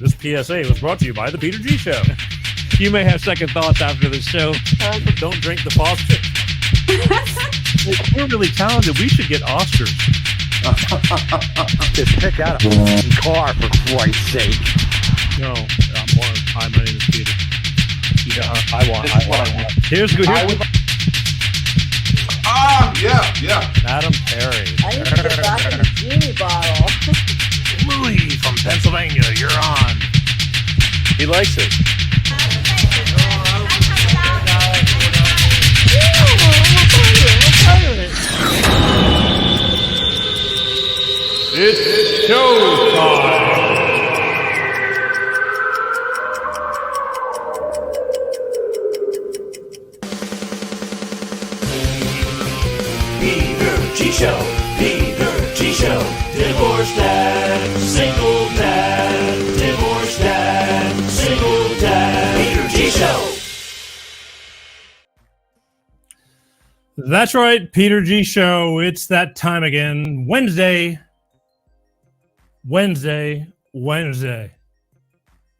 This PSA was brought to you by the Peter G Show. You may have second thoughts after this show. Don't drink the faucet. We're really talented. We should get Oscars. Just pick out a car, for Christ's sake. No, hi, my name is Peter. Yeah, I want. Here's good. Yeah. Madam Perry. I need to get back in the genie bottle. Louis from Pennsylvania, you're on. He likes it. It's showtime. Peter G Show, Peter G Show, divorced dad, single dad, divorced dad, single dad, Peter G Show. That's right, Peter G Show. It's that time again. Wednesday.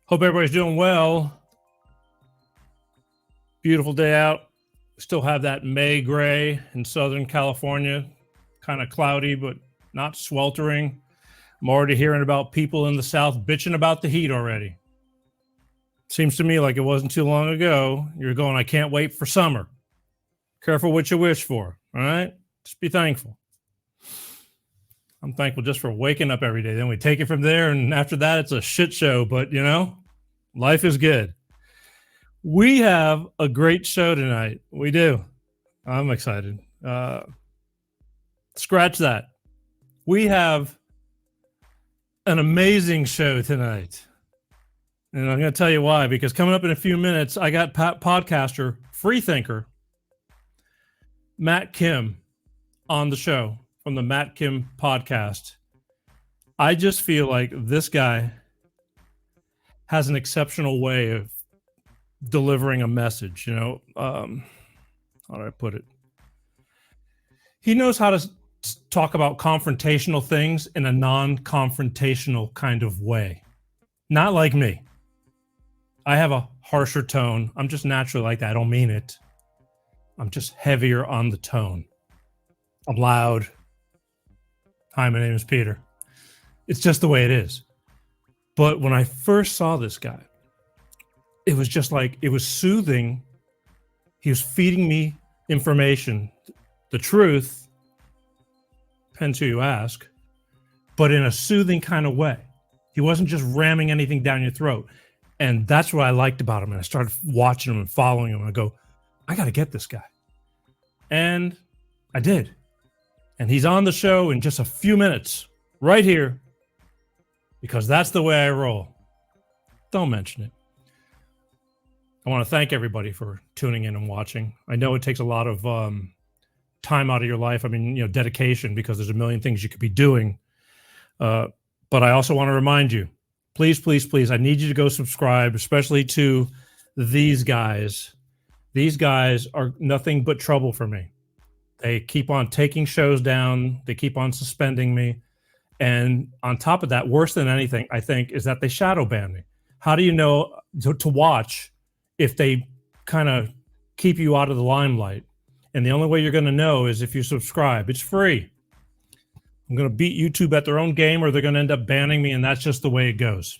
Hope everybody's doing well. Beautiful day out. Still have that May gray in Southern California. Kind of cloudy, but not sweltering. I'm already hearing about people in the South bitching about the heat already. Seems to me like it wasn't too long ago. You're going, I can't wait for summer. Careful what you wish for, all right? Just be thankful. I'm thankful just for waking up every day. Then we take it from there, and after that, it's a shit show. But, you know, life is good. We have a great show tonight. We do. I'm excited. Scratch that. We have an amazing show tonight. And I'm going to tell you why. Because coming up in a few minutes, I got podcaster, freethinker, Mattkim on the show from the Mattkim podcast. I just feel like this guy has an exceptional way of delivering a message. You know, how do I put it? He knows how to talk about confrontational things in a non-confrontational kind of way. Not like me. I have a harsher tone. I'm just naturally like that. I don't mean it. I'm just heavier on the tone. I'm loud. Hi, my name is Peter. It's just the way it is. But when I first saw this guy, it was just like, it was soothing. He was feeding me information, the truth, depends who you ask, but in a soothing kind of way. He wasn't just ramming anything down your throat. And that's what I liked about him. And I started watching him and following him. And I go, I got to get this guy. And I did. And he's on the show in just a few minutes, right here, because that's the way I roll. Don't mention it. I want to thank everybody for tuning in and watching. I know it takes a lot of time out of your life. I mean, you know, dedication, because there's a million things you could be doing. But I also want to remind you, please, I need you to go subscribe, especially to these guys. These guys are nothing but trouble for me. They keep on taking shows down. They keep on suspending me. And on top of that, worse than anything, I think, is that they shadow ban me. How do you know to watch if they kind of keep you out of the limelight? And the only way you're going to know is if you subscribe. It's free. I'm going to beat YouTube at their own game, or they're going to end up banning me, and that's just the way it goes.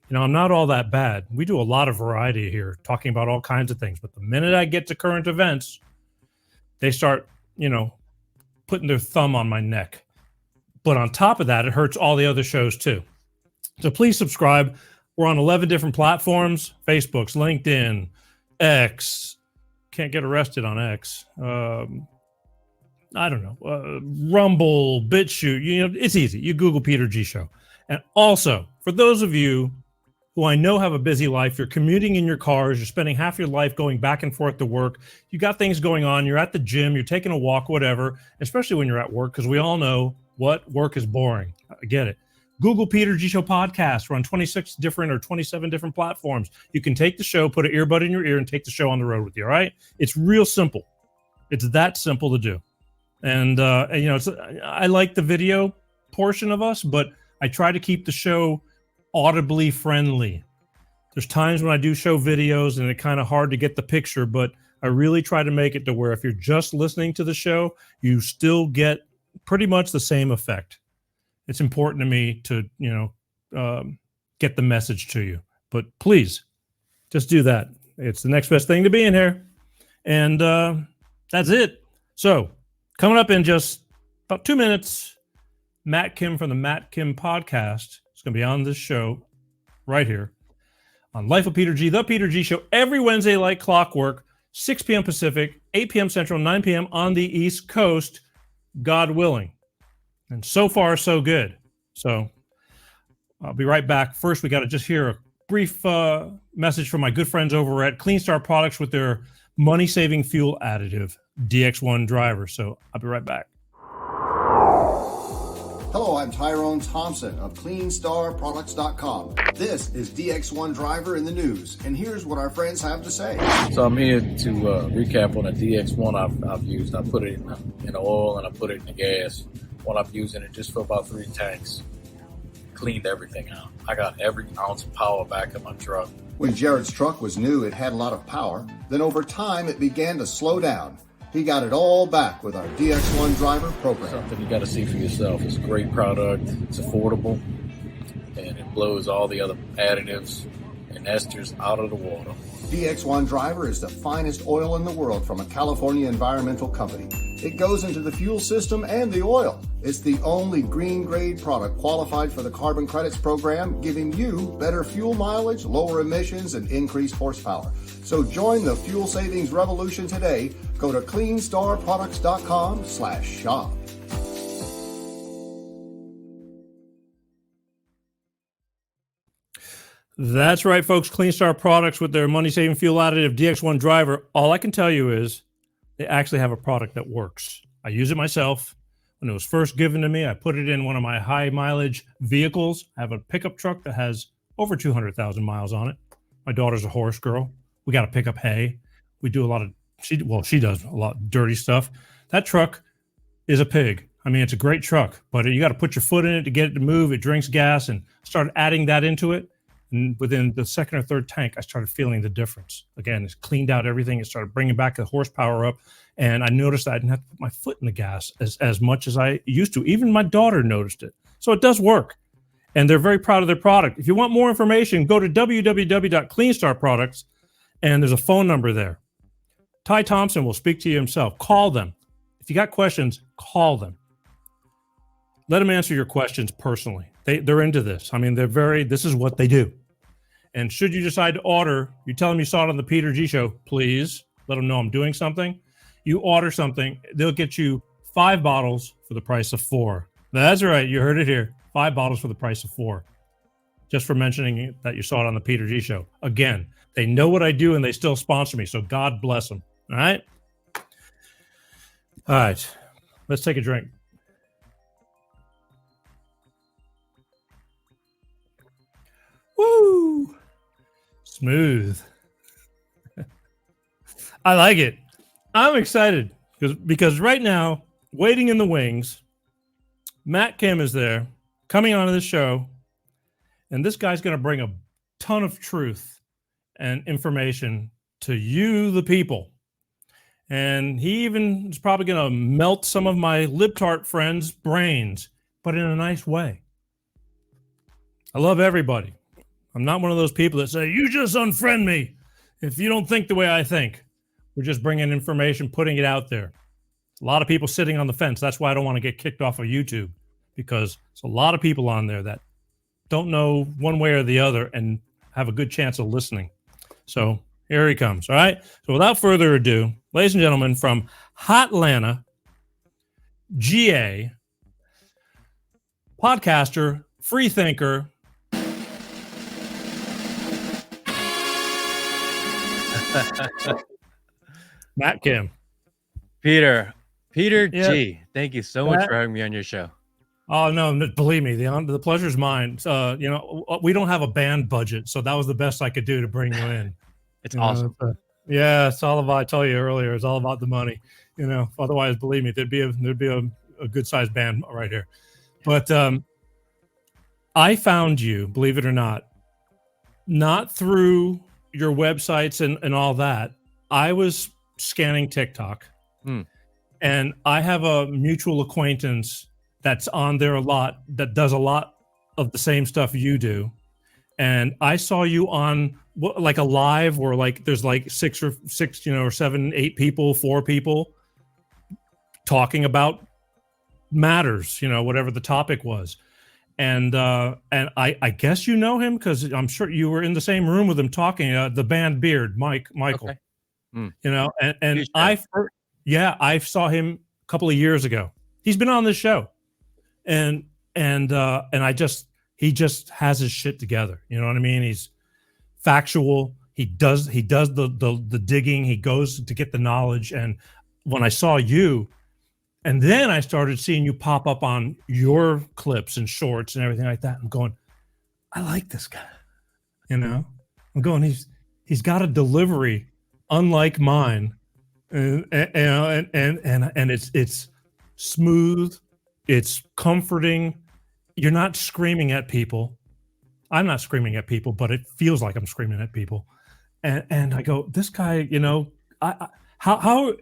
You know, I'm not all that bad. We do a lot of variety here, talking about all kinds of things. But the minute I get to current events, they start, you know, putting their thumb on my neck. But on top of that, it hurts all the other shows too. So please subscribe. We're on 11 different platforms: Facebook's, LinkedIn, X. Can't get arrested on X. I don't know. Rumble, BitChute. You know, it's easy. You Google Peter G Show. And also, for those of you who I know have a busy life, you're commuting in your cars, you're spending half your life going back and forth to work, you got things going on, you're at the gym, you're taking a walk, whatever, especially when you're at work, because we all know what work is boring. I get it. Google Peter G Show podcast. We're on 26 different or 27 different platforms. You can take the show, put an earbud in your ear, and take the show on the road with you, all right? It's real simple. It's that simple to do. And you know, I like the video portion of us, but I try to keep the show audibly friendly. There's times when I do show videos and it's kind of hard to get the picture, but I really try to make it to where if you're just listening to the show, you still get pretty much the same effect. It's important to me to, get the message to you. But please, just do that. It's the next best thing to being here. And that's it. So coming up in just about 2 minutes, Matt Kim from the Matt Kim podcast is going to be on this show right here on Life of Peter G, The Peter G Show, every Wednesday like clockwork, 6 p.m. Pacific, 8 p.m. Central, 9 p.m. on the East Coast, God willing. And so far, so good. So I'll be right back. First, we got to just hear a brief message from my good friends over at Clean Star Products with their money-saving fuel additive, DX1 driver. So I'll be right back. Hello, I'm Tyrone Thompson of CleanStarProducts.com. This is DX1 Driver in the news, and here's what our friends have to say. So I'm here to recap on the DX1 I've used. I put it in the oil and I put it in the gas. While I'm using it just for about 3 tanks. Cleaned everything out. I got every ounce of power back in my truck. When Jared's truck was new, it had a lot of power. Then over time, it began to slow down. He got it all back with our DX1 Driver program. Something you got to see for yourself. It's a great product. It's affordable. And it blows all the other additives and esters out of the water. DX1 Driver is the finest oil in the world from a California environmental company. It goes into the fuel system and the oil. It's the only green grade product qualified for the carbon credits program, giving you better fuel mileage, lower emissions, and increased horsepower. So join the fuel savings revolution today. Go to CleanStarProducts.com/shop. That's right, folks. Clean Star Products with their money-saving fuel additive DX1 driver. All I can tell you is they actually have a product that works. I use it myself. When it was first given to me, I put it in one of my high-mileage vehicles. I have a pickup truck that has over 200,000 miles on it. My daughter's a horse girl. We got to pick up hay. We do a lot of, she does a lot of dirty stuff. That truck is a pig. I mean, it's a great truck, but you got to put your foot in it to get it to move. It drinks gas, and started adding that into it. And within the second or third tank, I started feeling the difference. Again, it's cleaned out everything. It started bringing back the horsepower up. And I noticed that I didn't have to put my foot in the gas as much as I used to. Even my daughter noticed it. So it does work. And they're very proud of their product. If you want more information, go to www.cleanstarproducts, and there's a phone number there. Ty Thompson will speak to you himself. Call them. If you got questions, call them. Let them answer your questions personally. They're into this. I mean, this is what they do. And should you decide to order, you tell them you saw it on the Peter G Show, please let them know I'm doing something. You order something, they'll get you 5 bottles for the price of 4. That's right. You heard it here. 5 bottles for the price of 4. Just for mentioning that you saw it on the Peter G Show. Again, they know what I do and they still sponsor me. So God bless them. All right. All right. Let's take a drink. Woo! Smooth. I like it. I'm excited because right now, waiting in the wings, Matt Kim is there coming onto the show, and this guy's going to bring a ton of truth and information to you, the people. And he even is probably going to melt some of my libtard friends' brains, but in a nice way. I love everybody. I'm not one of those people that say, you just unfriend me if you don't think the way I think. We're just bringing information, putting it out there. A lot of people sitting on the fence. That's why I don't want to get kicked off of YouTube, because there's a lot of people on there that don't know one way or the other and have a good chance of listening. So here he comes. All right. So without further ado, ladies and gentlemen, from Hotlanta, GA, podcaster, freethinker, Matt Kim. Peter Yeah. G, thank you so much for having me on your show. Oh no, believe me, the pleasure's mine. We don't have a band budget, so that was the best I could do to bring you in. It's awesome. It's all about. I told you earlier, it's all about the money. Otherwise, believe me, there'd be a good sized band right here. But I found you, believe it or not through your websites and all that. I was scanning TikTok, and I have a mutual acquaintance that's on there a lot that does a lot of the same stuff you do. And I saw you on like a live where like there's like six or seven, 8 people, 4 people talking about matters, whatever the topic was. And I guess you know him because I'm sure you were in the same room with him talking. The band Beard, Michael. Okay. And I saw him a couple of years ago. He's been on this show, and he just has his shit together. You know what I mean? He's factual. He does the digging. He goes to get the knowledge. And when I saw you, and then I started seeing you pop up on your clips and shorts and everything like that, I'm going, I like this guy. I'm going, he's got a delivery unlike mine, and it's smooth, it's comforting. You're not screaming at people. I'm not screaming at people, but it feels like I'm screaming at people. And I go, this guy, how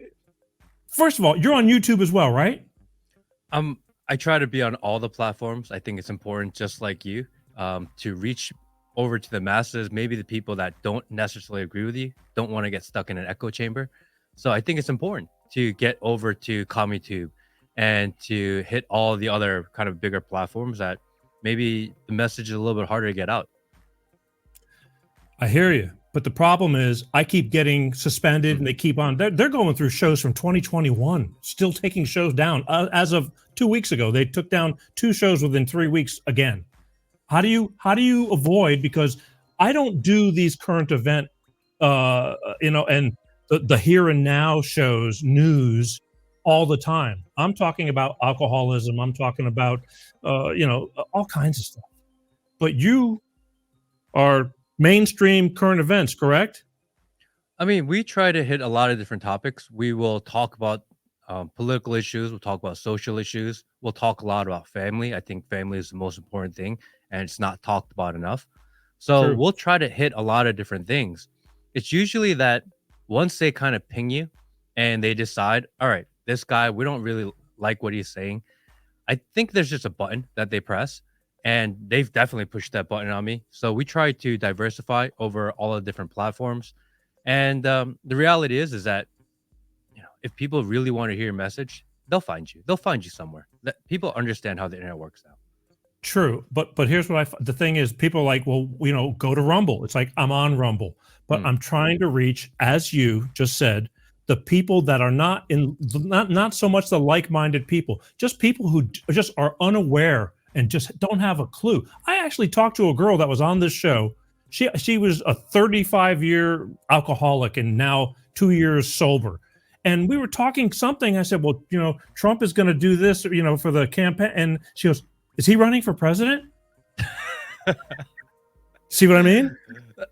first of all, you're on YouTube as well, right? I try to be on all the platforms. I think it's important, just like you, to reach over to the masses, maybe the people that don't necessarily agree with you, don't want to get stuck in an echo chamber. So I think it's important to get over to CommuTube and to hit all the other kind of bigger platforms that maybe the message is a little bit harder to get out. I hear you. But the problem is I keep getting suspended and they keep on. They're going through shows from 2021, still taking shows down. As of 2 weeks ago, they took down 2 shows within 3 weeks again. How do you avoid? Because I don't do these current event, and the here and now shows, news all the time. I'm talking about alcoholism. I'm talking about, all kinds of stuff. But you are mainstream current events, correct? I mean, we try to hit a lot of different topics. We will talk about political issues. We'll talk about social issues. We'll talk a lot about family. I think family is the most important thing, and it's not talked about enough. So True. we'll try to hit a lot of different things. It's usually that once they kind of ping you and they decide, all right, this guy, we don't really like what he's saying. I think there's just a button that they press, and they've definitely pushed that button on me. So we try to diversify over all the different platforms. And the reality is that, if people really want to hear your message, they'll find you. They'll find you somewhere. That people understand how the internet works now. True, but here's what the thing is, people are like, well, go to Rumble. It's like, I'm on Rumble, but I'm trying to reach, as you just said, the people that are not so much the like-minded people, just people who just are unaware and just don't have a clue. I actually talked to a girl that was on this show. She was a 35-year alcoholic and now 2 years sober. And we were talking something. I said, well, Trump is going to do this, for the campaign. And she goes, is he running for president? See what I mean?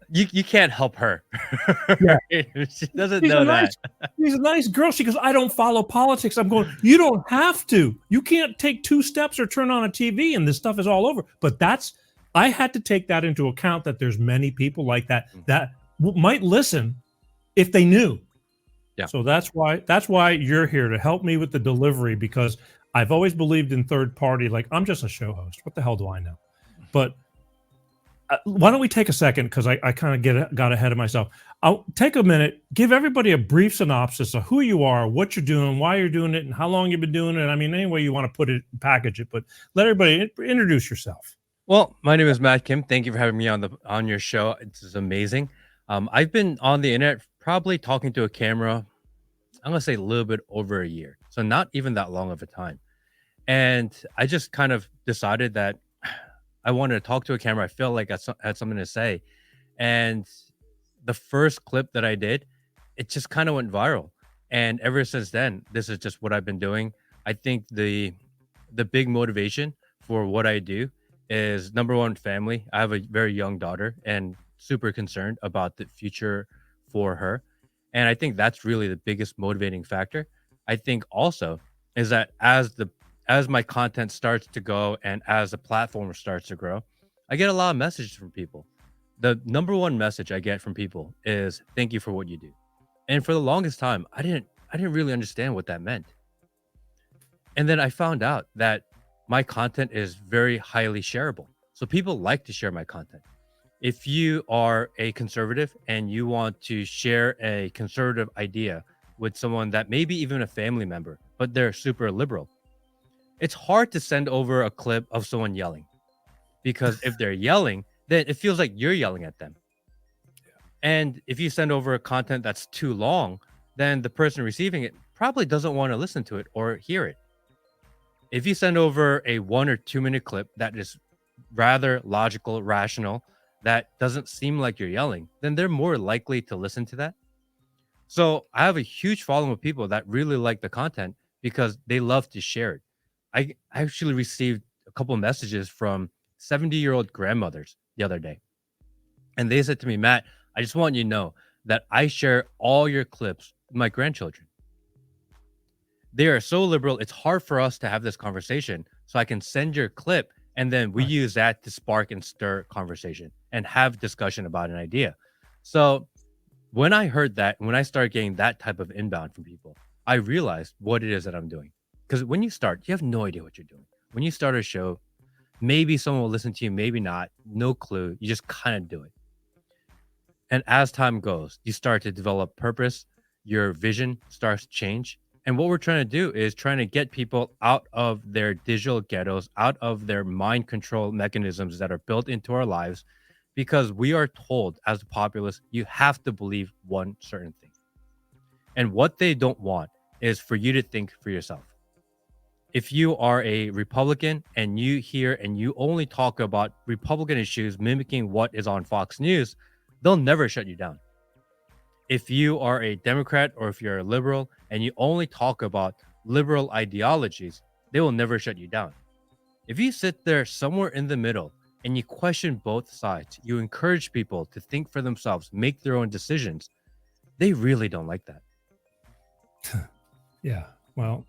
You can't help her. Yeah. She doesn't know that. She's a nice girl. She goes, I don't follow politics. I'm going, you don't have to. You can't take 2 steps or turn on a TV and this stuff is all over. But I had to take that into account, that there's many people like that might listen if they knew. Yeah. So that's why you're here, to help me with the delivery, because I've always believed in third party. Like, I'm just a show host. What the hell do I know? But why don't we take a second, because I kind of got ahead of myself. I'll take a minute, give everybody a brief synopsis of who you are, what you're doing, why you're doing it, and how long you've been doing it. I mean, any way you want to put it, package it, but let everybody introduce yourself. Well, my name is Matt Kim. Thank you for having me on your show. This is amazing. I've been on the internet, probably talking to a camera, I'm going to say a little bit over a year. So not even that long of a time. And I just kind of decided that I wanted to talk to a camera. I felt like I had something to say. And the first clip that I did, it just kind of went viral. And ever since then, this is just what I've been doing. I think the big motivation for what I do is, number one, family. I have a very young daughter and super concerned about the future for her. And I think that's really the biggest motivating factor. I think also is that as my content starts to go and as the platform starts to grow, I get a lot of messages from people. The number one message I get from people is thank you for what you do. And for the longest time, I didn't really understand what that meant. And then I found out that my content is very highly shareable. So people like to share my content. If you are a conservative and you want to share a conservative idea with someone that maybe even a family member, but they're super liberal, it's hard to send over a clip of someone yelling, because if they're yelling, then it feels like you're yelling at them. And if you send over a content that's too long, then the person receiving it probably doesn't want to listen to it or hear it. If you send over a 1 or 2 minute clip that is rather logical, rational, that doesn't seem like you're yelling, then they're more likely to listen to that. So I have a huge following of people that really like the content because they love to share it. I actually received a couple of messages from 70-year-old grandmothers the other day. And they said to me, Matt, I just want you to know that I share all your clips with my grandchildren. They are so liberal, it's hard for us to have this conversation. So I can send your clip, and then we use that to spark and stir conversation and have discussion about an idea. So when I heard that, when I started getting that type of inbound from people, I realized what it is that I'm doing. Because when you start, you have no idea what you're doing. When you start a show, maybe someone will listen to you, maybe not, no clue. You just kind of do it. And as time goes, you start to develop purpose, your vision starts to change. And what we're trying to do is trying to get people out of their digital ghettos, out of their mind control mechanisms that are built into our lives, because we are told as a populace, you have to believe one certain thing. And what they don't want is for you to think for yourself. If you are a Republican and you hear and you only talk about Republican issues mimicking what is on Fox News, they'll never shut you down. If you are a Democrat or if you're a liberal and you only talk about liberal ideologies, they will never shut you down. If you sit there somewhere in the middle and you question both sides, you encourage people to think for themselves, make their own decisions, they really don't like that. Yeah. Well,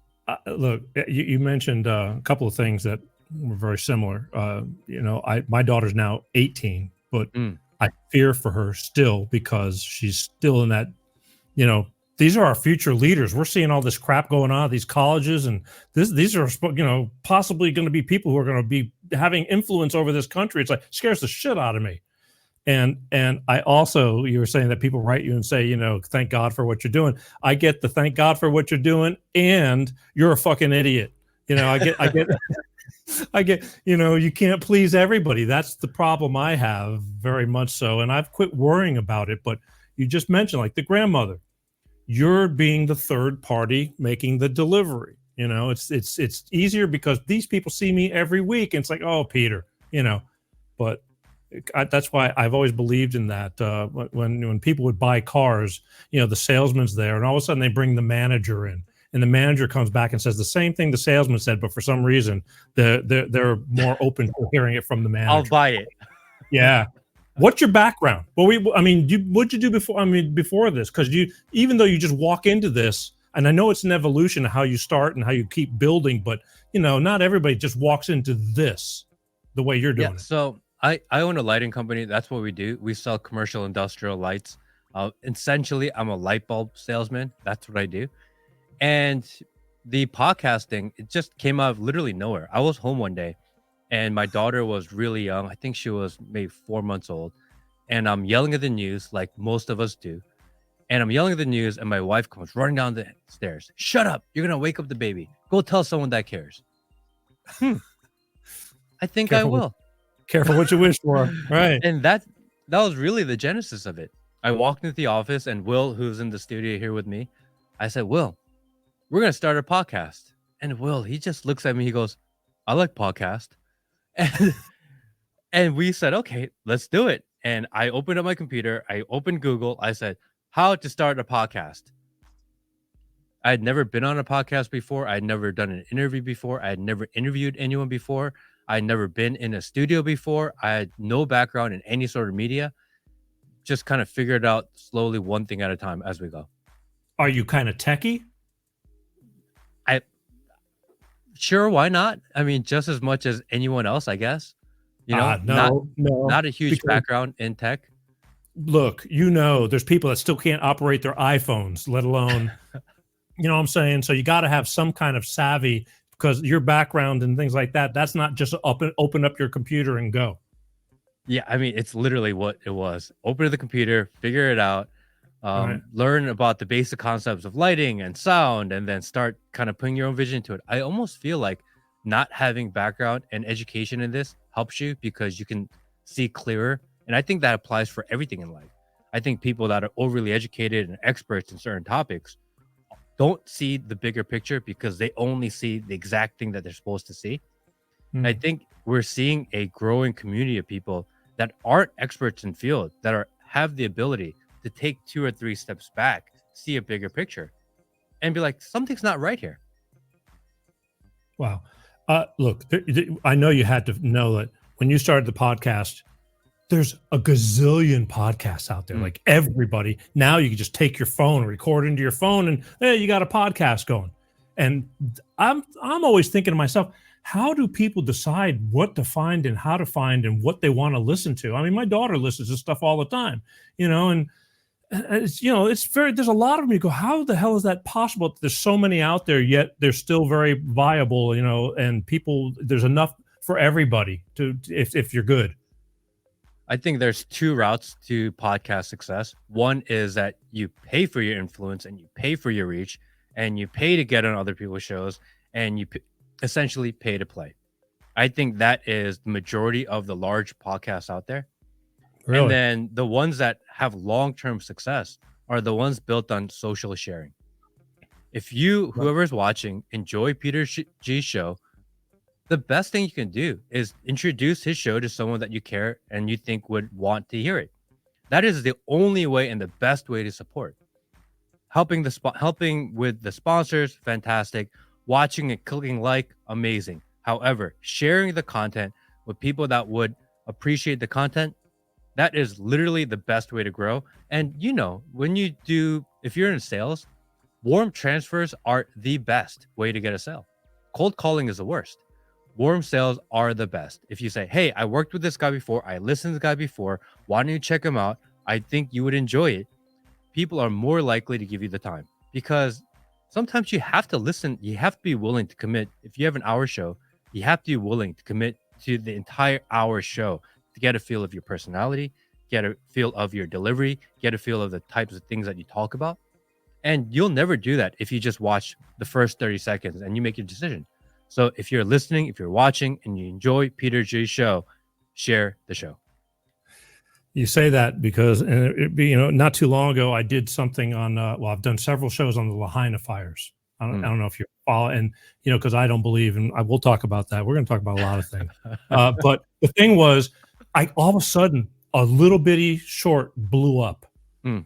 look, you mentioned a couple of things that were very similar. My daughter's now 18, but I fear for her still because she's still in that, these are our future leaders. We're seeing all this crap going on at these colleges, and these are, possibly going to be people who are going to be having influence over this country. It's like, scares the shit out of me. And I also, you were saying that people write you and say, thank God for what you're doing. I get the thank God for what you're doing, and you're a fucking idiot. I get, you can't please everybody. That's the problem I have, very much so. And I've quit worrying about it. But you just mentioned, like, the grandmother, you're being the third party making the delivery. It's easier because these people see me every week, and it's like, oh, Peter, but that's why I've always believed in that. When people would buy cars, the salesman's there, and all of a sudden they bring the manager in, and the manager comes back and says the same thing the salesman said, but for some reason they're more open to hearing it from the manager. I'll buy it. Yeah. What's your background? Well, what'd you do before? Before this, because even though you just walk into this, and I know it's an evolution of how you start and how you keep building, but not everybody just walks into this the way you're doing it. So I own a lighting company. That's what we do. We sell commercial industrial lights. Essentially, I'm a light bulb salesman. That's what I do. And the podcasting, it just came out of literally nowhere. I was home one day and my daughter was really young. I think she was maybe 4 months old. And I'm yelling at the news like most of us do. And I'm yelling at the news and my wife comes running down the stairs. Shut up. You're going to wake up the baby. Go tell someone that cares. I think Careful. I will. Careful what you wish for. Right. And that was really the genesis of it. I walked into the office and Will, who's in the studio here with me, I said, Will, we're going to start a podcast. And Will, he just looks at me. He goes, I like podcast. And we said, okay, let's do it. And I opened up my computer. I opened Google. I said, how to start a podcast. I had never been on a podcast before. I had never done an interview before. I had never interviewed anyone before. I had never been in a studio before. I had no background in any sort of media. Just kind of figured out slowly, one thing at a time as we go. Are you kind of techie? Sure, why not? I mean, just as much as anyone else, I guess. You know, no, not a huge because- background in tech. Look, there's people that still can't operate their iPhones, let alone, you know what I'm saying? So you got to have some kind of savvy, because your background and things like that, that's not just open up your computer and go. Yeah, I mean, it's literally what it was. Open the computer, figure it out, Right. learn about the basic concepts of lighting and sound, and then start kind of putting your own vision to it. I almost feel like not having background and education in this helps you because you can see clearer. And I think that applies for everything in life. I think people that are overly educated and experts in certain topics don't see the bigger picture because they only see the exact thing that they're supposed to see. And I think we're seeing a growing community of people that aren't experts in field, that have the ability to take 2 or 3 steps back, see a bigger picture, and be like, something's not right here. Wow. Look, I know you had to know that when you started the podcast, there's a gazillion podcasts out there. Like everybody, now you can just take your phone, record into your phone, and hey, you got a podcast going. And I'm always thinking to myself, how do people decide what to find and how to find and what they want to listen to? I mean, my daughter listens to stuff all the time, and it's, there's a lot of them. You go, how the hell is that possible? There's so many out there, yet they're still very viable, and people, there's enough for everybody if you're good. I think there's 2 routes to podcast success. One is that you pay for your influence and you pay for your reach and you pay to get on other people's shows and you essentially pay to play. I think that is the majority of the large podcasts out there. Really? And then the ones that have long-term success are the ones built on social sharing. If you, whoever's watching, enjoy Peter G's show, the best thing you can do is introduce his show to someone that you care and you think would want to hear it. That is the only way and the best way to support. Helping with the sponsors, fantastic. Watching and clicking like, amazing. However, sharing the content with people that would appreciate the content, that is literally the best way to grow. And if you're in sales, warm transfers are the best way to get a sale. Cold calling is the worst. Warm sales are the best. If you say, hey, I worked with this guy before, I listened to this guy before, why don't you check him out? I think you would enjoy it. People are more likely to give you the time because sometimes you have to listen. You have to be willing to commit. If you have an hour show, you have to be willing to commit to the entire hour show to get a feel of your personality, get a feel of your delivery, get a feel of the types of things that you talk about. And you'll never do that if you just watch the first 30 seconds and you make your decision. So if you're listening, if you're watching, and you enjoy Peter G's show, share the show. You say that because, not too long ago, I did something on, I've done several shows on the Lahaina fires. I don't know if you follow, and, because I don't believe, and we'll talk about that. We're going to talk about a lot of things. But the thing was, all of a sudden, a little bitty short blew up.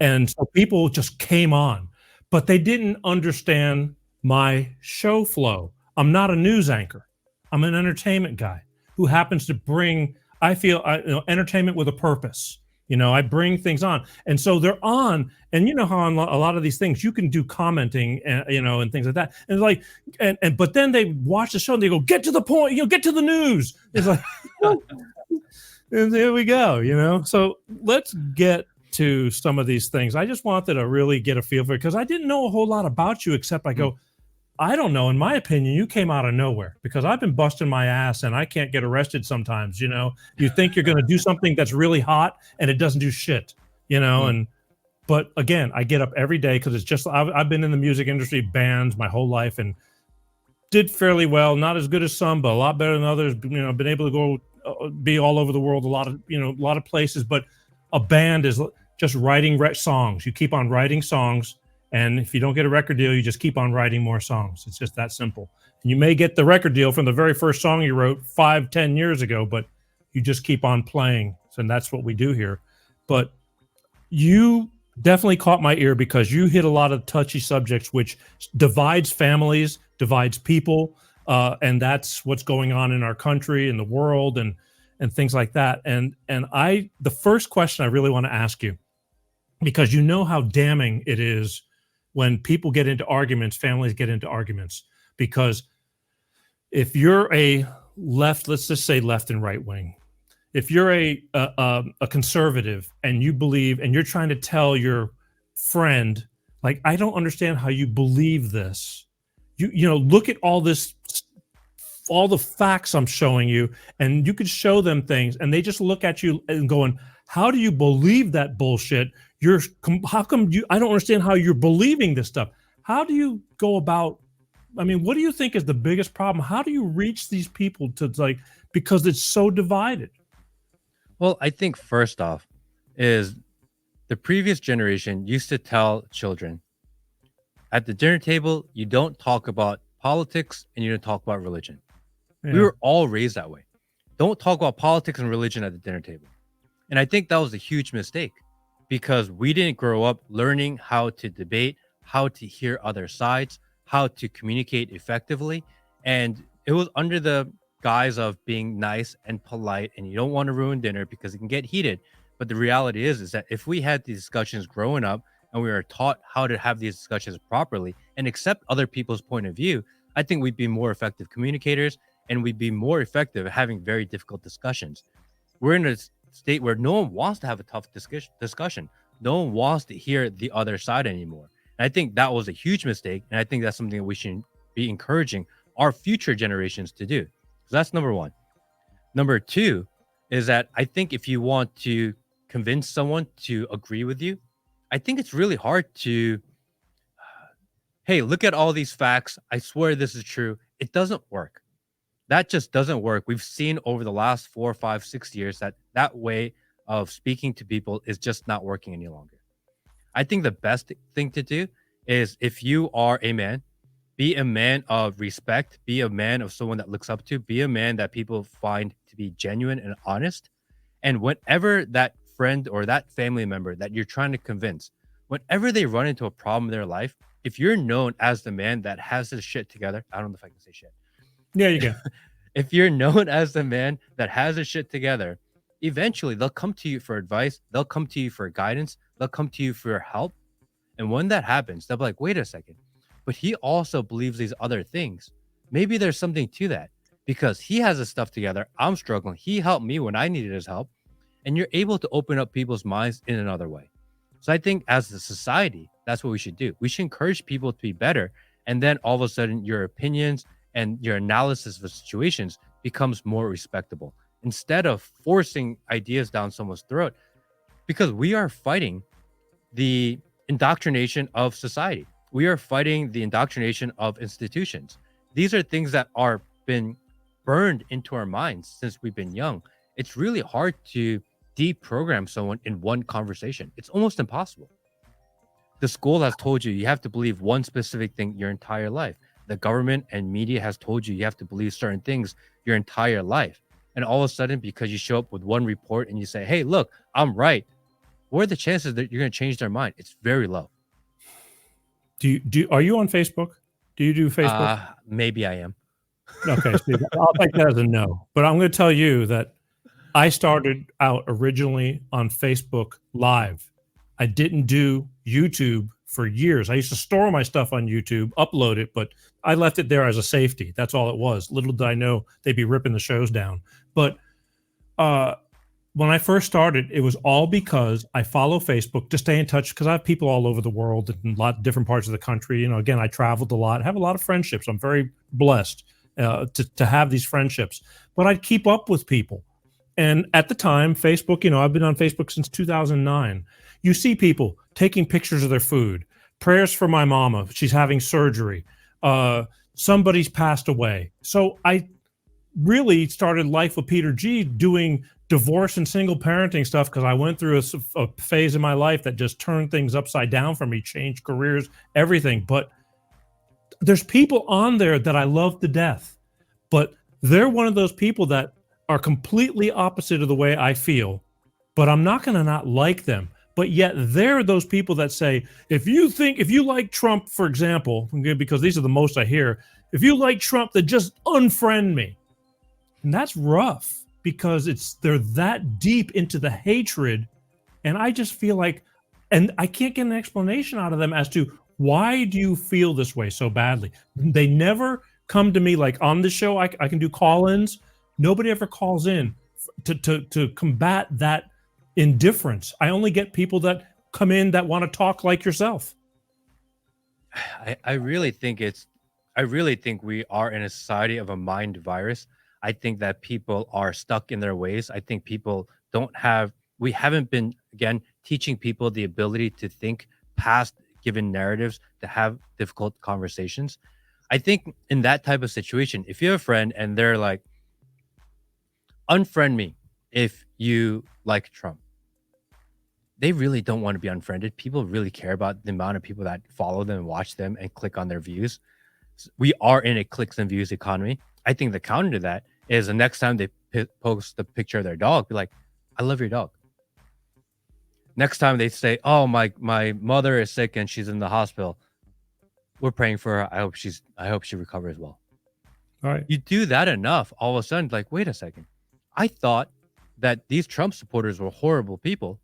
And so people just came on, but they didn't understand my show flow. I'm not a news anchor. I'm an entertainment guy who happens to bring, entertainment with a purpose. I bring things on. And so they're on, and how on a lot of these things, you can do commenting and, and things like that. And it's like, but then they watch the show and they go, get to the point, get to the news. It's like, and there we go, So let's get to some of these things. I just wanted to really get a feel for it because I didn't know a whole lot about you, except I go, I don't know. In my opinion, you came out of nowhere because I've been busting my ass and I can't get arrested sometimes. You think you're going to do something that's really hot and it doesn't do shit, but again, I get up every day because it's just, I've been in the music industry, bands my whole life and did fairly well, not as good as some, but a lot better than others. Been able to go be all over the world, a lot of places, but a band is just writing songs. You keep on writing songs. And if you don't get a record deal, you just keep on writing more songs. It's just that simple. And you may get the record deal from the very first song you wrote 5-10 years ago, but you just keep on playing. So that's what we do here. But you definitely caught my ear because you hit a lot of touchy subjects, which divides families, divides people. And that's what's going on in our country, in the world, and things like that. And the first question I really want to ask you, because you know how damning it is when people get into arguments, families get into arguments, because if you're a left, let's just say left and right wing, if you're a conservative and you believe and you're trying to tell your friend, like, I don't understand how you believe this. You know, look at all this, all the facts I'm showing you, and you could show them things, and they just look at you and going, how do you believe that bullshit? How come you? I don't understand how you're believing this stuff. How do you go about? I mean, what do you think is the biggest problem? How do you reach these people to, like, because it's so divided? Well, I think first off is the previous generation used to tell children at the dinner table, you don't talk about politics and you don't talk about religion. Yeah. We were all raised that way. Don't talk about politics and religion at the dinner table. And I think that was a huge mistake because we didn't grow up learning how to debate, how to hear other sides, how to communicate effectively. And it was under the guise of being nice and polite, and you don't want to ruin dinner because it can get heated. But the reality is that if we had these discussions growing up and we were taught how to have these discussions properly and accept other people's point of view, I think we'd be more effective communicators and we'd be more effective at having very difficult discussions. We're in a state where no one wants to have a tough discussion. No one wants to hear the other side anymore. And I think that was a huge mistake. And I think that's something that we should be encouraging our future generations to do. So that's number one. Number two is that I think if you want to convince someone to agree with you, I think it's really hard to, hey, look at all these facts. I swear this is true. It doesn't work. That just doesn't work. We've seen over the last 4, 5, 6 years that way of speaking to people is just not working any longer. I think the best thing to do is, if you are a man, be a man of respect, be a man of someone that looks up to, be a man that people find to be genuine and honest. And whenever that friend or that family member that you're trying to convince, whenever they run into a problem in their life, if you're known as the man that has this shit together, I don't know if I can say shit. Yeah, you can. If you're known as the man that has his shit together, eventually they'll come to you for advice. They'll come to you for guidance. They'll come to you for help. And when that happens, they'll be like, wait a second, but he also believes these other things. Maybe there's something to that because he has his stuff together. I'm struggling. He helped me when I needed his help. And you're able to open up people's minds in another way. So I think as a society, that's what we should do. We should encourage people to be better. And then all of a sudden your opinions and your analysis of situations becomes more respectable instead of forcing ideas down someone's throat, because we are fighting the indoctrination of society. We are fighting the indoctrination of institutions. These are things that are been burned into our minds since we've been young. It's really hard to deprogram someone in one conversation. It's almost impossible. The school has told you have to believe one specific thing your entire life. The government and media has told you have to believe certain things your entire life. And all of a sudden, because you show up with one report and you say, hey, look, I'm right, what are the chances that you're going to change their mind? It's very low. Are you on Facebook? Do you do Facebook? Maybe I am. Okay, so I'll take that as a no. But I'm going to tell you that I started out originally on Facebook Live. I didn't do YouTube for years. I used to store my stuff on YouTube, upload it, but I left it there as a safety. That's all it was. Little did I know they'd be ripping the shows down. But when I first started, it was all because I follow Facebook to stay in touch, because I have people all over the world in a lot of different parts of the country. You know, again, I traveled a lot, have a lot of friendships. I'm very blessed to have these friendships. But I'd keep up with people. And at the time, Facebook, you know, I've been on Facebook since 2009. You see people taking pictures of their food, prayers for my mama, she's having surgery, somebody's passed away. So I really started life with Peter G doing divorce and single parenting stuff, because I went through a phase in my life that just turned things upside down for me, changed careers, everything. But there's people on there that I love to death, but they're one of those people that are completely opposite of the way I feel, but I'm not going to not like them. But yet they're those people that say, if you like Trump, for example, because these are the most I hear, if you like Trump, then just unfriend me. And that's rough, because they're that deep into the hatred. And I just feel like, and I can't get an explanation out of them as to why do you feel this way so badly? They never come to me like on the show. I can do call-ins. Nobody ever calls in to combat that indifference. I only get people that come in that want to talk like yourself. I really think we are in a society of a mind virus. I think that people are stuck in their ways. I think people we haven't been, again, teaching people the ability to think past given narratives, to have difficult conversations. I think in that type of situation, if you have a friend and they're like, unfriend me if you like Trump, they really don't want to be unfriended. People really care about the amount of people that follow them and watch them and click on their views. We are in a clicks and views economy. I think the counter to that is the next time they post the picture of their dog, be like, I love your dog. Next time they say, oh, my mother is sick and she's in the hospital, we're praying for her. I hope she recovers well. All right. You do that enough, all of a sudden, like, wait a second. I thought that these Trump supporters were horrible people,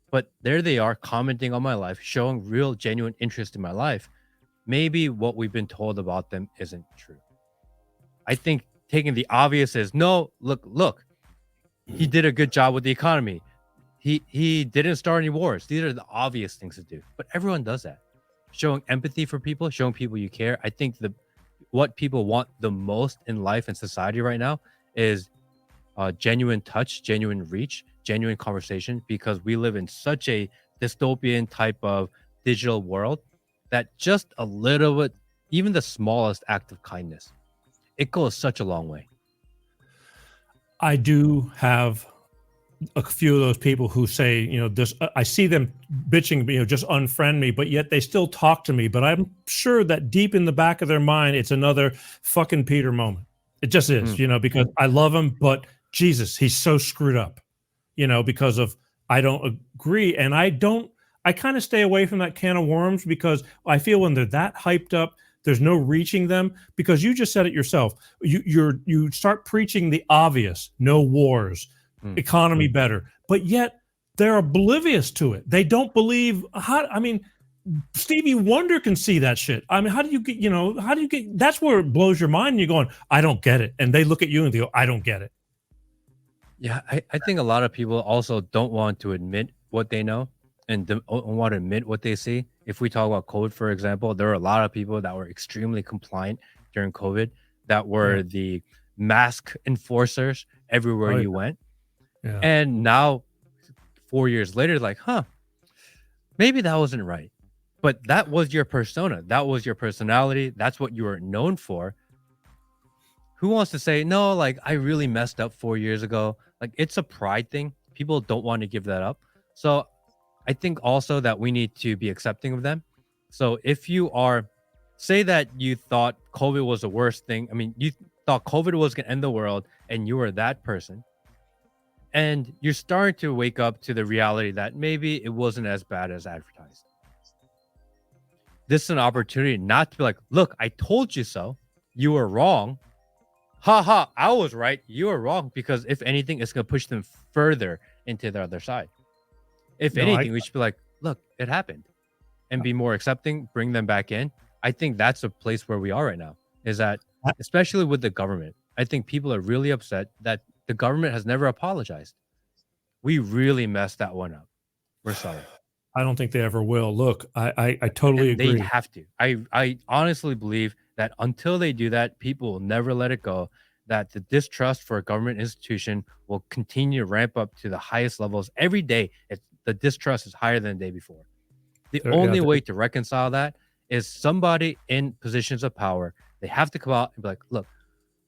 but there they are commenting on my life, showing real, genuine interest in my life. Maybe what we've been told about them isn't true. I think taking the obvious is, no, look, he did a good job with the economy. He didn't start any wars. These are the obvious things to do. But everyone does that. Showing empathy for people, showing people you care. I think what people want the most in life and society right now is genuine touch, genuine reach, genuine conversation, because we live in such a dystopian type of digital world that just a little bit, even the smallest act of kindness, it goes such a long way. I do have a few of those people who say, this, I see them bitching, just unfriend me, but yet they still talk to me. But I'm sure that deep in the back of their mind, it's another fucking Peter moment. It just is, because I love him, but Jesus, he's so screwed up, because of, I don't agree. And I kind of stay away from that can of worms, because I feel when they're that hyped up, there's no reaching them, because you just said it yourself. You start preaching the obvious, no wars, economy better, but yet they're oblivious to it. They don't believe Stevie Wonder can see that shit. I mean, how do you get, that's where it blows your mind. And you're going, I don't get it. And they look at you and they go, I don't get it. Yeah, I think a lot of people also don't want to admit what they know and don't want to admit what they see. If we talk about COVID, for example, there are a lot of people that were extremely compliant during COVID, that were the mask enforcers everywhere you went. Yeah. And now, 4 years later, like, maybe that wasn't right. But that was your persona. That was your personality. That's what you were known for. Who wants to say, no, like, I really messed up 4 years ago? Like, it's a pride thing. People don't want to give that up. So I think also that we need to be accepting of them. So if you say that you thought COVID was the worst thing. I mean, you thought COVID was going to end the world and you were that person. And you're starting to wake up to the reality that maybe it wasn't as bad as advertised. This is an opportunity not to be like, look, I told you so. You were wrong. I was right. You were wrong. Because if anything, it's going to push them further into the other side. If anything, we should be like, look, it happened. And be more accepting, bring them back in. I think that's a place where we are right now. Is that, especially with the government, I think people are really upset that the government has never apologized. We really messed that one up. We're sorry. I don't think they ever will. Look, I totally agree. They have to. I honestly believe that until they do that, people will never let it go, that the distrust for a government institution will continue to ramp up to the highest levels every day. The distrust is higher than the day before. The only way to reconcile that is somebody in positions of power. They have to come out and be like, look,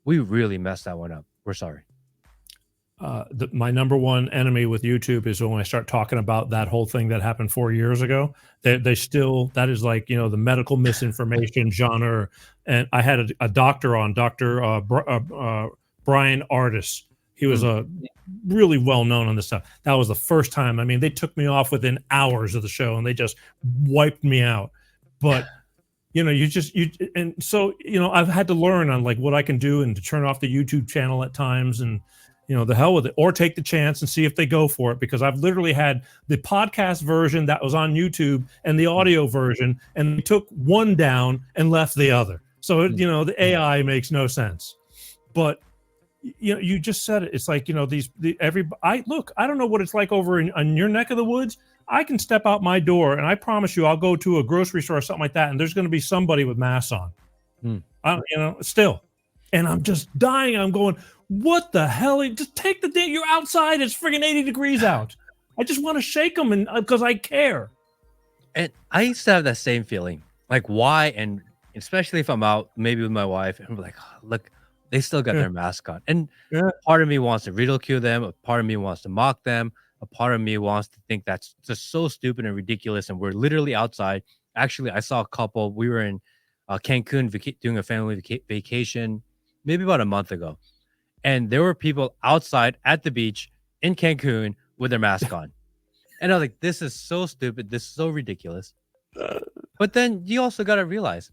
we really messed that one up. We're sorry. My number one enemy with YouTube is when I start talking about that whole thing that happened 4 years ago. They still, that is like, the medical misinformation genre. And I had a doctor on, Dr. Brian Artis. He was really well known on this stuff. That was the first time. I mean, they took me off within hours of the show and they just wiped me out. But and so I've had to learn on like what I can do and to turn off the YouTube channel at times and the hell with it, or take the chance and see if they go for it, because I've literally had the podcast version that was on YouTube and the audio version, and they took one down and left the other. So the AI makes no sense. But you just said it. It's like, I don't know what it's like over in your neck of the woods. I can step out my door and I promise you I'll go to a grocery store or something like that, and there's going to be somebody with masks on. Still. And I'm just dying. I'm going, what the hell? Just take the day. You're outside. It's friggin' 80 degrees out. I just want to shake them because I care. And I used to have that same feeling. Like, why? And especially if I'm out, maybe with my wife, and I'm like, oh, look, they still got their mask on. And part of me wants to ridicule them. A part of me wants to mock them. A part of me wants to think that's just so stupid and ridiculous. And we're literally outside. Actually, I saw a couple. We were in Cancun doing a family vacation maybe about a month ago. And there were people outside at the beach in Cancun with their mask on. And I was like, this is so stupid. This is so ridiculous. But then you also got to realize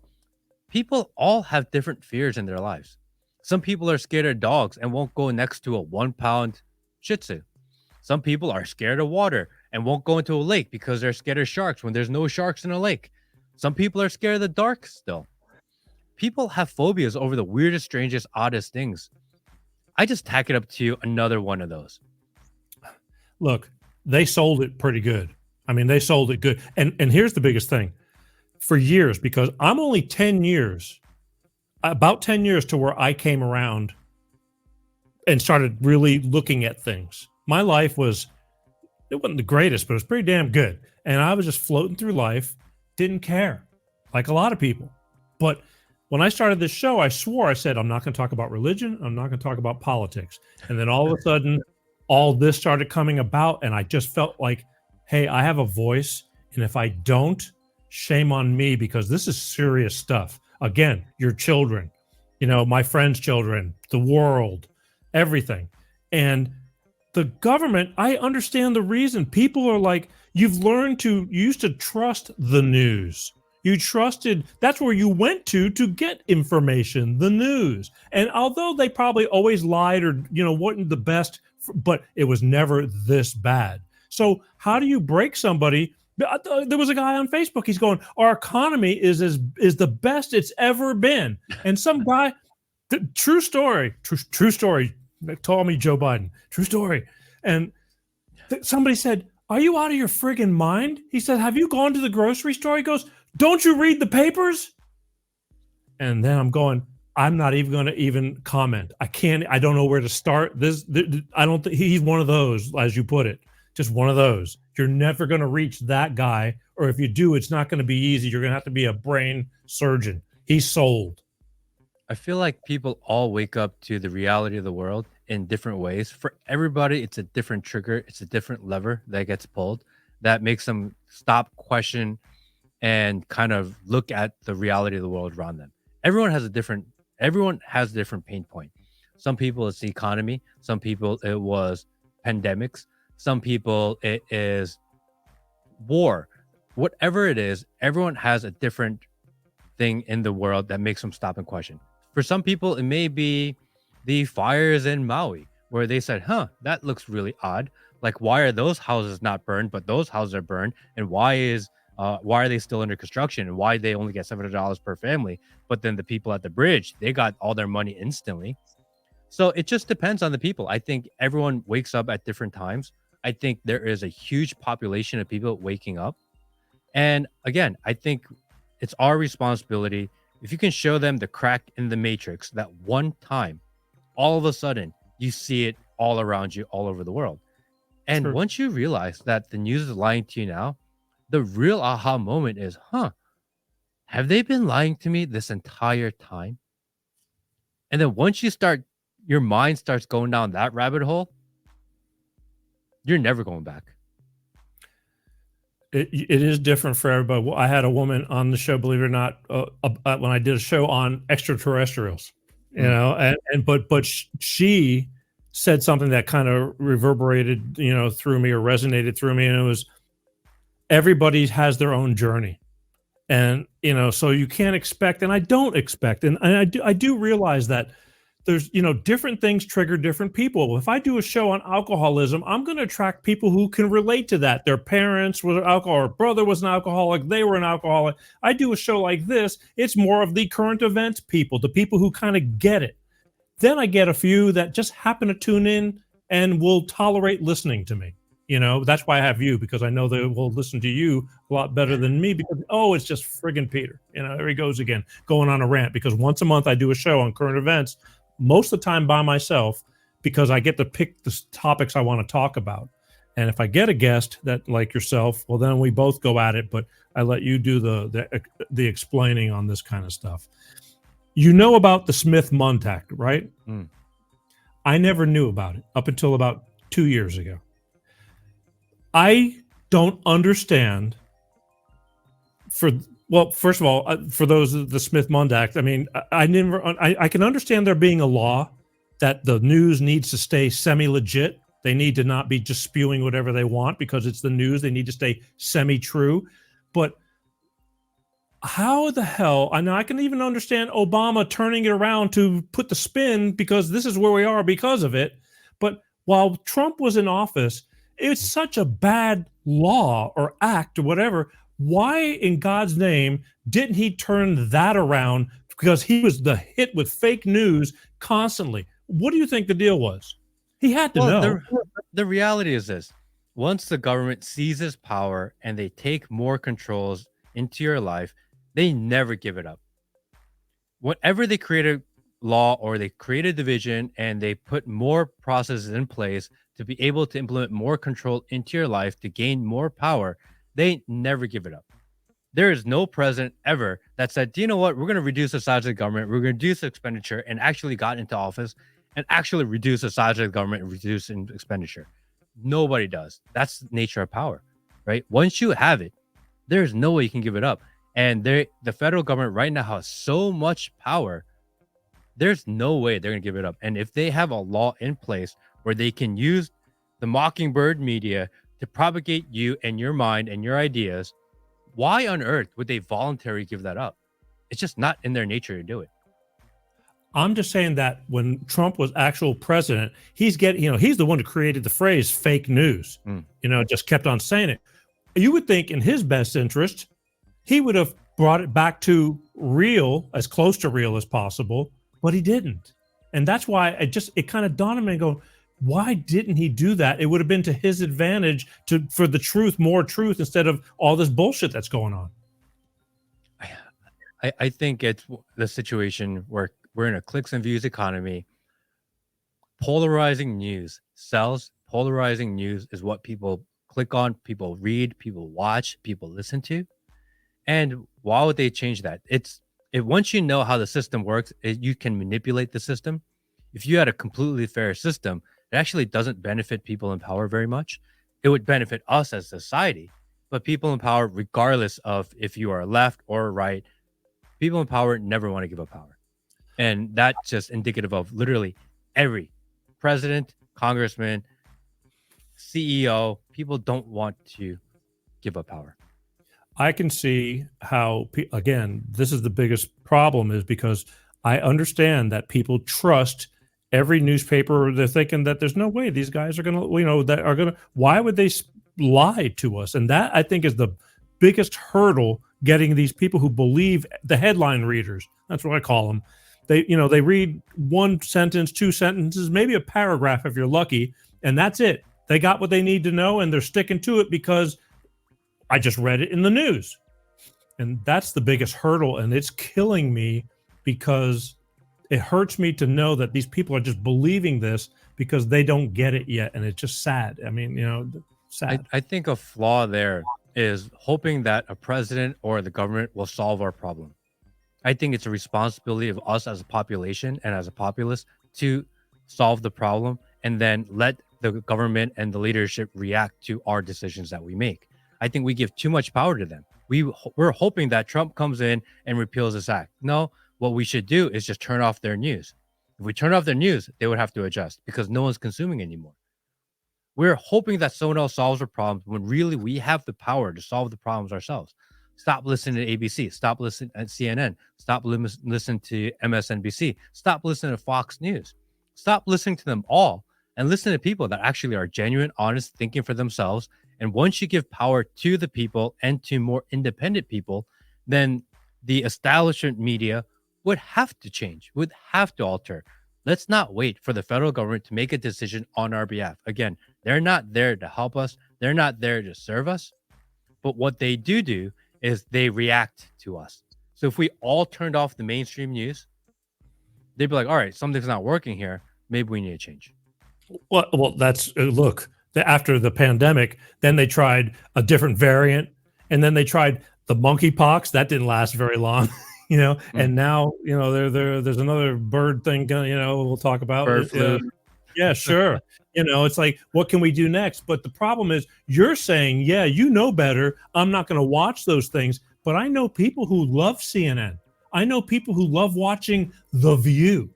people all have different fears in their lives. Some people are scared of dogs and won't go next to a 1-pound Shih Tzu. Some people are scared of water and won't go into a lake because they're scared of sharks when there's no sharks in a lake. Some people are scared of the dark still. People have phobias over the weirdest, strangest, oddest things. I just tack it up to another one of those. Look, they sold it pretty good. I mean, they sold it good. And here's the biggest thing. For years, because I'm only 10 years, about 10 years to where I came around and started really looking at things. My life it wasn't the greatest, but it was pretty damn good. And I was just floating through life, didn't care, like a lot of people. But when I started this show, I swore, I said, I'm not going to talk about religion. I'm not going to talk about politics. And then all of a sudden, all this started coming about. And I just felt like, hey, I have a voice. And if I don't, shame on me, because this is serious stuff. Again, your children, my friends' children, the world, everything. And the government, I understand the reason. People are like, you used to trust the news. You trusted, that's where you went to get information, the news. And although they probably always lied or, weren't the best, but it was never this bad. So how do you break somebody? There was a guy on Facebook. He's going, our economy is the best it's ever been. And some guy, true story. Told me Joe Biden, true story. And somebody said, are you out of your friggin' mind? He said, have you gone to the grocery store? He goes, don't you read the papers? And then I'm going, I'm not even going to even comment. I don't know where to start. I don't think he's one of those, as you put it, just one of those. You're never going to reach that guy. Or if you do, it's not going to be easy. You're going to have to be a brain surgeon. He's sold. I feel like people all wake up to the reality of the world in different ways. For everybody, it's a different trigger. It's a different lever that gets pulled that makes them stop, question, and kind of look at the reality of the world around them. Everyone has a different pain point. Some people it's the economy. Some people it was pandemics. Some people it is war. Whatever it is, everyone has a different thing in the world that makes them stop and question. For some people, it may be the fires in Maui, where they said, that looks really odd. Like, why are those houses not burned, but those houses are burned? And why are they still under construction? And why they only get $700 per family? But then the people at the bridge, they got all their money instantly. So it just depends on the people. I think everyone wakes up at different times. I think there is a huge population of people waking up. And again, I think it's our responsibility. If you can show them the crack in the matrix that one time, all of a sudden you see it all around you, all over the world. And once you realize that the news is lying to you now, the real aha moment is, have they been lying to me this entire time? And then once your mind starts going down that rabbit hole, you're never going back. It is different for everybody. Well, I had a woman on the show, believe it or not, when I did a show on extraterrestrials, but she said something that kind of reverberated, through me or resonated through me. And it was, everybody has their own journey. And, so you can't expect, and I don't expect, and I do realize that there's, different things trigger different people. If I do a show on alcoholism, I'm going to attract people who can relate to that. Their parents were alcohol, or brother was an alcoholic, they were an alcoholic. I do a show like this, it's more of the current events people, the people who kind of get it. Then I get a few that just happen to tune in and will tolerate listening to me. That's why I have you, because I know they will listen to you a lot better than me, because, it's just friggin' Peter. There he goes again, going on a rant, because once a month I do a show on current events, most of the time by myself, because I get to pick the topics I want to talk about. And if I get a guest that like yourself, well, then we both go at it, but I let you do the explaining on this kind of stuff. You know about the Smith-Mundt Act, right? Mm. I never knew about it up until about 2 years ago. I don't understand. First of all, for those of the Smith-Mundt Act, I mean, I can understand there being a law that the news needs to stay semi-legit. They need to not be just spewing whatever they want because it's the news. They need to stay semi-true. But how the hell? I can even understand Obama turning it around to put the spin, because this is where we are because of it. But while Trump was in office, it's such a bad law or act or whatever. Why in God's name didn't he turn that around? Because he was the hit with fake news constantly. What do you think the deal was? He had to know. The reality is this: once the government seizes power and they take more controls into your life, they never give it up. Whenever they create a law or they create a division and they put more processes in place to be able to implement more control into your life to gain more power, they never give it up. There is no president ever that said, do you know what? We're going to reduce the size of the government. We're going to reduce expenditure, and actually got into office and actually reduce the size of the government and reduce expenditure. Nobody does. That's the nature of power, right? Once you have it, there's no way you can give it up. And the federal government right now has so much power, there's no way they're going to give it up. And if they have a law in place where they can use the mockingbird media to propagate you and your mind and your ideas, why on earth would they voluntarily give that up? It's just not in their nature to do it. I'm just saying that when Trump was actual president, he's the one who created the phrase fake news. Just kept on saying it. You would think in his best interest, he would have brought it back to real, as close to real as possible, but he didn't. And that's why it kind of dawned on me and go, why didn't he do that? It would have been to his advantage for the truth, more truth, instead of all this bullshit that's going on. I think it's the situation where we're in a clicks and views economy. Polarizing news sells. Polarizing news is what people click on, people read, people watch, people listen to. And why would they change that? Once you know how the system works, you can manipulate the system. If you had a completely fair system, it actually doesn't benefit people in power very much. It would benefit us as society, but people in power, regardless of if you are left or right, people in power never want to give up power. And that's just indicative of literally every president, congressman, CEO. People don't want to give up power. I can see how, again, this is the biggest problem, is because I understand that people trust every newspaper. They're thinking that there's no way these guys are going to, why would they lie to us? And that, I think, is the biggest hurdle, getting these people who believe, the headline readers. That's what I call them. They read one sentence, two sentences, maybe a paragraph if you're lucky, and that's it. They got what they need to know, and they're sticking to it because I just read it in the news. And that's the biggest hurdle, and it's killing me, because it hurts me to know that these people are just believing this because they don't get it yet, and it's just sad. I mean, sad. I think a flaw there is hoping that a president or the government will solve our problem. I think it's a responsibility of us as a population and as a populace to solve the problem, and then let the government and the leadership react to our decisions that we make. I think we give too much power to them. We're hoping that Trump comes in and repeals this act. No, what we should do is just turn off their news. If we turn off their news, they would have to adjust because no one's consuming anymore. We're hoping that someone else solves our problems when really we have the power to solve the problems ourselves. Stop listening to ABC. Stop listening to CNN. Stop listening to MSNBC. Stop listening to Fox News. Stop listening to them all and listen to people that actually are genuine, honest, thinking for themselves. And once you give power to the people and to more independent people, then the establishment media would have to change, would have to alter. Let's not wait for the federal government to make a decision on our behalf. Again, they're not there to help us. They're not there to serve us. But what they do is they react to us. So if we all turned off the mainstream news, they'd be like, all right, something's not working here. Maybe we need a change. Well, that's look. After the pandemic, then they tried a different variant, and then they tried the monkeypox. That didn't last very long, And now, there's another bird thing. We'll talk about Bird flu. Yeah, sure. It's like, what can we do next? But the problem is, you're saying, yeah, you know better. I'm not going to watch those things. But I know people who love CNN. I know people who love watching The View.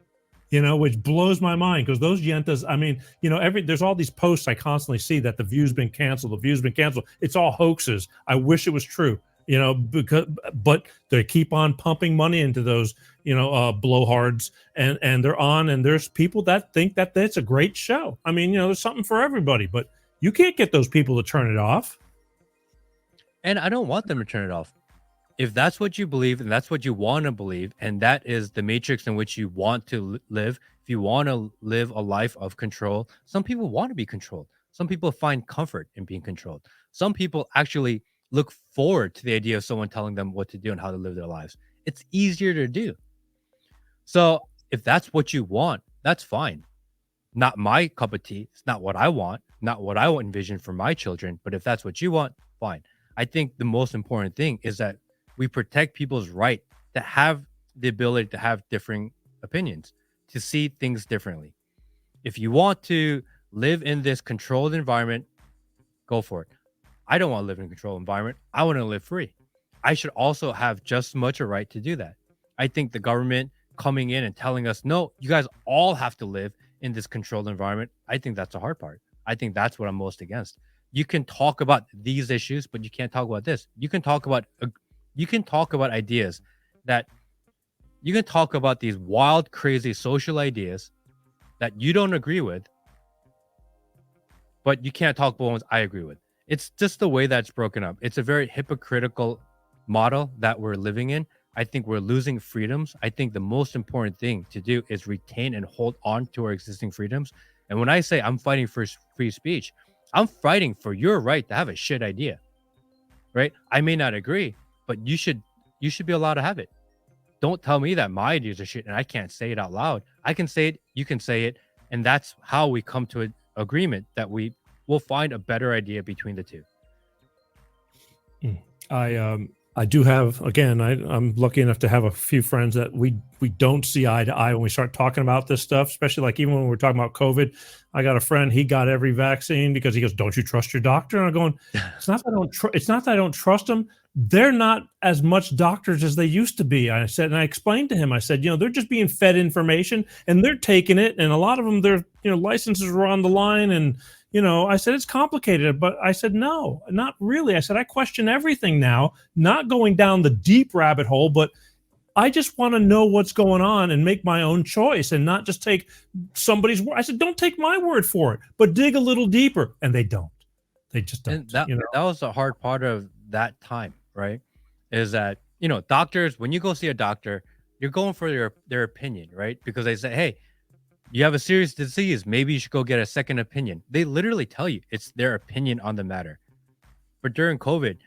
Which blows my mind, because those yentas, I mean, there's all these posts I constantly see that The View's been canceled. The View's been canceled. It's all hoaxes. I wish it was true, but they keep on pumping money into those, blowhards, and they're on, and there's people that think that it's a great show. I mean, there's something for everybody, but you can't get those people to turn it off. And I don't want them to turn it off. If that's what you believe and that's what you want to believe, and that is the matrix in which you want to live, if you want to live a life of control, some people want to be controlled. Some people find comfort in being controlled. Some people actually look forward to the idea of someone telling them what to do and how to live their lives. It's easier to do. So if that's what you want, that's fine. Not my cup of tea. It's not what I want, not what I want envision for my children. But if that's what you want, fine. I think the most important thing is that we protect people's right to have the ability to have differing opinions, to see things differently. If you want to live in this controlled environment, go for it. I don't want to live in a controlled environment. I want to live free. I should also have just as much a right to do that. I think the government coming in and telling us, no, you guys all have to live in this controlled environment, I think that's the hard part. I think that's what I'm most against. You can talk about these issues, but you can't talk about this. You can talk about ideas that you can talk about, these wild, crazy social ideas that you don't agree with, but you can't talk about ones I agree with. It's just the way that's broken up. It's a very hypocritical model that we're living in. I think we're losing freedoms. I think the most important thing to do is retain and hold on to our existing freedoms. And when I say I'm fighting for free speech, I'm fighting for your right to have a shit idea, right? I may not agree, but you should be allowed to have it. Don't tell me that my ideas are shit and I can't say it out loud. I can say it, you can say it, and that's how we come to an agreement that we will find a better idea between the two. I do have, again, I'm lucky enough to have a few friends that we don't see eye to eye when we start talking about this stuff, especially like even when we're talking about COVID. I got a friend, he got every vaccine because he goes, don't you trust your doctor? And I'm going, it's not that I don't trust them. They're not as much doctors as they used to be. I said, and I explained to him, I said, they're just being fed information and they're taking it. And a lot of them, their licenses are on the line. And, I said, it's complicated, but I said, no, not really. I said, I question everything now, not going down the deep rabbit hole, but I just want to know what's going on and make my own choice and not just take somebody's word. I said, don't take my word for it, but dig a little deeper. And they don't. They just don't. And that was the hard part of that time, right? Is that, doctors, when you go see a doctor, you're going for their opinion, right? Because they say, hey, you have a serious disease. Maybe you should go get a second opinion. They literally tell you it's their opinion on the matter. But during COVID,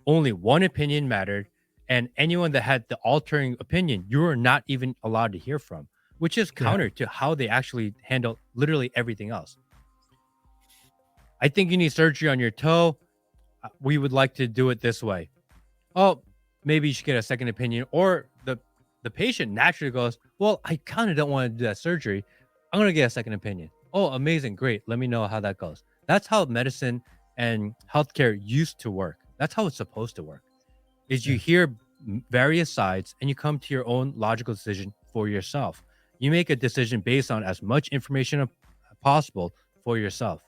only one opinion mattered. And anyone that had the altering opinion, you were not even allowed to hear from, which is counter to how they actually handle literally everything else. I think you need surgery on your toe. We would like to do it this way. Oh, maybe you should get a second opinion. Or the patient naturally goes, well, I kind of don't want to do that surgery. I'm going to get a second opinion. Oh, amazing. Great. Let me know how that goes. That's how medicine and healthcare used to work. That's how it's supposed to work. Is you hear various sides and you come to your own logical decision for yourself. You make a decision based on as much information as possible for yourself.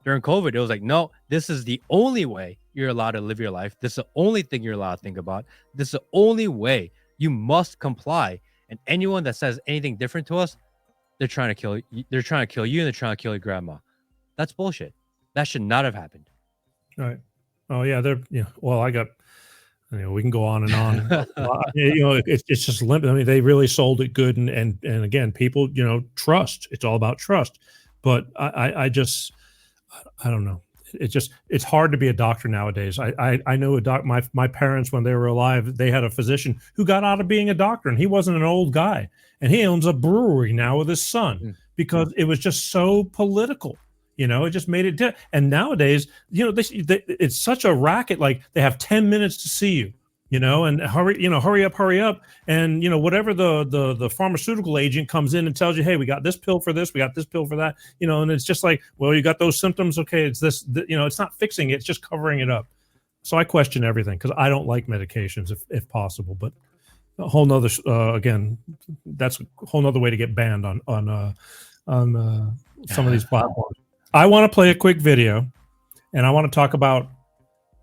During COVID, it was like, no, this is the only way you're allowed to live your life. This is the only thing you're allowed to think about. This is the only way you must comply. And anyone that says anything different to us, they're trying to kill you. They're trying to kill you and they're trying to kill your grandma. That's bullshit. That should not have happened. Right. Oh yeah. Well, I got We can go on and on. It's just limited. I mean, they really sold it good, and again, people, trust. It's all about trust. But I don't know. It's hard to be a doctor nowadays. I know my parents, when they were alive, they had a physician who got out of being a doctor, and he wasn't an old guy, and he owns a brewery now with his son because it was just so political. It just made it. And nowadays, it's such a racket. Like, they have 10 minutes to see you, and hurry up. And, whatever the pharmaceutical agent comes in and tells you, hey, we got this pill for this, we got this pill for that, and it's just like, well, you got those symptoms. Okay. It's this, it's not fixing it. It's just covering it up. So I question everything because I don't like medications if possible, but a whole nother, again, that's a whole nother way to get banned on some of these platforms. I want to play a quick video, and I want to talk about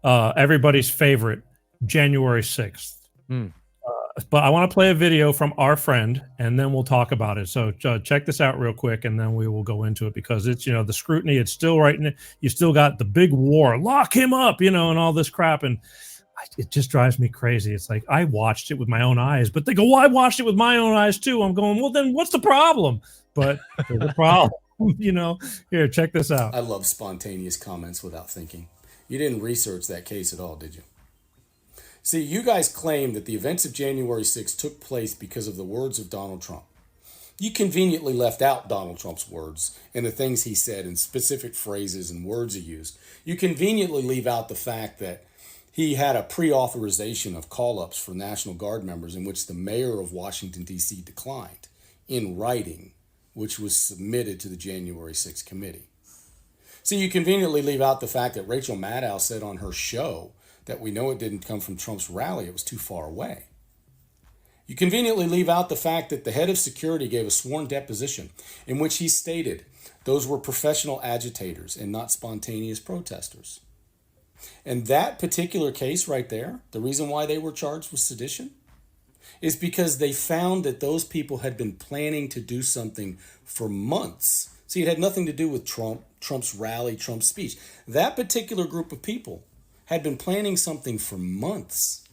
everybody's favorite, January 6th. But I want to play a video from our friend, and then we'll talk about it. So check this out real quick, and then we will go into it, because it's, the scrutiny, it's still right in it. You still got the big war, lock him up, and all this crap. And it just drives me crazy. It's like, I watched it with my own eyes, but they go, well, I watched it with my own eyes too. I'm going, well, then what's the problem? But there's a problem. Here, check this out. I love spontaneous comments without thinking. You didn't research that case at all, did you? See, you guys claim that the events of January 6th took place because of the words of Donald Trump. You conveniently left out Donald Trump's words and the things he said and specific phrases and words he used. You conveniently leave out the fact that he had a pre-authorization of call-ups for National Guard members in which the mayor of Washington, D.C. declined in writing, which was submitted to the January 6th committee. See, you conveniently leave out the fact that Rachel Maddow said on her show that we know it didn't come from Trump's rally, it was too far away. You conveniently leave out the fact that the head of security gave a sworn deposition in which he stated those were professional agitators and not spontaneous protesters. And that particular case right there, the reason why they were charged with sedition, is because they found that those people had been planning to do something for months. See, it had nothing to do with Trump's rally, Trump's speech. That particular group of people had been planning something for months.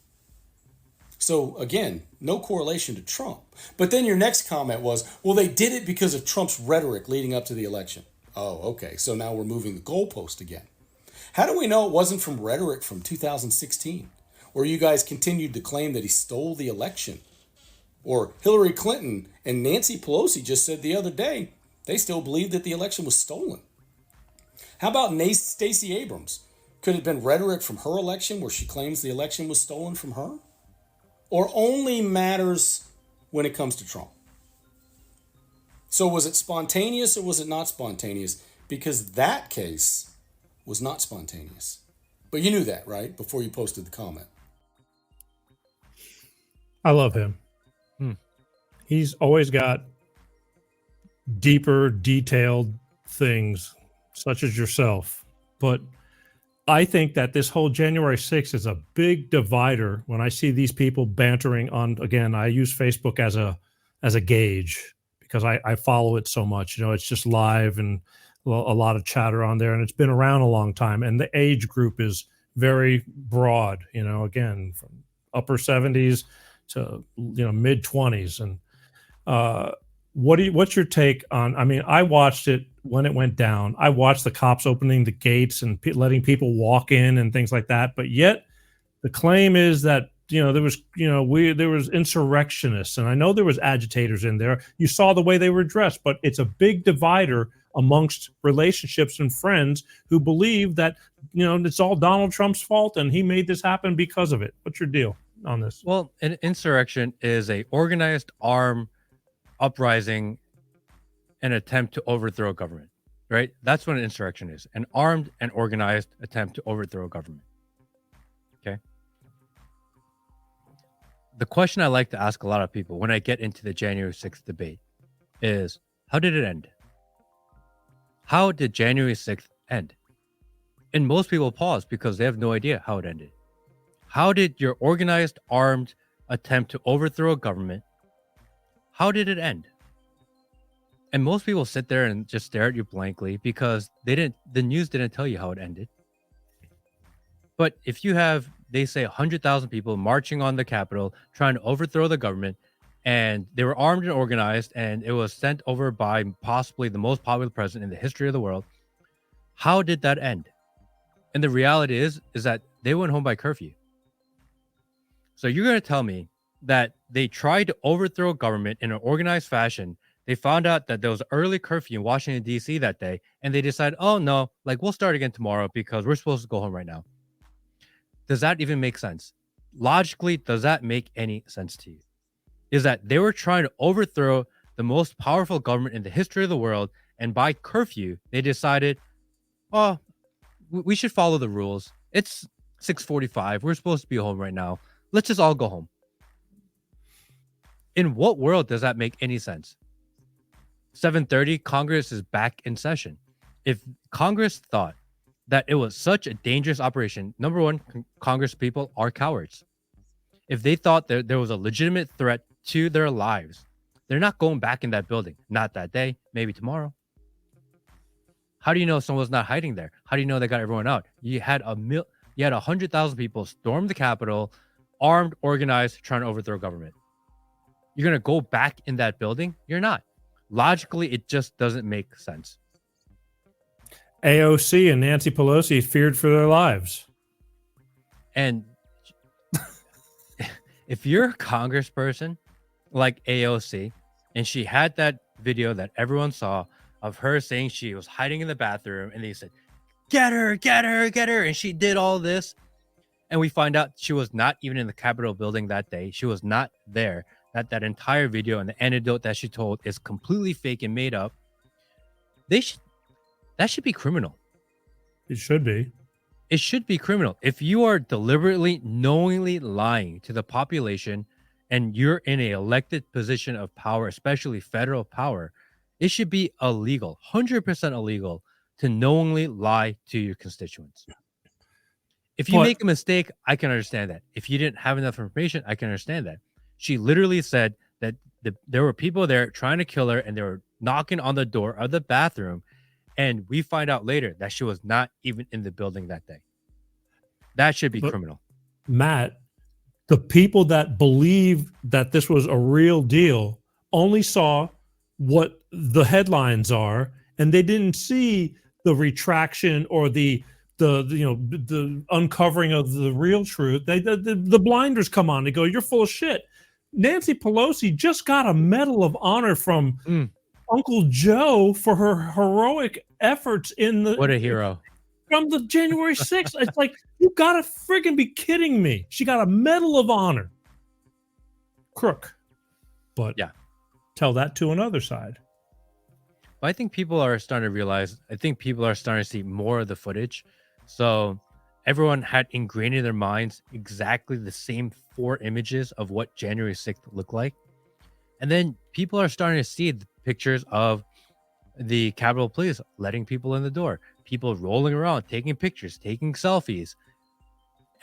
So again, no correlation to Trump. But then your next comment was, well, they did it because of Trump's rhetoric leading up to the election. Oh, okay. So now we're moving the goalpost again. How do we know it wasn't from rhetoric from 2016? Or you guys continued to claim that he stole the election? Or Hillary Clinton and Nancy Pelosi just said the other day they still believe that the election was stolen. How about Stacey Abrams? Could it have been rhetoric from her election where she claims the election was stolen from her? Or only matters when it comes to Trump? So was it spontaneous or was it not spontaneous? Because that case was not spontaneous. But you knew that, right? Before you posted the comment. I love him. He's always got deeper, detailed things, such as yourself. But I think that this whole January 6th is a big divider when I see these people bantering on, again, I use Facebook as a gauge because I follow it so much. It's just live and a lot of chatter on there, and it's been around a long time. And the age group is very broad, again, from upper 70s to, mid 20s. And what's your take on, I watched it when it went down. I watched the cops opening the gates and letting people walk in and things like that. But yet the claim is that, there was insurrectionists, and I know there was agitators in there. You saw the way they were dressed, but it's a big divider amongst relationships and friends who believe that, it's all Donald Trump's fault and he made this happen because of it. What's your deal on this? Well, an insurrection is a organized armed uprising, an attempt to overthrow government, right? That's what an insurrection is, an armed and organized attempt to overthrow government. Okay. The question I like to ask a lot of people when I get into the January 6th debate is, how did it end? How did January 6th end? And most people pause because they have no idea how it ended. How did your organized, armed attempt to overthrow a government, how did it end? And most people sit there and just stare at you blankly because the news didn't tell you how it ended. But if you have they say 100,000 people marching on the Capitol trying to overthrow the government, and they were armed and organized, and it was sent over by possibly the most popular president in the history of the world. How did that end? And the reality is that they went home by curfew. So you're going to tell me that they tried to overthrow government in an organized fashion. They found out that there was early curfew in Washington, D.C. that day, and they decided, oh, no, like we'll start again tomorrow because we're supposed to go home right now. Does that even make sense? Logically, does that make any sense to you? Is that they were trying to overthrow the most powerful government in the history of the world, and by curfew, they decided, oh, we should follow the rules. It's 6:45. We're supposed to be home right now. Let's just all go home. In what world does that make any sense? 7:30, Congress is back in session. If Congress thought that it was such a dangerous operation, number one, Congress people are cowards. If they thought that there was a legitimate threat to their lives, they're not going back in that building. Not that day, maybe tomorrow. How do you know someone's not hiding there? How do you know they got everyone out? You had 100,000 people storm the Capitol, armed, organized, trying to overthrow government. You're going to go back in that building? You're not. Logically, it just doesn't make sense. AOC and Nancy Pelosi feared for their lives. And if you're a congressperson like AOC, and she had that video that everyone saw of her saying she was hiding in the bathroom, and they said, get her, get her, get her. And she did all this. And we find out she was not even in the Capitol building that day. She was not there. That entire video and the anecdote that she told is completely fake and made up. That should be criminal. It should be. It should be criminal. If you are deliberately, knowingly lying to the population and you're in an elected position of power, especially federal power, it should be illegal, 100% illegal to knowingly lie to your constituents. If you make a mistake, I can understand that. If you didn't have enough information, I can understand that. She literally said that there were people there trying to kill her, and they were knocking on the door of the bathroom. And we find out later that she was not even in the building that day. That should be criminal. Matt, the people that believe that this was a real deal only saw what the headlines are, and they didn't see the retraction or the uncovering of the real truth. The blinders come on. They go, you're full of shit. Nancy Pelosi just got a Medal of Honor from Uncle Joe for her heroic efforts in the... What a hero. From the January 6th. It's like, you gotta friggin' be kidding me. She got a Medal of Honor. Crook. But yeah, tell that to another side. I think people are starting to realize, I think people are starting to see more of the footage. So everyone had ingrained in their minds exactly the same 4 images of what January 6th looked like. And then people are starting to see the pictures of the Capitol Police letting people in the door, people rolling around, taking pictures, taking selfies.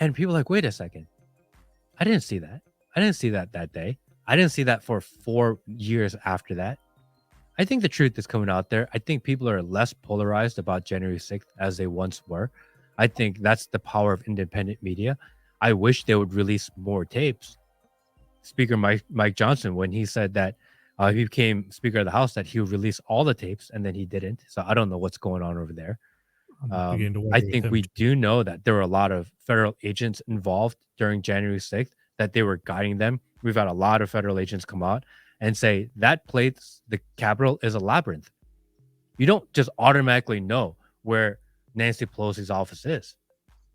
And people are like, wait a second. I didn't see that. I didn't see that day. I didn't see that for 4 years after that. I think the truth is coming out there. I think people are less polarized about January 6th as they once were. I think that's the power of independent media. I wish they would release more tapes. Speaker Mike Johnson, when he said that he became Speaker of the House, that he would release all the tapes, and then he didn't. So I don't know what's going on over there. I think we do know that there were a lot of federal agents involved during January 6th, that they were guiding them. We've had a lot of federal agents come out and say that place, the Capitol, is a labyrinth. You don't just automatically know where Nancy Pelosi's office is.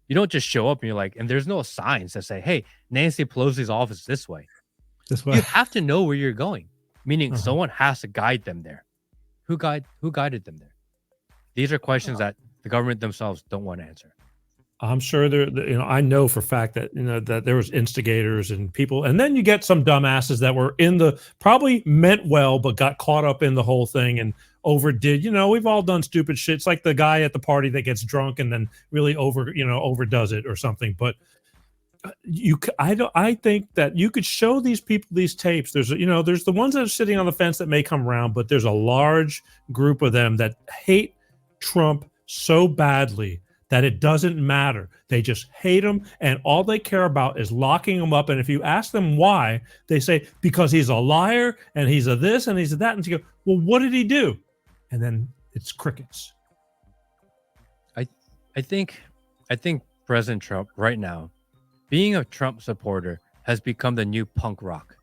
You don't just show up and you're like, and there's no signs that say, hey, Nancy Pelosi's office is this way. This way. You have to know where you're going, meaning someone has to guide them there. Who guided them there? These are questions that the government themselves don't want to answer. I'm sure I know for a fact that, that there was instigators and people, and then you get some dumbasses that were probably meant well, but got caught up in the whole thing and overdid. We've all done stupid shit. It's like the guy at the party that gets drunk and then really overdoes it or something. But I think that you could show these people these tapes. There's the ones that are sitting on the fence that may come around, but there's a large group of them that hate Trump so badly that it doesn't matter. They just hate him, and all they care about is locking him up. And if you ask them why, they say, because he's a liar, and he's a this, and he's a that. And you go, well, what did he do? And then it's crickets. I think President Trump right now, being a Trump supporter, has become the new punk rock.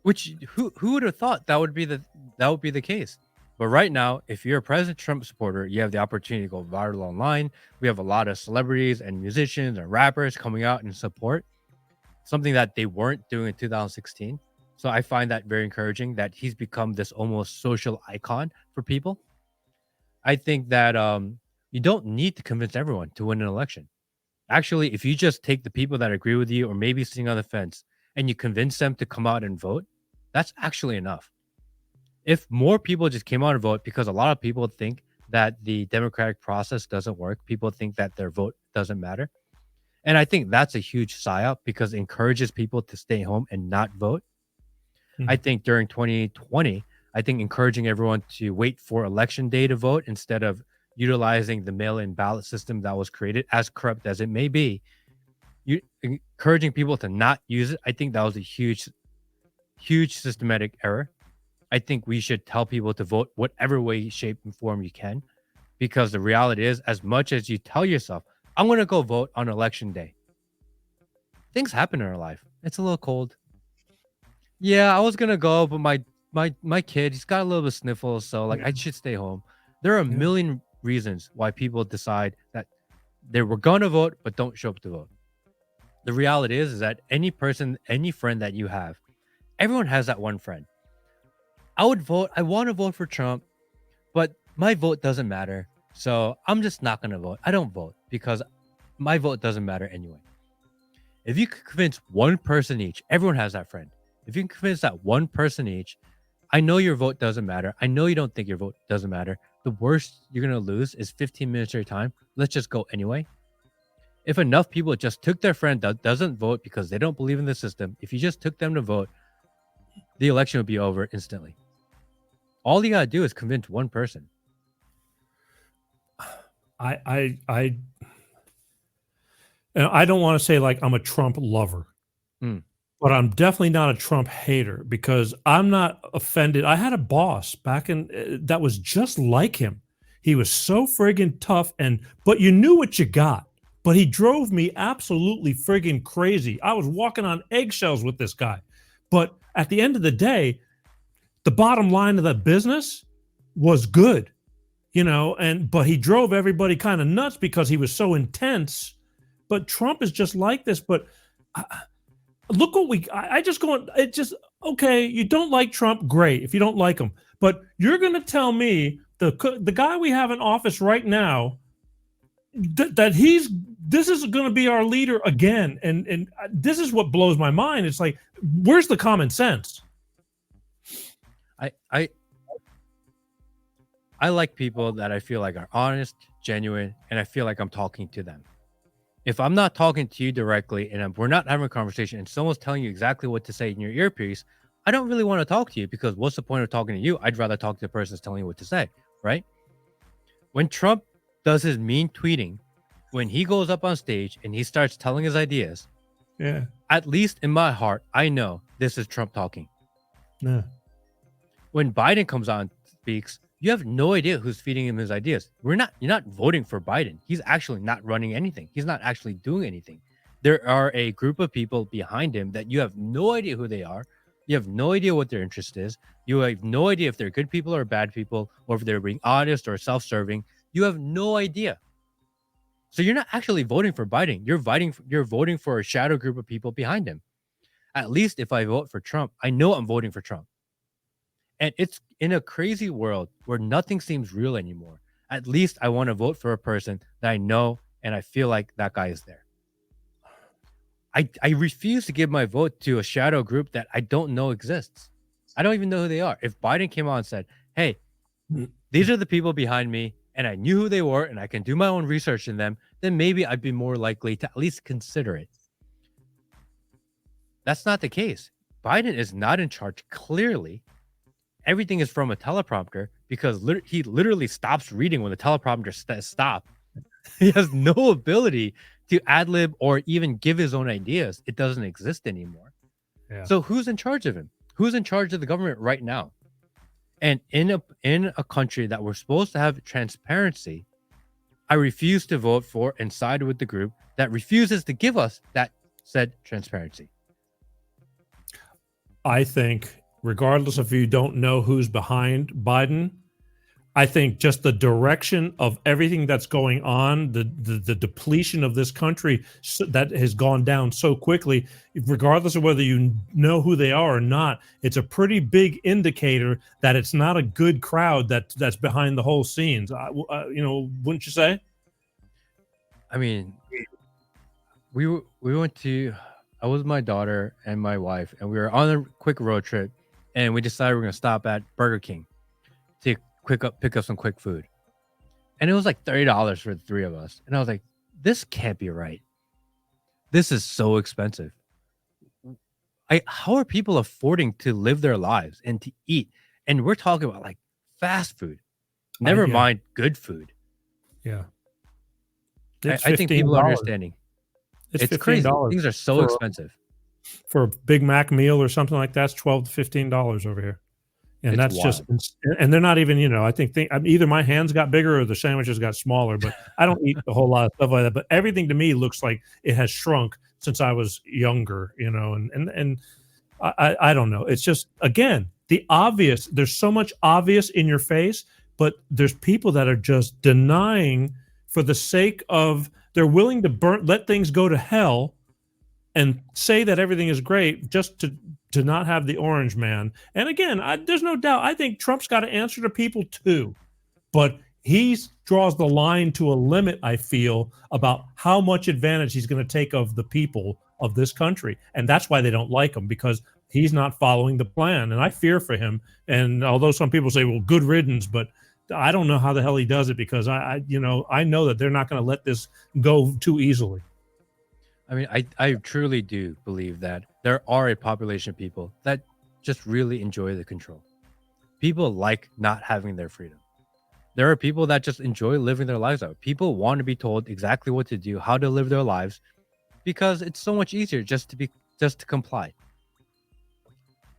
Which who would have thought that would be the case? But right now, if you're a President Trump supporter, you have the opportunity to go viral online. We have a lot of celebrities and musicians and rappers coming out in support, something that they weren't doing in 2016. So I find that very encouraging that he's become this almost social icon for people. I think that you don't need to convince everyone to win an election. Actually, if you just take the people that agree with you or maybe sitting on the fence and you convince them to come out and vote, that's actually enough. If more people just came out and vote, because a lot of people think that the democratic process doesn't work, people think that their vote doesn't matter. And I think that's a huge psyop because it encourages people to stay home and not vote. I think during 2020, I think encouraging everyone to wait for election day to vote instead of utilizing the mail-in ballot system that was created, as corrupt as it may be, encouraging people to not use it, I think that was a huge systematic error. I think we should tell people to vote whatever way, shape, and form you can, because the reality is, as much as you tell yourself, I'm going to go vote on election day, things happen in our life. It's a little cold. Yeah, I was going to go, but my kid, he's got a little bit of sniffles, so like I should stay home. There are a million reasons why people decide that they were going to vote but don't show up to vote. The reality is that any person, any friend that you have, everyone has that one friend. I would vote. I want to vote for Trump, but my vote doesn't matter. So I'm just not going to vote. I don't vote because my vote doesn't matter anyway. If you could convince one person each, everyone has that friend. If you can convince that one person each, I know your vote doesn't matter. I know you don't think your vote doesn't matter. The worst you're going to lose is 15 minutes of your time. Let's just go anyway. If enough people just took their friend that doesn't vote because they don't believe in the system, if you just took them to vote, the election would be over instantly. All you got to do is convince one person. I don't want to say like I'm a Trump lover, but I'm definitely not a Trump hater because I'm not offended. I had a boss back in that was just like him. He was so friggin' tough, but you knew what you got. But he drove me absolutely friggin' crazy. I was walking on eggshells with this guy. But at the end of the day, the bottom line of that business was good, but he drove everybody kind of nuts because he was so intense. But Trump is just like this. But look what okay, you don't like Trump, great, if you don't like him. But you're going to tell me the guy we have in office right now, that this is going to be our leader again. And this is what blows my mind. It's like, where's the common sense? I like people that I feel like are honest, genuine, and I feel like I'm talking to them. If I'm not talking to you directly and we're not having a conversation and someone's telling you exactly what to say in your earpiece, I don't really want to talk to you because what's the point of talking to you? I'd rather talk to the person that's telling you what to say, right? When Trump does his mean tweeting, when he goes up on stage and he starts telling his ideas, at least in my heart, I know this is Trump talking. Yeah. When Biden comes on and speaks, you have no idea who's feeding him his ideas. You're not voting for Biden. He's actually not running anything. He's not actually doing anything. There are a group of people behind him that you have no idea who they are. You have no idea what their interest is. You have no idea if they're good people or bad people, or if they're being honest or self-serving. You have no idea. So you're not actually voting for Biden. You're voting for a shadow group of people behind him. At least if I vote for Trump, I know I'm voting for Trump. And it's in a crazy world where nothing seems real anymore. At least I want to vote for a person that I know and I feel like that guy is there. I refuse to give my vote to a shadow group that I don't know exists. I don't even know who they are. If Biden came out and said, hey, these are the people behind me, and I knew who they were, and I can do my own research in them, then maybe I'd be more likely to at least consider it. That's not the case. Biden is not in charge, clearly. everything is from a teleprompter because he literally stops reading when the teleprompter says stop. He has no ability to ad lib or even give his own ideas. It doesn't exist anymore. Yeah. So who's in charge of him? Who's in charge of the government right now? And in a country that we're supposed to have transparency, I refuse to vote for and side with the group that refuses to give us that said transparency. I think, regardless if you don't know who's behind Biden, I think just the direction of everything that's going on, the depletion of this country that has gone down so quickly, regardless of whether you know who they are or not, it's a pretty big indicator that it's not a good crowd that's behind the whole scenes. Wouldn't you say? I mean, we went to, I was with my daughter and my wife, and we were on a quick road trip, and we decided we're going to stop at Burger King to pick up some quick food. And it was like $30 for the three of us. And I was like, this can't be right. This is so expensive. How are people affording to live their lives and to eat? And we're talking about like fast food. Never mind good food. Yeah. I think people are understanding. It's crazy. Things are so expensive. For a Big Mac meal or something like that, it's $12 to $15 over here. And that's wild. And they're not even, I think either my hands got bigger or the sandwiches got smaller, but I don't eat a whole lot of stuff like that. But everything to me looks like it has shrunk since I was younger, and I don't know. It's just, again, the obvious, there's so much obvious in your face, but there's people that are just denying for the sake of, they're willing to let things go to hell and say that everything is great just to not have the orange man. And again, there's no doubt, I think Trump's got to answer to people too. But he draws the line to a limit, I feel, about how much advantage he's going to take of the people of this country. And that's why they don't like him, because he's not following the plan. And I fear for him. And although some people say, well, good riddance, but I don't know how the hell he does it, because I know that they're not going to let this go too easily. I mean, I truly do believe that there are a population of people that just really enjoy the control. People like not having their freedom. There are people that just enjoy living their lives out. People want to be told exactly what to do, how to live their lives, because it's so much easier just to comply.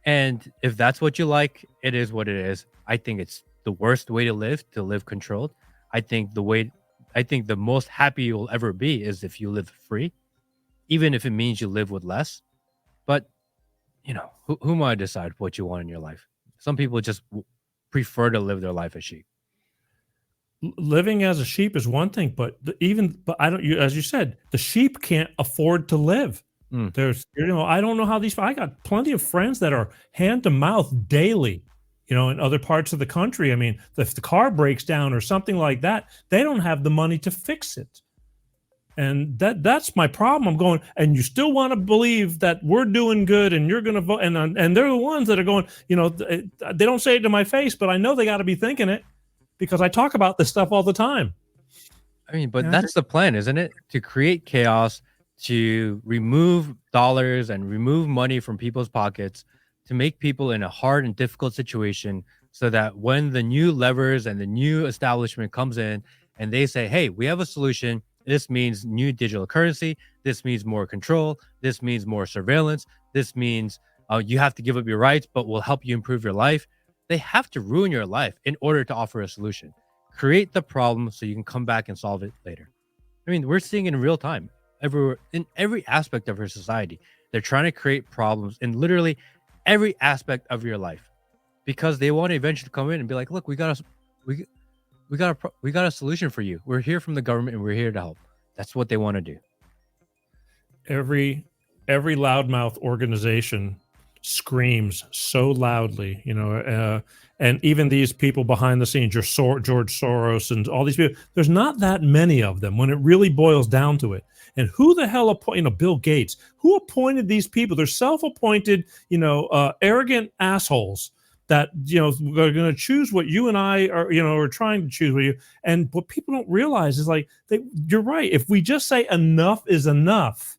And if that's what you like, it is what it is. I think it's the worst way to live controlled. I think the most happy you'll ever be is if you live free, even if it means you live with less. But, who am I to decide what you want in your life? Some people just prefer to live their life as sheep. Living as a sheep is one thing, but as you said, the sheep can't afford to live. There's, I don't know how I got plenty of friends that are hand to mouth daily, in other parts of the country. I mean, if the car breaks down or something like that, they don't have the money to fix it. And that's my problem. I'm going, and you still want to believe that we're doing good and you're going to vote. And they're the ones that are going, they don't say it to my face, but I know they got to be thinking it, because I talk about this stuff all the time. I mean, but that's the plan, isn't it? To create chaos, to remove dollars and remove money from people's pockets, to make people in a hard and difficult situation, so that when the new levers and the new establishment comes in and they say, hey, we have a solution. This means new digital currency. This means more control. This means more surveillance. This means you have to give up your rights, but we'll help you improve your life. They have to ruin your life in order to offer a solution. Create the problem so you can come back and solve it later. I mean, we're seeing it in real time. Everywhere, in every aspect of our society, they're trying to create problems in literally every aspect of your life, because they want to eventually come in and be like, look, we got a solution for you. We're here from the government and we're here to help. That's what they want to do. Every loudmouth organization screams so loudly, and even these people behind the scenes, your George Soros and all these people, there's not that many of them when it really boils down to it. And who the hell appointed, Bill Gates, who appointed these people? They're self-appointed, arrogant assholes that, are going to choose what you and I are trying to choose with you. And what people don't realize is, like, you're right. If we just say enough is enough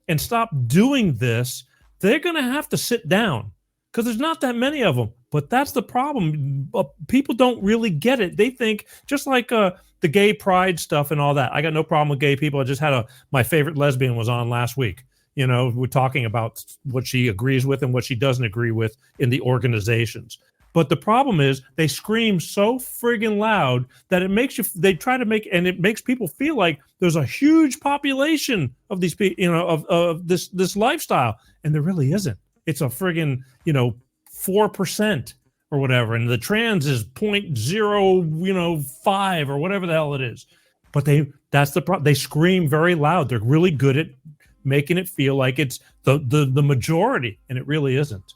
and stop doing this, they're going to have to sit down, because there's not that many of them. But that's the problem. People don't really get it. They think, just like the gay pride stuff and all that. I got no problem with gay people. I just had my favorite lesbian was on last week. You know, we're talking about what she agrees with and what she doesn't agree with in the organizations. But the problem is they scream so friggin' loud that it makes you, they try to make, and it makes people feel like there's a huge population of these people, you know, of this lifestyle. And there really isn't. It's a friggin', 4% or whatever. And the trans is 0.0, or whatever the hell it is. But that's the problem. They scream very loud. They're really good at making it feel like it's the majority, and it really isn't.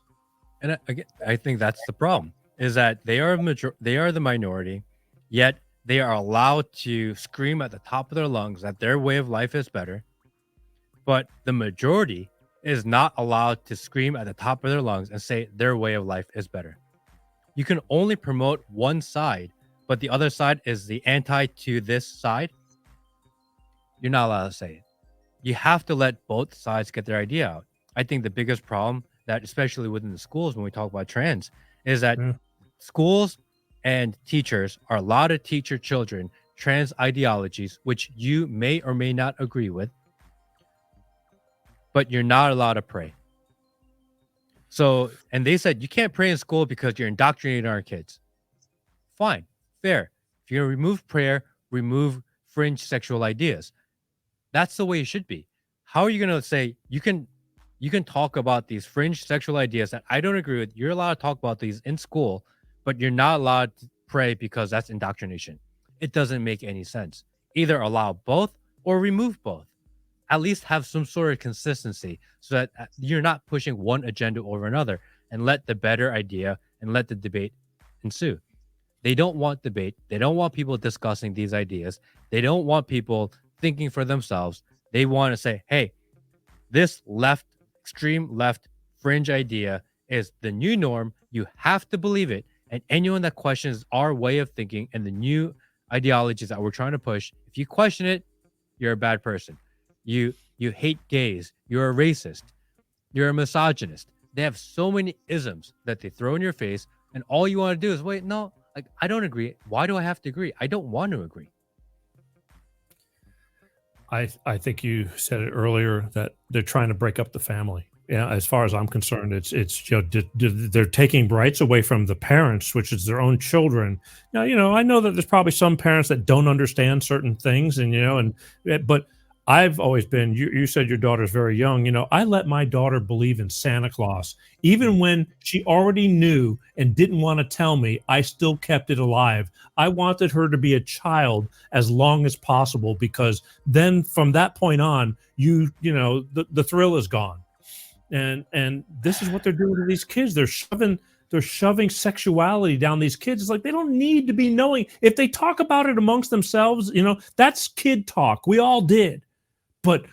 And I think that's the problem, is that they are the minority, yet they are allowed to scream at the top of their lungs that their way of life is better. But the majority is not allowed to scream at the top of their lungs and say their way of life is better. You can only promote one side, but the other side is the anti to this side. You're not allowed to say it. You have to let both sides get their idea out. I think the biggest problem that, especially within the schools, when we talk about trans, is that schools and teachers are allowed to teach your children trans ideologies, which you may or may not agree with, but you're not allowed to pray. So, and they said you can't pray in school because you're indoctrinating our kids. Fine, fair. If you're going to remove prayer, remove fringe sexual ideas. That's the way it should be. How are you going to say you can talk about these fringe sexual ideas that I don't agree with? You're allowed to talk about these in school, but you're not allowed to pray because that's indoctrination. It doesn't make any sense. Either allow both or remove both. At least have some sort of consistency so that you're not pushing one agenda over another, and let the better idea and let the debate ensue. They don't want debate. They don't want people discussing these ideas. They don't want people thinking for themselves. They want to say, hey, this extreme left fringe idea is the new norm. You have to believe it. And anyone that questions our way of thinking and the new ideologies that we're trying to push, if you question it, you're a bad person. You hate gays. You're a racist. You're a misogynist. They have so many isms that they throw in your face, and all you want to do is, wait, no, like, I don't agree. Why do I have to agree? I don't want to agree. I think you said it earlier that they're trying to break up the family. Yeah, as far as I'm concerned, it's they're taking rights away from the parents, which is their own children. Now, I know that there's probably some parents that don't understand certain things, but I've always been, you said your daughter's very young. I let my daughter believe in Santa Claus. Even when she already knew and didn't want to tell me, I still kept it alive. I wanted her to be a child as long as possible, because then from that point on, the thrill is gone. And this is what they're doing to these kids. They're shoving sexuality down these kids. It's like they don't need to be knowing. If they talk about it amongst themselves, that's kid talk. We all did. But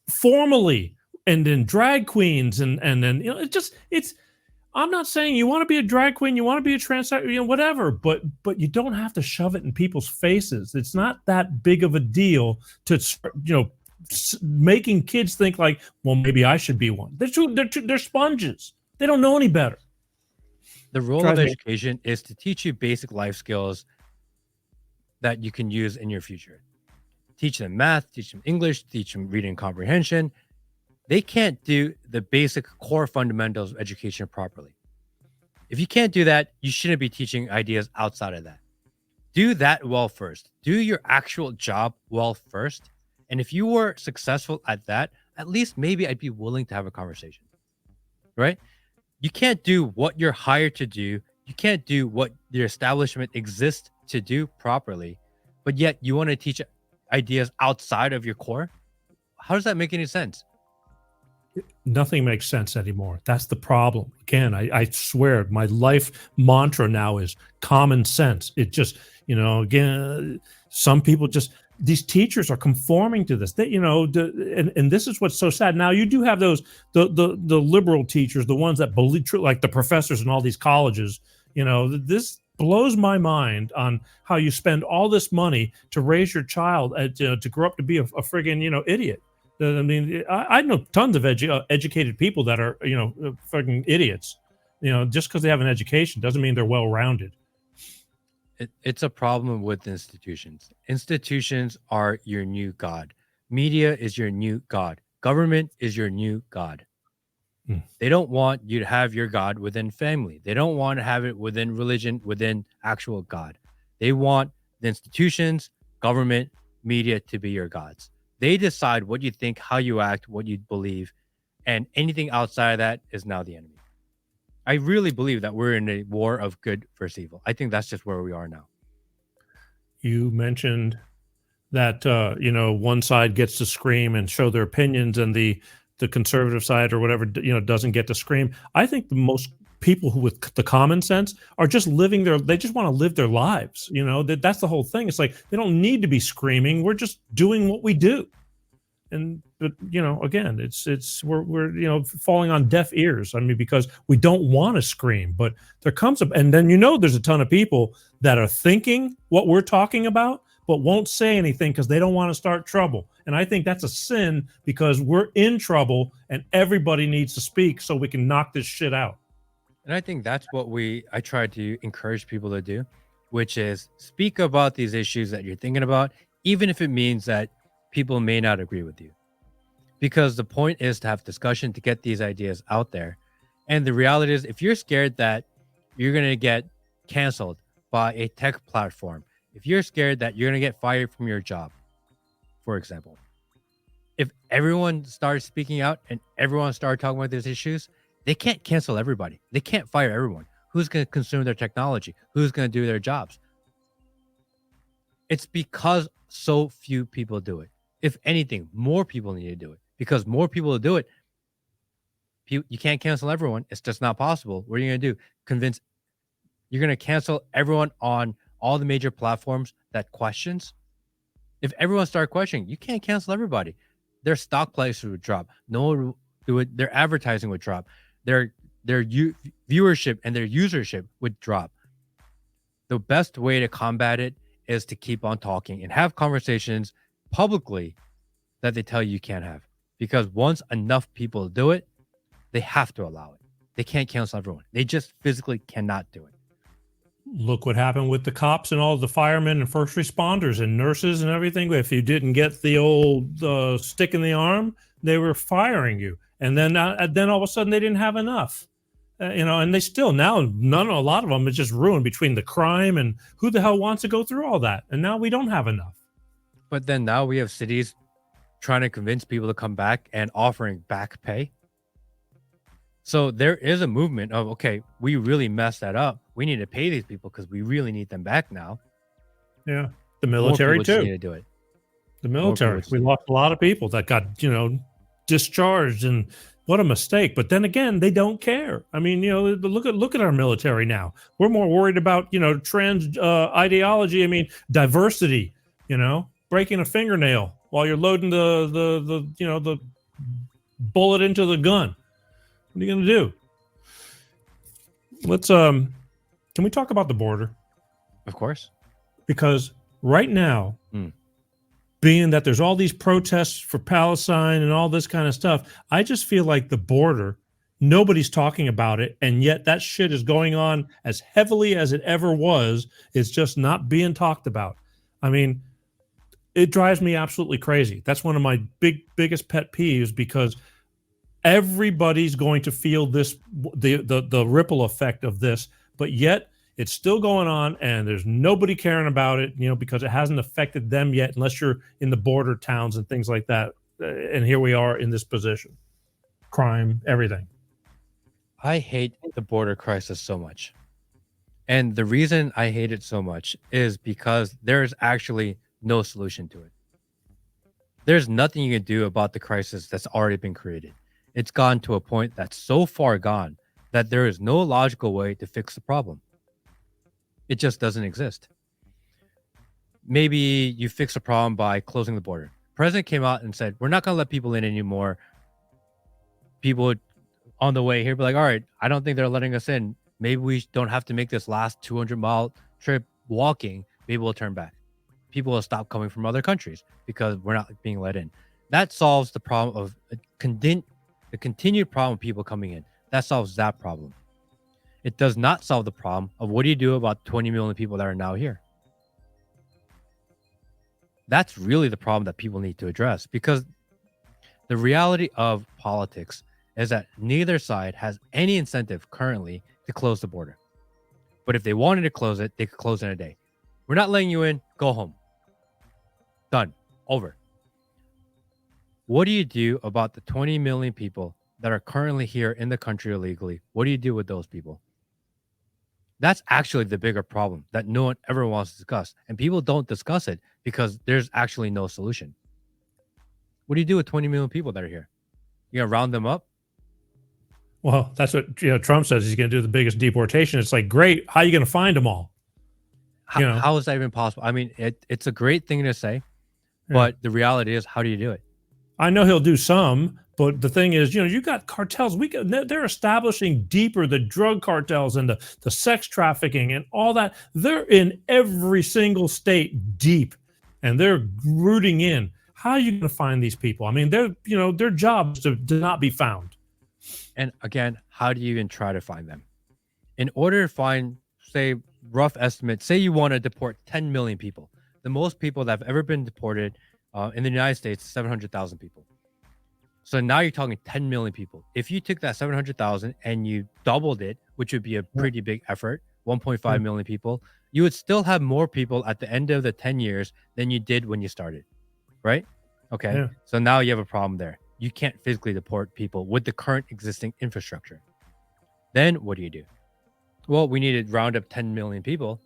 formally, and then drag queens, and then it's. I'm not saying you want to be a drag queen, you want to be a trans, whatever, but you don't have to shove it in people's faces. It's not that big of a deal to making kids think like, well, maybe I should be one. They're sponges. They don't know any better. The role of education is to teach you basic life skills that you can use in your future. Teach them math, teach them English, teach them reading comprehension. They can't do the basic core fundamentals of education properly. If you can't do that, you shouldn't be teaching ideas outside of that. Do that well first. Do your actual job well first. And if you were successful at that, at least maybe I'd be willing to have a conversation, right? You can't do what you're hired to do. You can't do what your establishment exists to do properly, but yet you want to teach ideas outside of your core. How does that make any sense? Nothing makes sense anymore. That's the problem. Again, I swear my life mantra now is common sense. It just, again, some people just, these teachers are conforming to this. And this is what's so sad. Now you do have those, the liberal teachers, the ones that believe, like the professors in all these colleges. This blows my mind on how you spend all this money to raise your child to grow up to be a friggin' idiot. I mean, I know tons of educated people that are friggin' idiots. Just because they have an education doesn't mean they're well-rounded. It's a problem with institutions. Institutions are your new god. Media is your new god. Government is your new god. They don't want you to have your god within family. They don't want to have it within religion, within actual God. They want the institutions, government, media to be your gods. They decide what you think, how you act, what you believe, and anything outside of that is now the enemy. I really believe that we're in a war of good versus evil. I think that's just where we are now. You mentioned that one side gets to scream and show their opinions, and the conservative side or whatever doesn't get to scream. I think the most people who with the common sense are just they just want to live their lives. That's the whole thing. It's like they don't need to be screaming. We're just doing what we do. But again, we're falling on deaf ears. I mean, because we don't want to scream, but there comes up, and then there's a ton of people that are thinking what we're talking about, but won't say anything because they don't want to start trouble. And I think that's a sin, because we're in trouble and everybody needs to speak so we can knock this shit out. And I think that's what I try to encourage people to do, which is speak about these issues that you're thinking about, even if it means that people may not agree with you. Because the point is to have discussion, to get these ideas out there. And the reality is, if you're scared that you're going to get canceled by a tech platform, if you're scared that you're going to get fired from your job, for example, if everyone starts speaking out and everyone starts talking about these issues, they can't cancel everybody. They can't fire everyone. Who's going to consume their technology? Who's going to do their jobs? It's because so few people do it. If anything, more people need to do it, because more people do it. You can't cancel everyone. It's just not possible. What are you going to do? You're going to cancel everyone on all the major platforms that questions? If everyone started questioning, you can't cancel everybody. Their stock prices would drop. No one would do it. Their advertising would drop. Their viewership and their usership would drop. The best way to combat it is to keep on talking and have conversations publicly that they tell you can't have. Because once enough people do it, they have to allow it. They can't cancel everyone. They just physically cannot do it. Look what happened with the cops and all the firemen and first responders and nurses and everything. If you didn't get the old stick in the arm, they were firing you. And then all of a sudden they didn't have enough. And they still now, a lot of them is just ruined between the crime and who the hell wants to go through all that. And now we don't have enough. But then now we have cities trying to convince people to come back and offering back pay. So there is a movement of, okay, we really messed that up. We need to pay these people because we really need them back now. Yeah. The military too. Need to do it. The military. We lost a lot of people that got, discharged, and what a mistake. But then again, they don't care. I mean, look at our military now. We're more worried about, trans ideology. I mean, diversity, breaking a fingernail while you're loading the bullet into the gun. What are you going to do? Let's can we talk about the border? Of course. Because right now, being that there's all these protests for Palestine and all this kind of stuff, I just feel like the border, nobody's talking about it, and yet that shit is going on as heavily as it ever was. It's just not being talked about. I mean, it drives me absolutely crazy. That's one of my biggest pet peeves, because everybody's going to feel this, the ripple effect of this, but yet it's still going on, and there's nobody caring about it, because it hasn't affected them yet, unless you're in the border towns and things like that. And here we are in this position. Crime, everything. I hate the border crisis so much. And the reason I hate it so much is because there's actually no solution to it. There's nothing you can do about the crisis that's already been created. It's gone to a point that's so far gone that there is no logical way to fix the problem. It just doesn't exist. Maybe you fix a problem by closing the border. The president came out and said, we're not going to let people in anymore. People on the way here be like, all right, I don't think they're letting us in. Maybe we don't have to make this last 200-mile trip walking. Maybe we'll turn back. People will stop coming from other countries because we're not being let in. That solves the problem of the continued problem of people coming in. That solves that problem. It does not solve the problem of what do you do about 20 million people that are now here. That's really the problem that people need to address, because the reality of politics is that neither side has any incentive currently to close the border. But if they wanted to close it, they could close in a day. We're not letting you in. Go home. Done. Over. What do you do about the 20 million people that are currently here in the country illegally? What do you do with those people? That's actually the bigger problem that no one ever wants to discuss. And people don't discuss it because there's actually no solution. What do you do with 20 million people that are here? You gonna round them up? Well, that's what Trump says. He's going to do the biggest deportation. It's like, great. How are you going to find them all? How is that even possible? I mean, it's a great thing to say, but the reality is, how do you do it? I know he'll do some, but the thing is, you got cartels. They're establishing deeper the drug cartels and the sex trafficking and all that. They're in every single state deep, and they're rooting in. How are you going to find these people? I mean, their job is to not be found. And again, how do you even try to find them? In order to find, say, rough estimate, say you want to deport 10 million people. The most people that have ever been deported in the United States, 700,000 people. So now you're talking 10 million people. If you took that 700,000 and you doubled it, which would be a pretty big effort, 1.5 million people, you would still have more people at the end of the 10 years than you did when you started, right? Okay. Yeah. So now you have a problem there. You can't physically deport people with the current existing infrastructure. Then what do you do? Well, we need to round up 10 million people.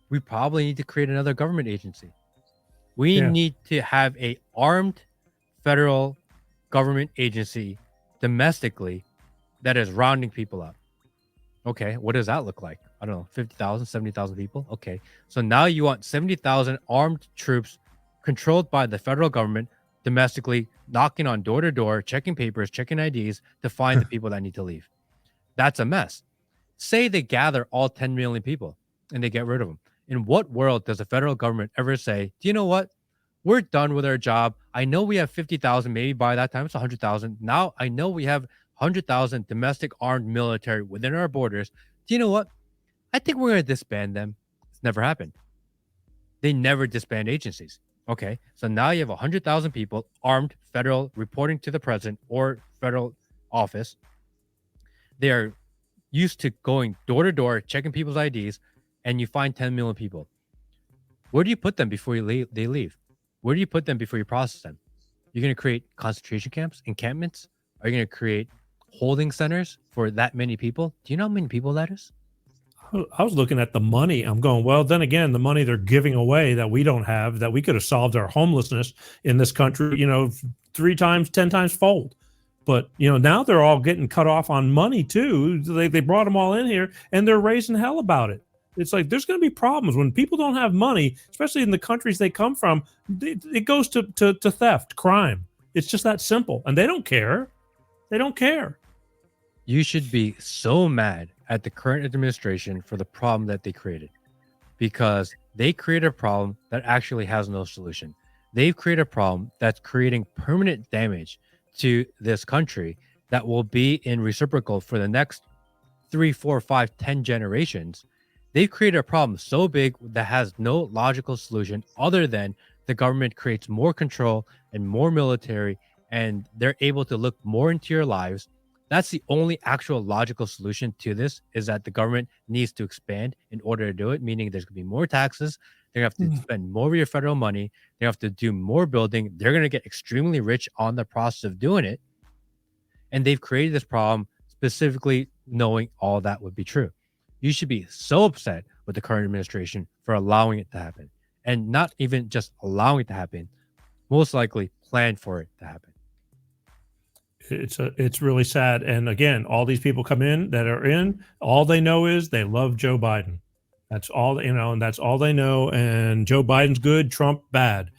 We probably need to create another government agency. We need to have a armed federal government agency domestically that is rounding people up. Okay, what does that look like? I don't know, 50,000, 70,000 people? Okay, so now you want 70,000 armed troops controlled by the federal government domestically, knocking on door to door, checking papers, checking IDs to find the people that need to leave. That's a mess. Say they gather all 10 million people and they get rid of them. In what world does the federal government ever say, do you know what? We're done with our job. I know we have 50,000, maybe by that time it's 100,000. Now I know we have 100,000 domestic armed military within our borders. Do you know what? I think we're going to disband them. It's never happened. They never disband agencies. Okay, so now you have 100,000 people, armed, federal, reporting to the president or federal office. They are used to going door to door, checking people's IDs, and you find 10 million people. Where do you put them before they leave? Where do you put them before you process them? You're going to create concentration camps, encampments? Are you going to create holding centers for that many people? Do you know how many people that is? I was looking at the money. I'm going, well, then again, the money they're giving away that we don't have, that we could have solved our homelessness in this country, 3 times, 10 times fold. But, now they're all getting cut off on money too. They brought them all in here and they're raising hell about it. It's like, there's going to be problems when people don't have money, especially in the countries they come from. It goes to theft, crime. It's just that simple. And they don't care. They don't care. You should be so mad at the current administration for the problem that they created, because they created a problem that actually has no solution. They've created a problem that's creating permanent damage to this country that will be in reciprocal for the next 3, 4, 5, 10 generations. They've created a problem so big that has no logical solution other than the government creates more control and more military, and they're able to look more into your lives. That's the only actual logical solution to this, is that the government needs to expand in order to do it, meaning there's going to be more taxes. They're going to have to spend more of your federal money. They have to do more building. They're going to get extremely rich on the process of doing it. And they've created this problem specifically knowing all that would be true. You should be so upset with the current administration for allowing it to happen. And not even just allowing it to happen, most likely plan for it to happen. It's really sad. And again, all these people come in that are in, all they know is they love Joe Biden. That's all, and that's all they know. And Joe Biden's good, Trump bad,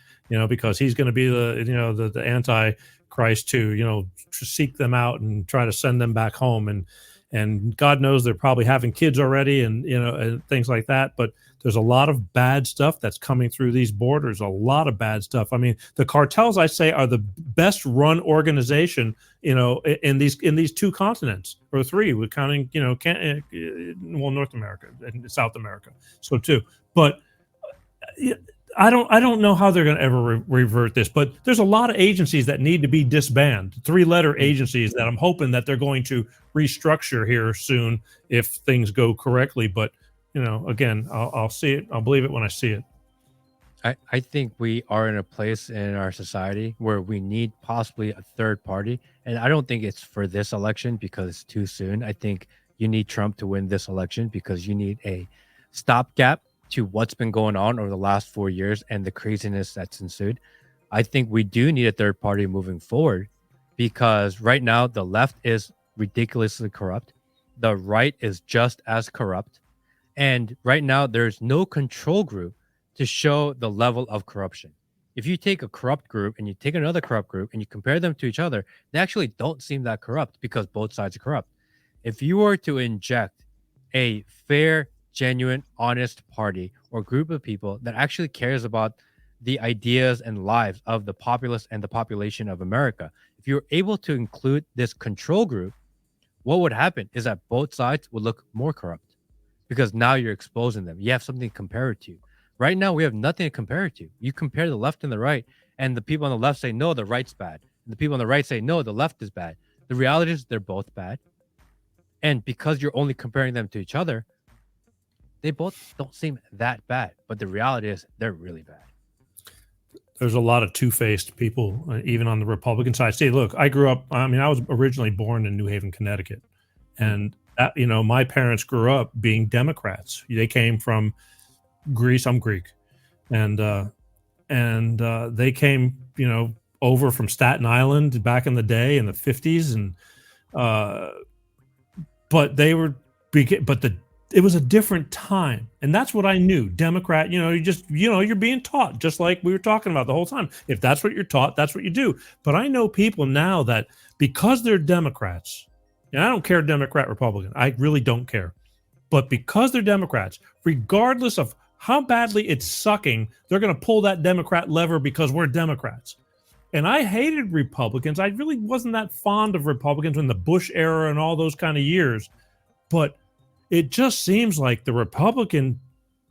because he's going to be the anti-Christ too, to seek them out and try to send them back home. And and God knows they're probably having kids already, and and things like that. But there's a lot of bad stuff that's coming through these borders. A lot of bad stuff. I mean, the cartels, I say, are the best run organization, in these two continents, or three, with counting, North America and South America, so too. But I don't know how they're going to ever revert this, but there's a lot of agencies that need to be disbanded, 3-letter agencies that I'm hoping that they're going to restructure here soon if things go correctly. But, again, I'll see it. I'll believe it when I see it. I think we are in a place in our society where we need possibly a third party. And I don't think it's for this election because it's too soon. I think you need Trump to win this election because you need a stopgap to what's been going on over the last 4 years and the craziness that's ensued. I think we do need a third party moving forward because right now the left is ridiculously corrupt. The right is just as corrupt. And right now there's no control group to show the level of corruption. If you take a corrupt group and you take another corrupt group and you compare them to each other, they actually don't seem that corrupt because both sides are corrupt. If you were to inject a fair, genuine, honest party or group of people that actually cares about the ideas and lives of the populace and the population of America, if you're able to include this control group, what would happen is that both sides would look more corrupt because now you're exposing them. You have something to compare it to. Right now, we have nothing to compare it to. You compare the left and the right, and the people on the left say, no, the right's bad. And the people on the right say, no, the left is bad. The reality is they're both bad. And because you're only comparing them to each other, they both don't seem that bad, but the reality is they're really bad. There's a lot of two-faced people, even on the Republican side. See, look, I grew up, I was originally born in New Haven, Connecticut. And, my parents grew up being Democrats. They came from Greece. I'm Greek. And they came, over from Staten Island back in the day in the 50s. And, but it was a different time. And that's what I knew. Democrat, you're being taught, just like we were talking about the whole time. If that's what you're taught, that's what you do. But I know people now that because they're Democrats, and I don't care Democrat, Republican, I really don't care. But because they're Democrats, regardless of how badly it's sucking, they're going to pull that Democrat lever because we're Democrats. And I hated Republicans. I really wasn't that fond of Republicans in the Bush era and all those kind of years. But it just seems like the Republican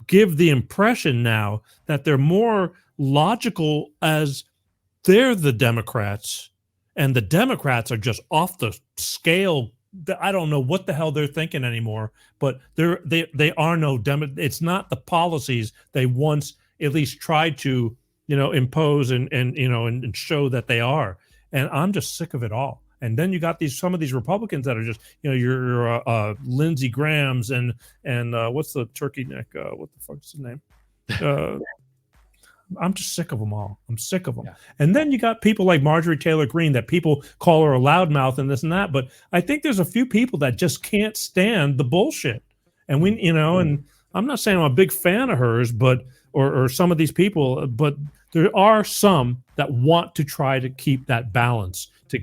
give the impression now that they're more logical as they're the Democrats, and the Democrats are just off the scale. I don't know what the hell they're thinking anymore, but they are no It's not the policies they once at least tried to, impose and show that they are. And I'm just sick of it all. And then you got some of these Republicans that are just, your Lindsey Graham's and what's the turkey neck? What the fuck is his name? I'm just sick of them all. I'm sick of them. Yeah. And then you got people like Marjorie Taylor Greene that people call her a loudmouth and this and that. But I think there's a few people that just can't stand the bullshit. And and I'm not saying I'm a big fan of hers, but or some of these people, but there are some that want to try to keep that balance, to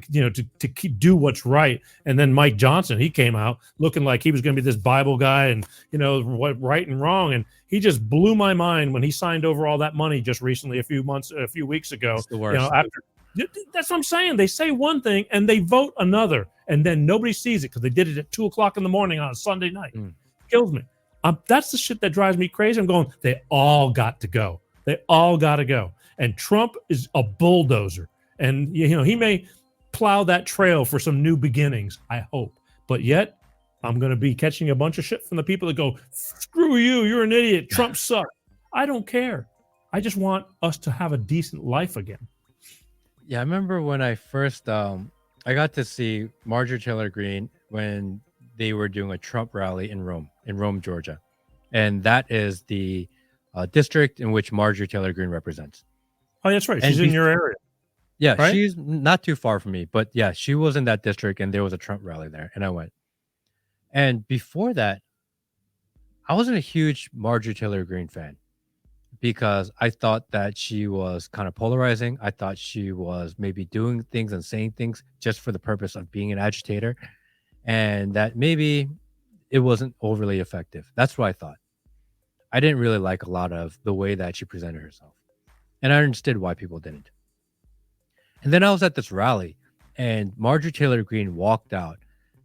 do what's right. And then Mike Johnson, he came out looking like he was going to be this Bible guy and what right and wrong, and he just blew my mind when he signed over all that money just recently, a few weeks ago. It's the worst. That's what I'm saying. They say one thing and they vote another, and then nobody sees it because they did it at 2:00 in the morning on a Sunday night. Kills me. That's the shit that drives me crazy. I'm going, they all got to go. They all got to go. And Trump is a bulldozer. And, he may plow that trail for some new beginnings, I hope. But yet, I'm going to be catching a bunch of shit from the people that go, screw you, you're an idiot, Trump sucks. I don't care. I just want us to have a decent life again. Yeah, I remember when I first, I got to see Marjorie Taylor Greene when they were doing a Trump rally in Rome, Georgia. And that is the district in which Marjorie Taylor Greene represents. Oh, that's right. She's in your area. Yeah, right? She's not too far from me. But yeah, she was in that district and there was a Trump rally there. And I went. And before that, I wasn't a huge Marjorie Taylor Greene fan because I thought that she was kind of polarizing. I thought she was maybe doing things and saying things just for the purpose of being an agitator. and that maybe it wasn't overly effective. That's what I thought. I didn't really like a lot of the way that she presented herself, and I understood why people didn't. And then I was at this rally, and Marjorie Taylor Greene walked out,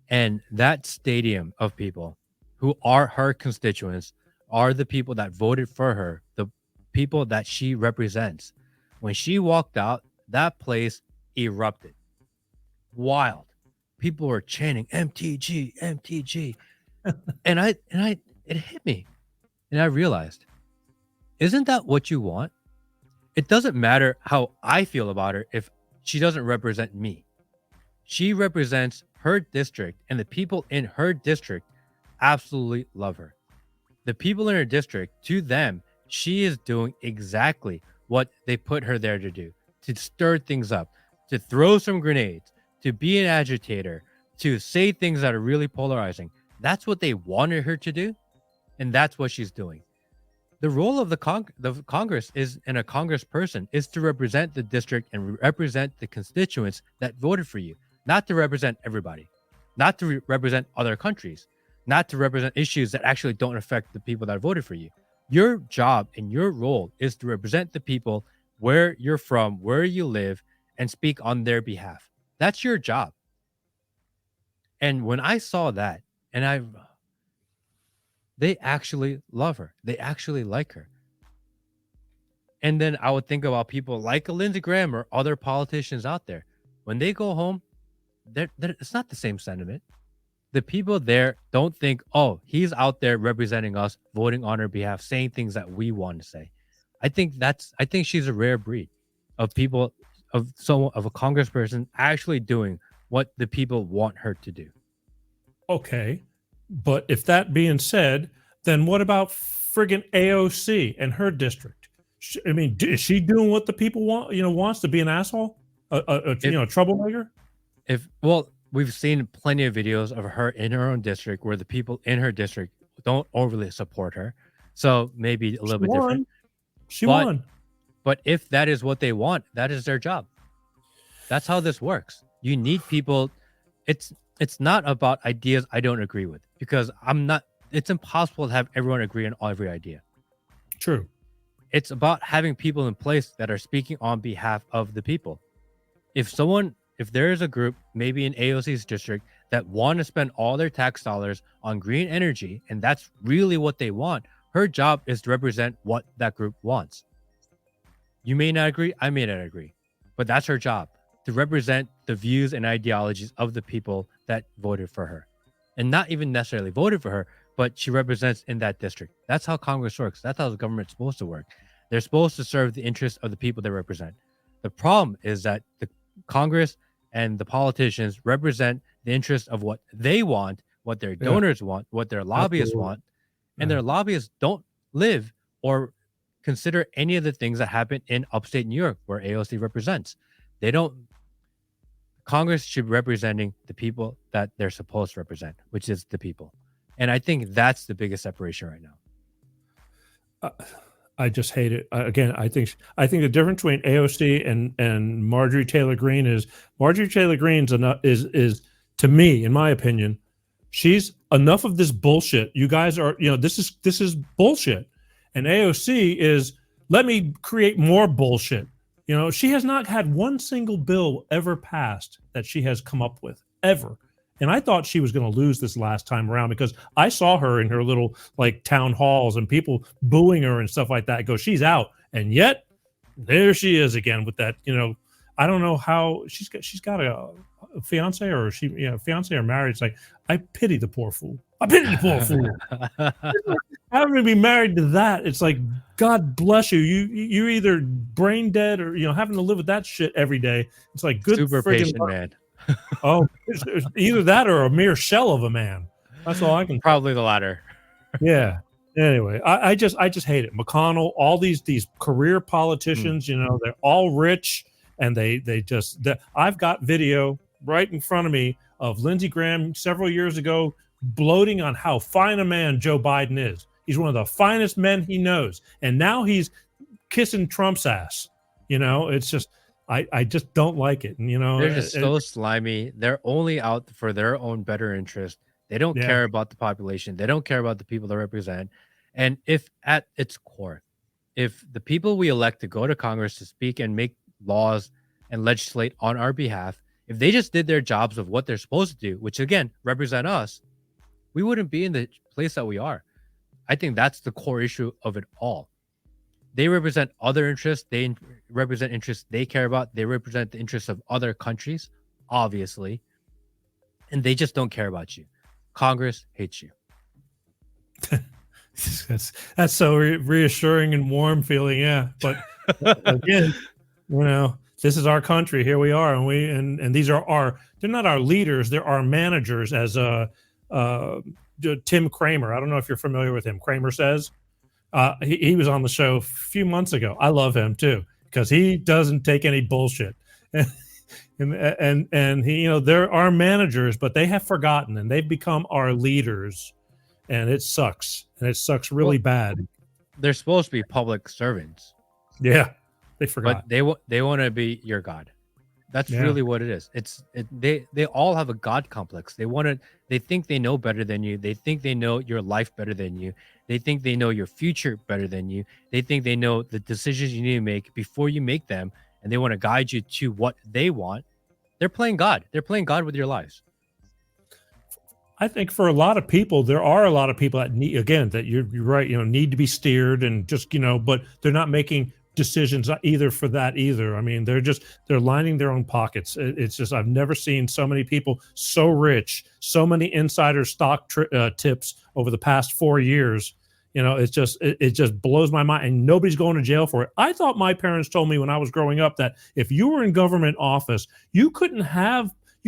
and that stadium of people who are her constituents are the people that voted for her, the people that she represents. When she walked out, that place erupted. Wild. People were chanting MTG, MTG. and it hit me. And I realized, isn't that what you want? It doesn't matter how I feel about her if she doesn't represent me. She represents her district, and the people in her district absolutely love her. The people in her district, to them, she is doing exactly what they put her there to do, to stir things up, to throw some grenades, to be an agitator, to say things that are really polarizing. That's what they wanted her to do, and that's what she's doing. The role of the Congress is, and a congressperson, is to represent the district and represent the constituents that voted for you, not to represent everybody, not to represent other countries, not to represent issues that actually don't affect the people that voted for you. Your job and your role is to represent the people where you're from, where you live, and speak on their behalf. That's your job. And when I saw that, and they actually love her. They actually like her. And then I would think about people like Lindsey Graham or other politicians out there. When they go home, it's not the same sentiment. The people there don't think, oh, he's out there representing us, voting on our behalf, saying things that we want to say. I think she's a rare breed of people, of a congressperson actually doing what the people want her to do. Okay. But if that being said, then what about friggin' AOC and her district? Is she doing what the people want? Wants to be an asshole, a troublemaker? We've seen plenty of videos of her in her own district where the people in her district don't overly support her. So maybe a little bit different. She won. But if that is what they want, that is their job. That's how this works. You need people. It's not about ideas I don't agree with, because it's impossible to have everyone agree on every idea. True. It's about having people in place that are speaking on behalf of the people. If there is a group, maybe in AOC's district, that want to spend all their tax dollars on green energy, and that's really what they want, her job is to represent what that group wants. You may not agree, I may not agree, but that's her job, to represent the views and ideologies of the people that voted for her. And not even necessarily voted for her, but she represents in that district. That's how Congress works. That's how the government's supposed to work. They're supposed to serve the interests of the people they represent. The problem is that the Congress and the politicians represent the interests of what they want, what their donors want, what their lobbyists want, and their lobbyists don't live or consider any of the things that happen in upstate New York, where AOC represents. They don't. Congress should be representing the people that they're supposed to represent, which is the people. And I think that's the biggest separation right now. I just hate it. Again, I think the difference between AOC and Marjorie Taylor Greene is Marjorie Taylor Greene is to me, in my opinion, she's enough of this bullshit. You guys are, this is bullshit. And AOC is, let me create more bullshit. She has not had one single bill ever passed that she has come up with, ever. And I thought she was going to lose this last time around, because I saw her in her little town halls and people booing her and stuff like that. I go, she's out. And yet there she is again with that, I don't know how she's got a fiance, or fiance or married. It's like, I pity the poor fool. I pity the poor fool. Having to be married to that, it's like, God bless you. You're either brain dead or having to live with that shit every day. It's like, good super patient man. Oh, it's either that or a mere shell of a man. That's all I can. Probably the latter. Yeah. Anyway, I just hate it. McConnell, all these career politicians, they're all rich, and I've got video right in front of me of Lindsey Graham several years ago gloating on how fine a man Joe Biden is. He's one of the finest men he knows, and now he's kissing Trump's ass. It's just, I just don't like it. And They're just so slimy. They're only out for their own better interest. They don't Yeah. care about the population. They don't care about the people they represent. And if at its core, if the people we elect to go to Congress to speak and make laws and legislate on our behalf, if they just did their jobs of what they're supposed to do, which again represent us, we wouldn't be in the place that we are. I think that's the core issue of it all. They represent other interests. They represent interests they care about. They represent the interests of other countries, obviously. And they just don't care about you. Congress hates you. That's so reassuring and warm feeling. Yeah. But again, this is our country. Here we are. And these are they're not our leaders. They're our managers, as Tim Kramer. I don't know if you're familiar with him. Kramer says, he was on the show a few months ago. I love him too, because he doesn't take any bullshit. and he, they're our managers, but they have forgotten and they've become our leaders, and it sucks. And it sucks really bad. They're supposed to be public servants. Yeah, they forgot. But they want to be your God. That's really what it is. They all have a God complex. They think they know better than you. They think they know your life better than you. They think they know your future better than you. They think they know the decisions you need to make before you make them, and they want to guide you to what they want. They're playing God. They're playing God with your lives. I think for a lot of people, there are a lot of people that need, again, that you're right, need to be steered and just, but they're not making decisions either for that either. I mean, they're lining their own pockets. It's just, I've never seen so many people so rich, so many insider stock tips over the past 4 years. It just blows my mind, and nobody's going to jail for it. I thought my parents told me when I was growing up that if you were in government office, you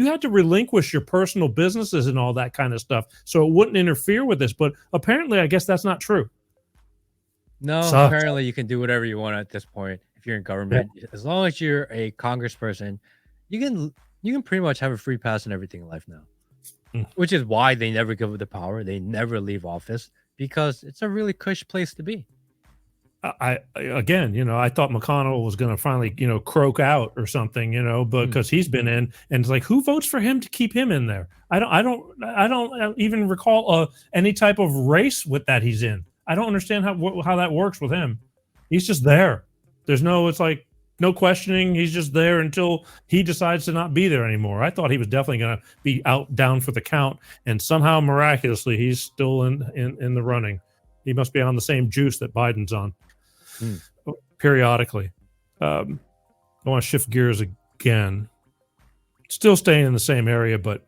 had to relinquish your personal businesses and all that kind of stuff so it wouldn't interfere with this. But apparently, I guess that's not true. No, apparently you can do whatever you want at this point if you're in government. Yeah. As long as you're a congressperson, you can pretty much have a free pass in everything in life now, which is why they never give up the power. They never leave office, because it's a really cush place to be. I thought McConnell was going to finally, croak out or something, but because he's been in, and it's like, who votes for him to keep him in there? I don't even recall any type of race with that he's in. I don't understand how that works with him. He's just there. It's like no questioning. He's just there until he decides to not be there anymore. I thought he was definitely going to be down for the count, and somehow miraculously he's still in the running. He must be on the same juice that Biden's on. Periodically. I want to shift gears again. Still staying in the same area, but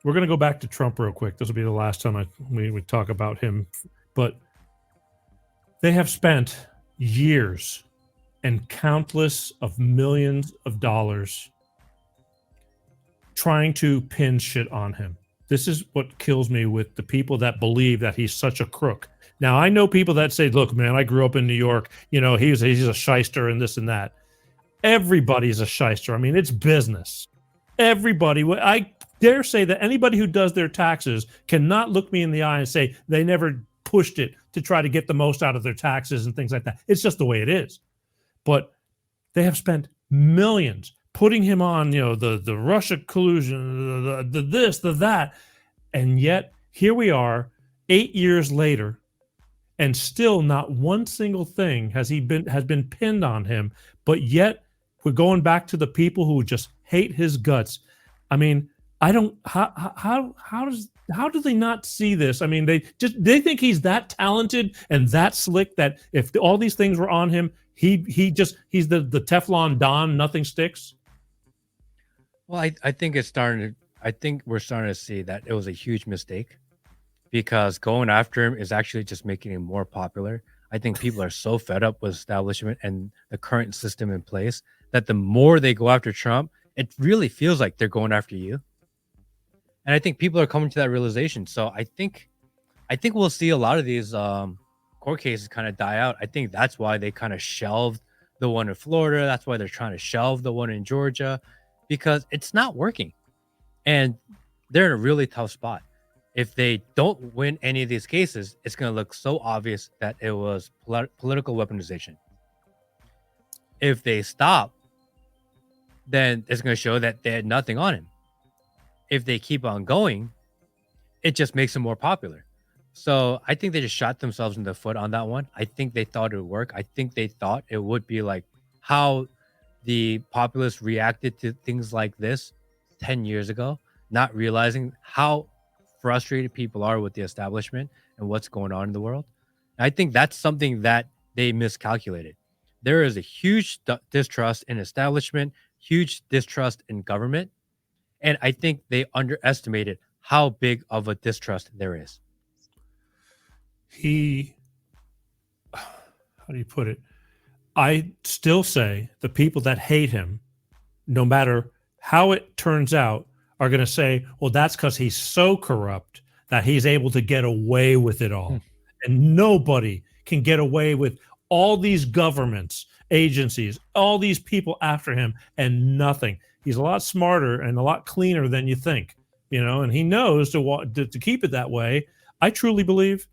we're going to go back to Trump real quick. This will be the last time we talk about him. But they have spent years and countless of millions of dollars trying to pin shit on him. This is what kills me with the people that believe that he's such a crook. Now, I know people that say, look, man, I grew up in New York. He's a shyster and this and that. Everybody's a shyster. I mean, it's business. Everybody. I dare say that anybody who does their taxes cannot look me in the eye and say they never pushed it to try to get the most out of their taxes and things like that. It's just the way it is. But they have spent millions putting him on, the Russia collusion, the this, the that. And yet here we are 8 years later, and still not one single thing has been pinned on him. But yet we're going back to the people who just hate his guts. I mean, I don't, how do they not see this? I mean, they think he's that talented and that slick that if all these things were on him, he's the Teflon Don, nothing sticks. Well, I think we're starting to see that it was a huge mistake, because going after him is actually just making him more popular. I think people are so fed up with establishment and the current system in place that the more they go after Trump, it really feels like they're going after you. And I think people are coming to that realization. So I think we'll see a lot of these court cases kind of die out. I think that's why they kind of shelved the one in Florida. That's why they're trying to shelve the one in Georgia, because it's not working. And they're in a really tough spot. If they don't win any of these cases, it's going to look so obvious that it was political weaponization. If they stop, then it's going to show that they had nothing on him. If they keep on going, it just makes him more popular. So I think they just shot themselves in the foot on that one. I think they thought it would work. I think they thought it would be like how the populace reacted to things like this 10 years ago, not realizing how frustrated people are with the establishment and what's going on in the world. And I think that's something that they miscalculated. There is a huge distrust in establishment, huge distrust in government. And I think they underestimated how big of a distrust there is. How do you put it? I still say the people that hate him, no matter how it turns out, are going to say, well, that's because he's so corrupt that he's able to get away with it all. And nobody can get away with all these governments, agencies, all these people after him and nothing. He's a lot smarter and a lot cleaner than you think, and he knows to keep it that way. I truly believe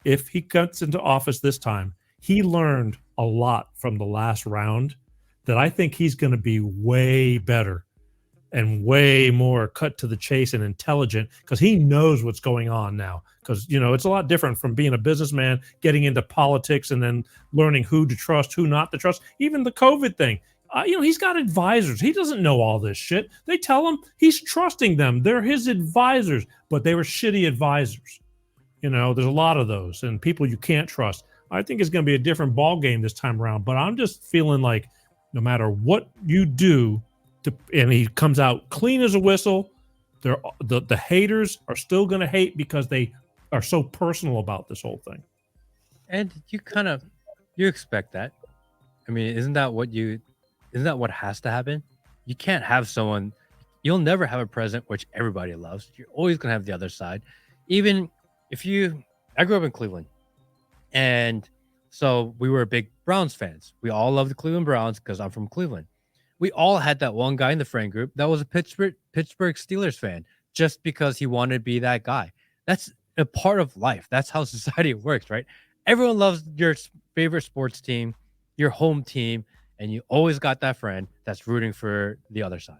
if he gets into office this time, he learned a lot from the last round that I think he's going to be way better and way more cut to the chase and intelligent because he knows what's going on now. Because, it's a lot different from being a businessman, getting into politics and then learning who to trust, who not to trust. Even the COVID thing, he's got advisors. He doesn't know all this shit. They tell him he's trusting them. They're his advisors, but they were shitty advisors. There's a lot of those and people you can't trust. I think it's going to be a different ball game this time around, but I'm just feeling like no matter what you do, and he comes out clean as a whistle, the haters are still going to hate because they are so personal about this whole thing. And you expect that. I mean, isn't that what has to happen? You can't have someone, you'll never have a president which everybody loves. You're always going to have the other side. Even if I grew up in Cleveland. And so we were big Browns fans. We all loved the Cleveland Browns because I'm from Cleveland. We all had that one guy in the friend group that was a Pittsburgh Steelers fan just because he wanted to be that guy. That's a part of life. That's how society works, right? Everyone loves your favorite sports team, your home team, and you always got that friend that's rooting for the other side.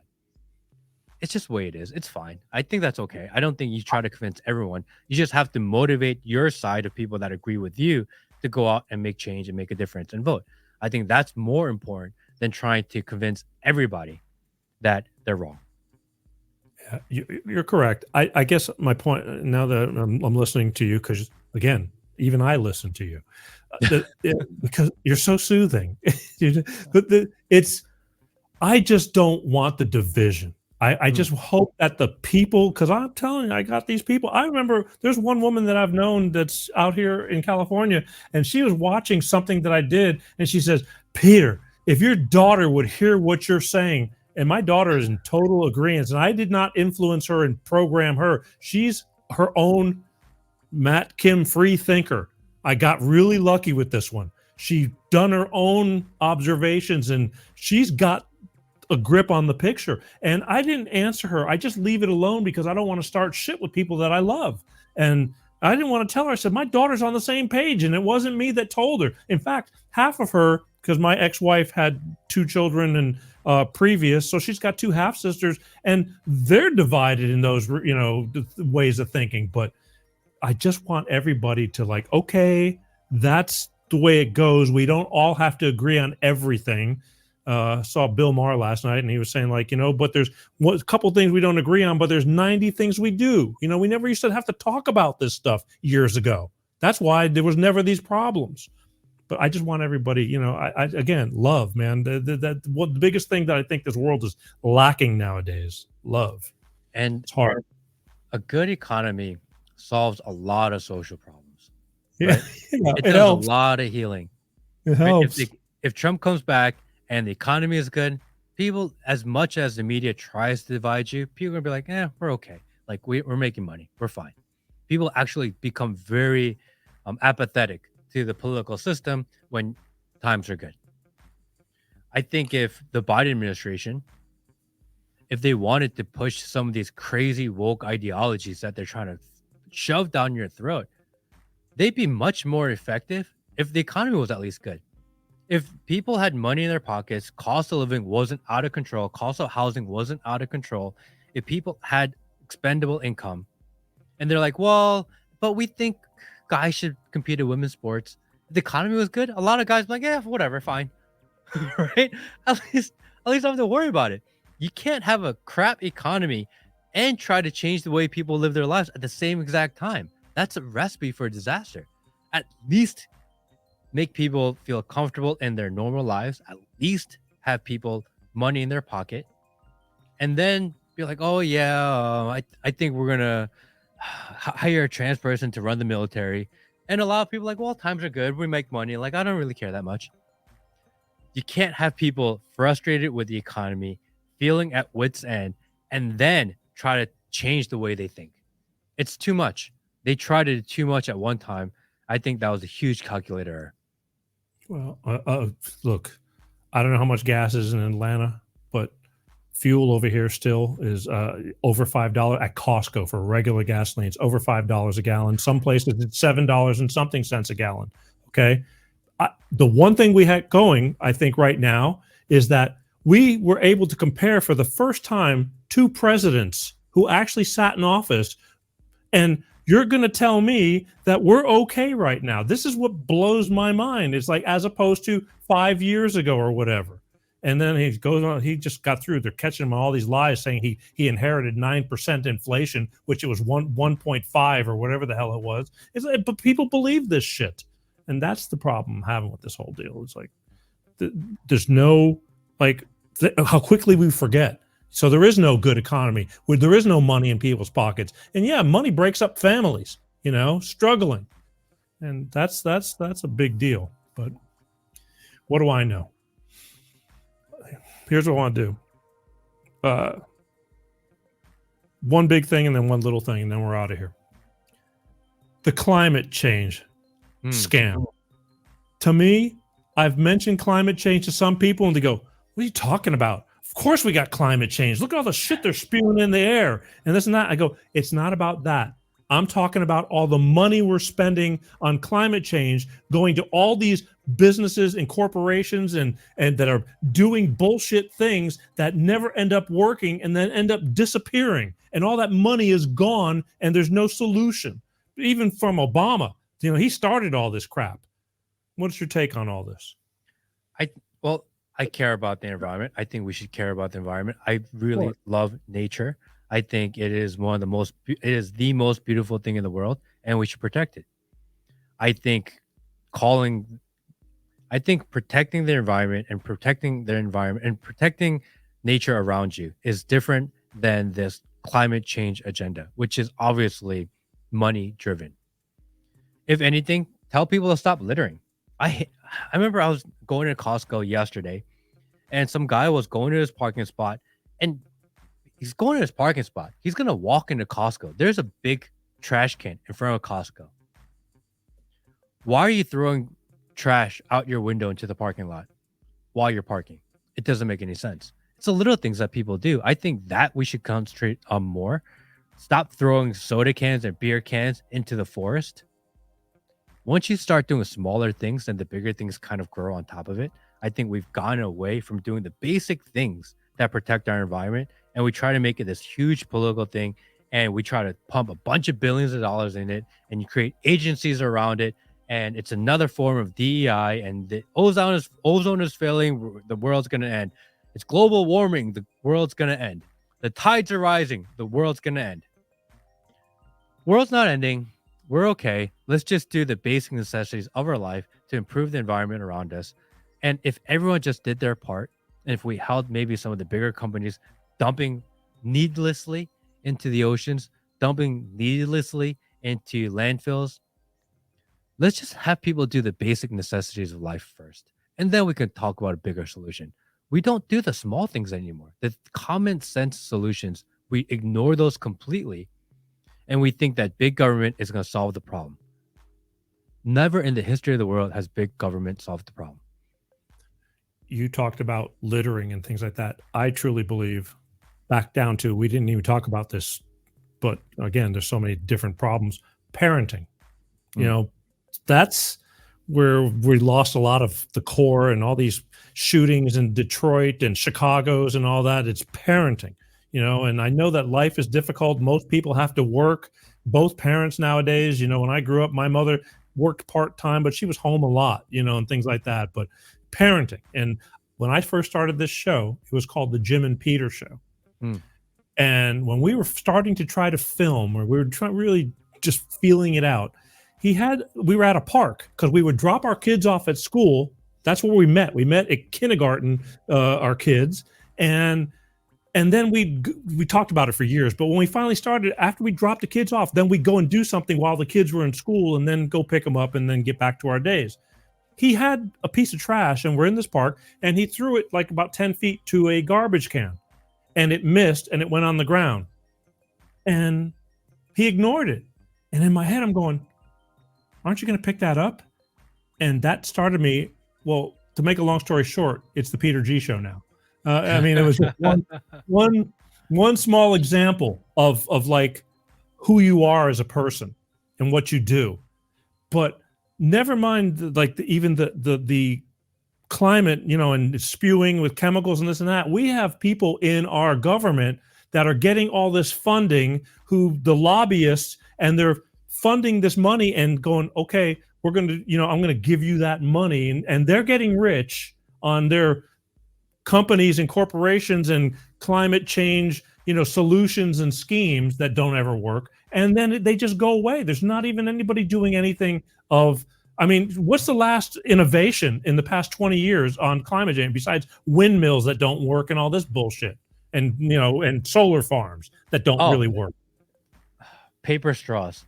It's just the way it is. It's fine. I think that's okay. I don't think you try to convince everyone. You just have to motivate your side of people that agree with you to go out and make change and make a difference and vote. I think that's more important than trying to convince everybody that they're wrong. Yeah, you're correct. I guess my point now that I'm listening to you, because again, even I listen to you because you're so soothing. But I just don't want the division. I just hope that the people, because I'm telling you, I got these people. I remember there's one woman that I've known that's out here in California, and she was watching something that I did, and she says, Peter, if your daughter would hear what you're saying, and my daughter is in total agreement, and I did not influence her and program her. She's her own mattkim free thinker. I got really lucky with this one. She done her own observations, and she's got a grip on the picture. And I didn't answer her. I just leave it alone because I don't want to start shit with people that I love. And I didn't want to tell her. I said, my daughter's on the same page, and it wasn't me that told her. In fact, half of her, because my ex-wife had 2 children and previous, so she's got 2 half-sisters, and they're divided in those, ways of thinking. But I just want everybody to like, okay, that's the way it goes. We don't all have to agree on everything. Saw Bill Maher last night, and he was saying but there's a couple things we don't agree on, but there's 90 things we do. We never used to have to talk about this stuff years ago. That's why there was never these problems. But I just want everybody, I again, love, man. The biggest thing that I think this world is lacking nowadays, love. And it's hard. A good economy solves a lot of social problems. Yeah, right? It does helps. A lot of healing. It helps. If Trump comes back and the economy is good, people, as much as the media tries to divide you, people are going to be like, we're okay. Like, we're making money. We're fine. People actually become very apathetic to the political system when times are good. I think if the Biden administration, if they wanted to push some of these crazy woke ideologies that they're trying to shove down your throat, they'd be much more effective if the economy was at least good. If people had money in their pockets, cost of living wasn't out of control, cost of housing wasn't out of control, if people had expendable income, and they're like, well, but we think guys should compete in women's sports. If the economy was good, a lot of guys be like, yeah, whatever, fine. Right? At least I don't have to worry about it. You can't have a crap economy and try to change the way people live their lives at the same exact time. That's a recipe for disaster. At least make people feel comfortable in their normal lives. At least have people money in their pocket, and then be like, oh yeah, I think we're gonna hire a trans person to run the military. And a lot of people are like, well, times are good, we make money. Like, I don't really care that much. You can't have people frustrated with the economy, feeling at wit's end, and then try to change the way they think. It's too much. They tried to do too much at one time. I think that was a huge calculator error. Well, look, I don't know how much gas is in Atlanta, but fuel over here still is over $5 at Costco for regular gasoline. It's over $5 a gallon. Some places it's $7 and something cents a gallon. Okay. The one thing we had going, I think, right now is that we were able to compare for the first time two presidents who actually sat in office. And you're going to tell me that we're okay right now. This is what blows my mind. It's like, as opposed to 5 years ago or whatever. And then he goes on, he just got through. They're catching him on all these lies saying he inherited 9% inflation, which it was 1.5 or whatever the hell it was. But people believe this shit. And that's the problem I'm having with this whole deal. It's like, there's no, how quickly we forget. So there is no good economy where there is no money in people's pockets. And yeah, money breaks up families, struggling. And that's a big deal. But what do I know? Here's what I want to do. One big thing and then one little thing, and then we're out of here. The climate change scam. To me, I've mentioned climate change to some people and they go, what are you talking about? Of course we got climate change. Look at all the shit they're spewing in the air and this and that. I go, it's not about that. I'm talking about all the money we're spending on climate change going to all these businesses and corporations and that are doing bullshit things that never end up working and then end up disappearing. And all that money is gone and there's no solution. Even from Obama, he started all this crap. What's your take on all this? I care about the environment. I think we should care about the environment. I really love nature. I think it is the most beautiful thing in the world, and we should protect it. I think protecting the environment and protecting nature around you is different than this climate change agenda, which is obviously money driven. If anything, tell people to stop littering. I remember I was going to Costco yesterday and some guy was going to his parking spot and he's going to his parking spot. He's going to walk into Costco. There's a big trash can in front of Costco. Why are you throwing trash out your window into the parking lot while you're parking? It doesn't make any sense. It's the little things that people do. I think that we should concentrate on more. Stop throwing soda cans and beer cans into the forest. Once you start doing smaller things, then the bigger things kind of grow on top of it. I think we've gone away from doing the basic things that protect our environment, and we try to make it this huge political thing, and we try to pump a bunch of billions of dollars in it, and you create agencies around it, and it's another form of DEI, and the ozone is failing, the world's going to end. It's global warming, the world's going to end. The tides are rising, the world's going to end. World's not ending. We're okay. Let's just do the basic necessities of our life to improve the environment around us. And if everyone just did their part, and if we held maybe some of the bigger companies dumping needlessly into the oceans, dumping needlessly into landfills, let's just have people do the basic necessities of life first. And then we can talk about a bigger solution. We don't do the small things anymore. The common sense solutions, we ignore those completely. And we think that big government is going to solve the problem. Never in the history of the world has big government solved the problem. You talked about littering and things like that. I truly believe, back down to, we didn't even talk about this, but again, there's so many different problems. Parenting, that's where we lost a lot of the core and all these shootings in Detroit and Chicago's and all that. It's parenting, and I know that life is difficult. Most people have to work, both parents nowadays. When I grew up, my mother worked part-time, but she was home a lot, and things like that. But parenting. And when I first started this show, it was called the Jim and Peter Show. And when we were starting to try to film, or we were really just feeling it out, we were at a park because we would drop our kids off at school. That's where we met. We met at kindergarten, our kids, and then we talked about it for years. But when we finally started, after we dropped the kids off, then we'd go and do something while the kids were in school, and then go pick them up, and then get back to our days. He had a piece of trash, and we're in this park, and he threw it like about 10 feet to a garbage can, and it missed, and it went on the ground, and he ignored it. And in my head, I'm going, aren't you going to pick that up? And that started me. Well, to make a long story short, it's the Peter G Show now. It was just one small example of like who you are as a person and what you do. But never mind even the climate, and spewing with chemicals and this and that. We have people in our government that are getting all this funding, who the lobbyists, and they're funding this money and going, okay, we're going to, I'm going to give you that money. And they're getting rich on their companies and corporations and climate change, solutions and schemes that don't ever work. And then they just go away. There's not even anybody doing anything what's the last innovation in the past 20 years on climate change besides windmills that don't work and all this bullshit, and, and solar farms that don't really work? Paper straws.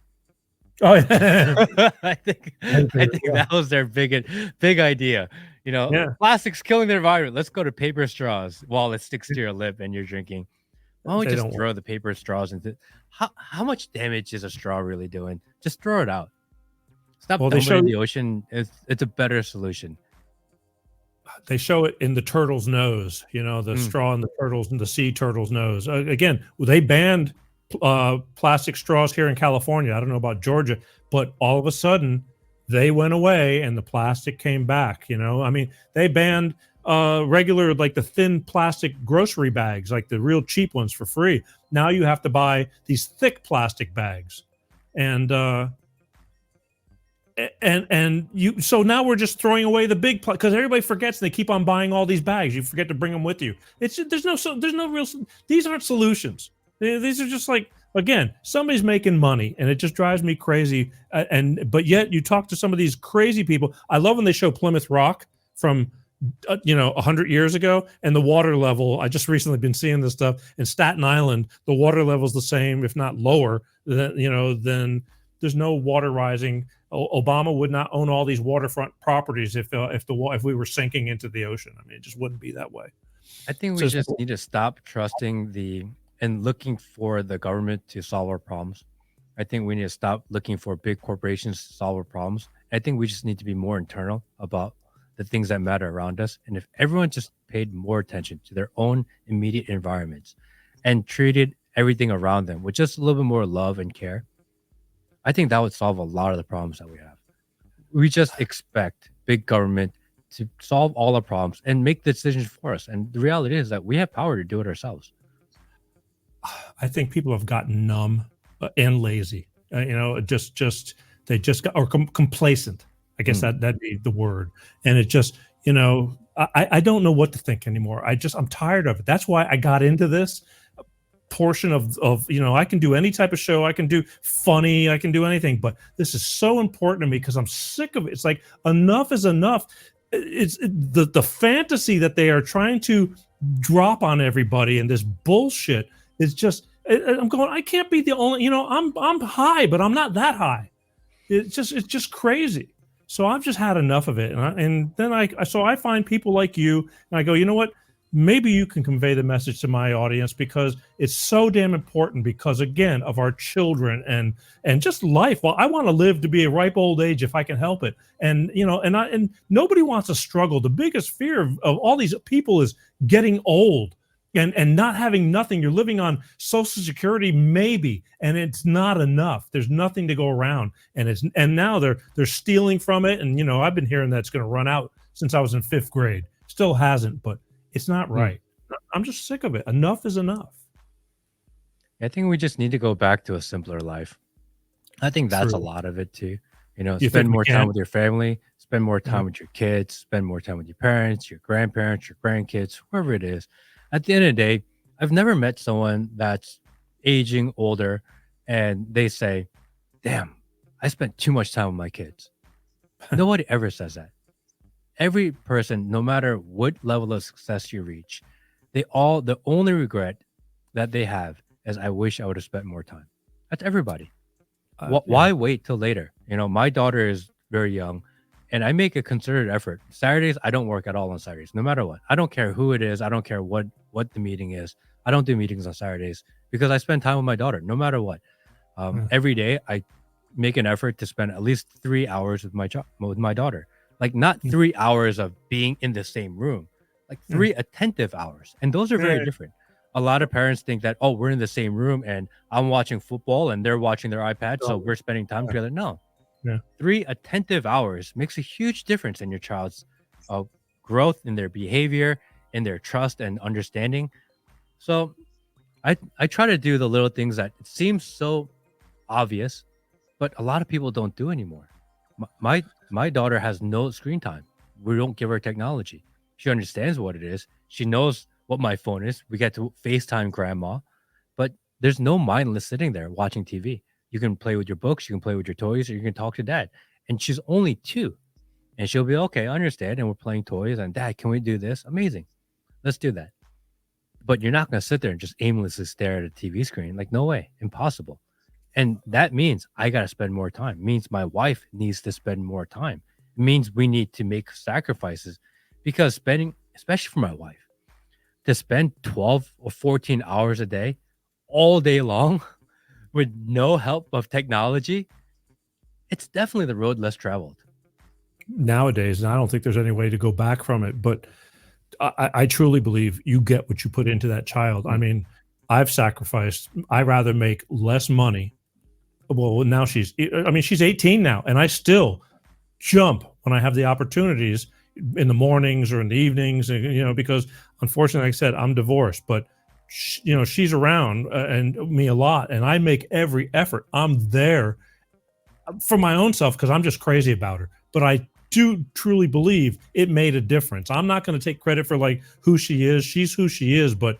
Oh, yeah. I think that was their big idea. Plastic's killing the environment. Let's go to paper straws while it sticks to your lip and you're drinking. Why don't we just throw the paper straws into? How much damage is a straw really doing? Just throw it out. Stop dumping it in the ocean. It's a better solution. They show it in the turtle's nose. The straw in the turtles and the sea turtle's nose. Again, they banned plastic straws here in California. I don't know about Georgia, but all of a sudden they went away and the plastic came back. They banned regular, like the thin plastic grocery bags, like the real cheap ones, for free. Now you have to buy these thick plastic bags, so now we're just throwing away the big, because everybody forgets, and they keep on buying all these bags. You forget to bring them with you. There's no real. These aren't solutions. These are just like, again, somebody's making money, and it just drives me crazy. But yet you talk to some of these crazy people. I love when they show Plymouth Rock from 100 years ago, and the water level. I just recently been seeing this stuff in Staten Island. The water level's the same, if not lower. Then there's no water rising. Obama would not own all these waterfront properties if we were sinking into the ocean. It just wouldn't be that way. I think we just need to stop trusting and looking for the government to solve our problems. I think we need to stop looking for big corporations to solve our problems. I think we just need to be more internal about the things that matter around us. And if everyone just paid more attention to their own immediate environments and treated everything around them with just a little bit more love and care, I think that would solve a lot of the problems that we have. We just expect big government to solve all our problems and make the decisions for us. And the reality is that we have power to do it ourselves. I think people have gotten numb and lazy. They just got complacent. I guess that'd be the word. And it just, I don't know what to think anymore. I'm tired of it. That's why I got into this portion of I can do any type of show. I can do funny. I can do anything. But this is so important to me because I'm sick of it. It's like, enough is enough. It's the fantasy that they are trying to drop on everybody, and this bullshit is just. I'm going. I can't be the only. I'm high, but I'm not that high. It's just crazy. So I've just had enough of it, and then I find people like you, and I go, you know what? Maybe you can convey the message to my audience, because it's so damn important, because again, of our children and just life. Well, I want to live to be a ripe old age if I can help it. And nobody wants to struggle. The biggest fear of all these people is getting old and not having nothing. You're living on Social Security, maybe, and it's not enough. There's nothing to go around, and now they're stealing from it. And I've been hearing that it's going to run out since I was in 5th grade. Still hasn't, but it's not right. I'm just sick of it. Enough is enough. I think we just need to go back to a simpler life. I think that's True. a lot of it too. You Spend think we more time can? with your family, spend more time with your kids, spend more time with your parents, your grandparents, your grandkids, whoever it is. At the end of the day, I've never met someone that's aging older and they say, damn, I spent too much time with my kids. Nobody ever says that. Every person, no matter what level of success you reach, the only regret that they have is, I wish I would have spent more time. That's everybody. Why wait till later? My daughter is very young and I make a concerted effort. Saturdays, I don't work at all on Saturdays, no matter what. I don't care who it is. I don't care what the meeting is. I don't do meetings on Saturdays because I spend time with my daughter, no matter what. Every day, I make an effort to spend at least 3 hours with my daughter. Like, not 3 hours of being in the same room, like 3 attentive hours. And those are very different. A lot of parents think that, oh, we're in the same room and I'm watching football and they're watching their iPad, so we're spending time together. No. 3 attentive hours makes a huge difference in your child's growth, in their behavior, in their trust and understanding. So I try to do the little things that it seems so obvious, but a lot of people don't do anymore. My daughter has no screen time. We don't give her technology. She understands what it is. She knows what my phone is. We get to FaceTime grandma, but there's no mindless sitting there watching TV. You can play with your books, you can play with your toys, or you can talk to dad. And she's only 2. And she'll be, okay, I understand. And we're playing toys. And dad, can we do this? Amazing. Let's do that. But you're not going to sit there and just aimlessly stare at a TV screen. Like, no way. Impossible. And that means I got to spend more time. It means my wife needs to spend more time. It means we need to make sacrifices, because spending, especially for my wife, to spend 12 or 14 hours a day, all day long, with no help of technology, it's definitely the road less traveled. Nowadays, and I don't think there's any way to go back from it, but I truly believe you get what you put into that child. I mean, I've sacrificed. I rather make less money. Well, now she's 18 now, and I still jump when I have the opportunities in the mornings or in the evenings, because unfortunately, like I said, I'm divorced, but she's around and me a lot, and I make every effort. I'm there for my own self because I'm just crazy about her, but I do truly believe it made a difference. I'm not going to take credit for like who she is. She's who she is, but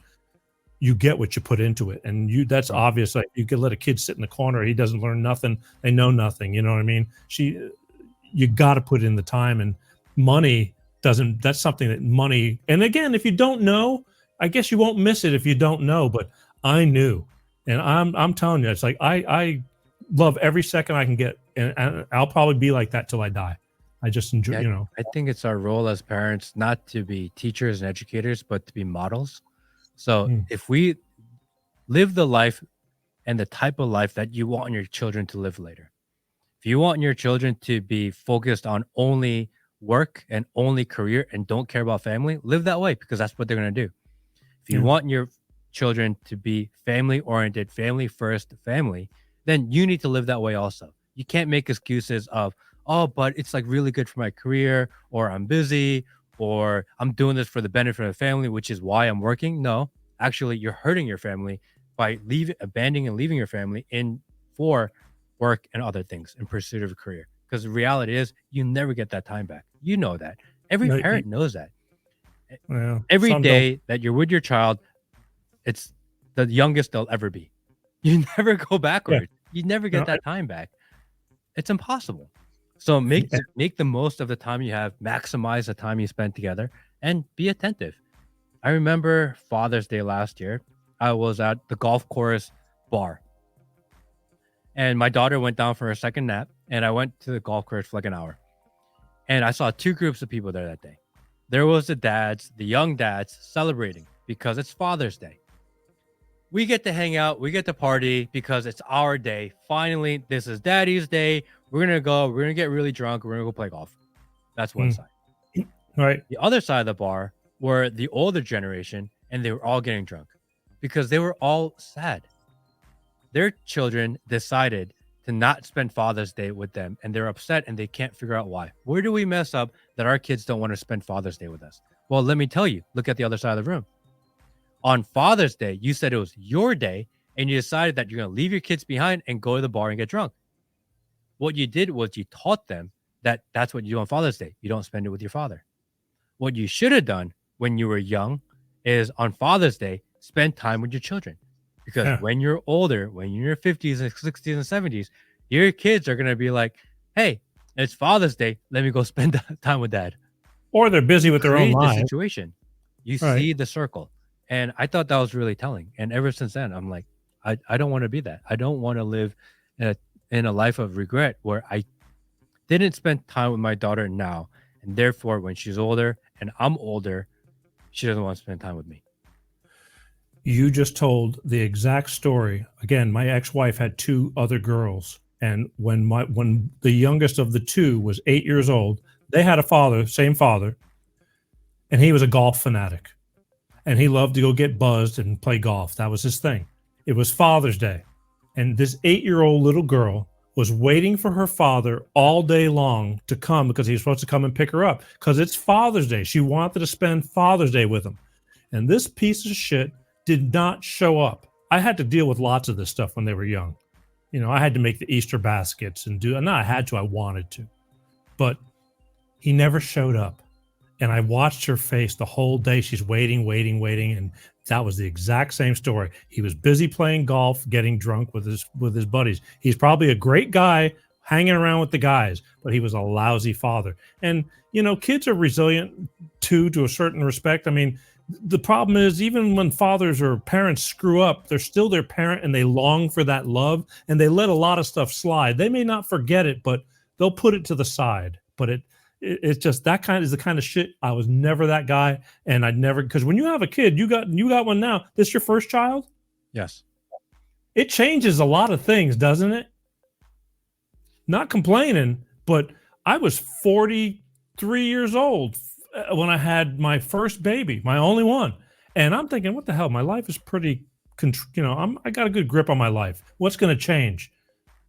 you get what you put into it. And that's obvious. Like, you could let a kid sit in the corner. He doesn't learn nothing. They know nothing. You know what I mean? You got to put in the time, and money doesn't, that's something that money. And again, if you don't know, I guess you won't miss it if you don't know, but I knew, and I'm telling you, it's like, I love every second I can get. And I'll probably be like that till I die. I just enjoy, I think it's our role as parents not to be teachers and educators, but to be models. So if we live the life and the type of life that you want your children to live later, if you want your children to be focused on only work and only career and don't care about family, live that way, because that's what they're going to do. If you want your children to be family oriented, family first, family, then you need to live that way also. You can't make excuses of, oh, but it's like really good for my career, or I'm busy, or I'm doing this for the benefit of the family, which is why I'm working. No, actually, you're hurting your family by abandoning and leaving your family for work and other things in pursuit of a career. Because the reality is, you never get that time back. You know that. Every parent knows that. Well, every day that you're with your child, it's the youngest they'll ever be. You never go backwards. You never get that time back. It's impossible. So make the most of the time you have, maximize the time you spend together, and be attentive. I remember Father's Day last year. I was at the golf course bar, and my daughter went down for her second nap, and I went to the golf course for like an hour. And I saw 2 groups of people there that day. There was the young dads celebrating because it's Father's Day. We get to hang out, we get to party because it's our day. Finally, this is Daddy's day. We're going to get really drunk. We're going to go play golf. That's one side. Right. The other side of the bar were the older generation, and they were all getting drunk because they were all sad. Their children decided to not spend Father's Day with them, and they're upset and they can't figure out why. Where do we mess up that our kids don't want to spend Father's Day with us? Well, let me tell you, look at the other side of the room. On Father's Day, you said it was your day, and you decided that you're going to leave your kids behind and go to the bar and get drunk. What you did was you taught them that that's what you do on Father's Day. You don't spend it with your father. What you should have done when you were young is on Father's Day, spend time with your children. Because when you're older, when you're in your 50s and 60s and 70s, your kids are going to be like, hey, it's Father's Day. Let me go spend time with dad. Or they're busy with their own Create the lives. situation. You see the circle. And I thought that was really telling. And ever since then, I'm like, I don't want to be that. I don't want to live in a life of regret where I didn't spend time with my daughter now. And therefore, when she's older and I'm older, she doesn't want to spend time with me. You just told the exact story. Again, my ex-wife had 2 other girls. And when the youngest of the 2 was 8 years old, they had a father, same father, and he was a golf fanatic. And he loved to go get buzzed and play golf. That was his thing. It was Father's Day. And this 8-year-old little girl was waiting for her father all day long to come because he was supposed to come and pick her up because it's Father's Day. She wanted to spend Father's Day with him. And this piece of shit did not show up. I had to deal with lots of this stuff when they were young. You know, I had to make the Easter baskets and I had to, I wanted to. But he never showed up. And I watched her face the whole day. She's waiting. And that was the exact same story. He was busy playing golf, getting drunk with his buddies. He's probably a great guy hanging around with the guys, but he was a lousy father. And, you know, kids are resilient too, to a certain respect. I mean, the problem is even when fathers or parents screw up, they're still their parent and they long for that love and they let a lot of stuff slide. They may not forget it, but they'll put it to the side. But it's just that kind is the kind of shit. I was never that guy, and I'd never, because when you have a kid, you got one now. This your first child? Yes. It changes a lot of things, doesn't it? Not complaining, but I was 43 years old when I had my first baby, my only one. And I'm thinking, what the hell? My life is pretty, I got a good grip on my life. What's going to change?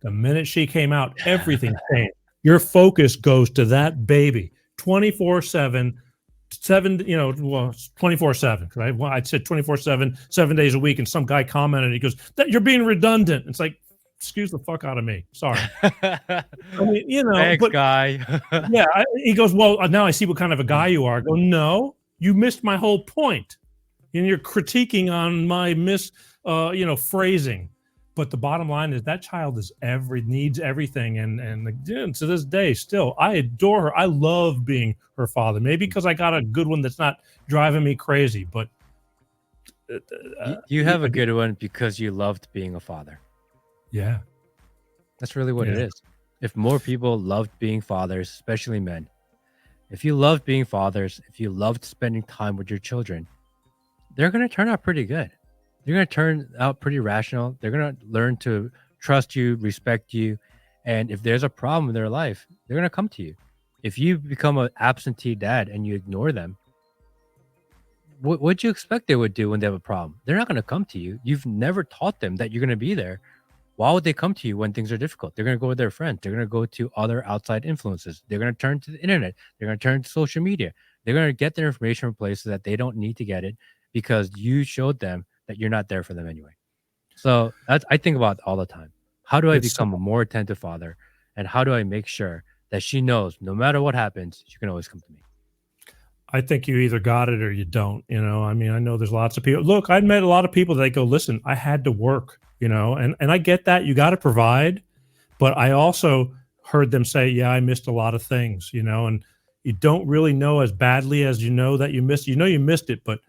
The minute she came out, everything changed. Your focus goes to that baby 24/7, 24/7. Right? Well, I said 24/7, 7 days a week. And some guy commented, he goes, "That you're being redundant." It's like, excuse the fuck out of me. Sorry. I mean, Thanks, guy. Yeah. He goes, well, now I see what kind of a guy you are. I go, no, you missed my whole point. And you're critiquing on my phrasing. But the bottom line is that child needs everything. And again, to this day, still, I adore her. I love being her father. Maybe because I got a good one that's not driving me crazy. But you have a good one because you loved being a father. Yeah. That's really what it is. If more people loved being fathers, especially men, if you loved being fathers, if you loved spending time with your children, they're going to turn out pretty good. They're going to turn out pretty rational. They're going to learn to trust you, respect you. And if there's a problem in their life, they're going to come to you. If you become an absentee dad and you ignore them, what do you expect they would do when they have a problem? They're not going to come to you. You've never taught them that you're going to be there. Why would they come to you when things are difficult? They're going to go with their friends. They're going to go to other outside influences. They're going to turn to the internet. They're going to turn to social media. They're going to get their information from places that they don't need to get it because you showed them that you're not there for them anyway. So I think about it all the time. How do I become a more attentive father? And how do I make sure that she knows no matter what happens, she can always come to me? I think you either got it or you don't. I mean, I know there's lots of people. Look, I've met a lot of people that go, listen, I had to work, and I get that. You got to provide. But I also heard them say, yeah, I missed a lot of things, and you don't really know as badly as you know that you missed. You missed it, but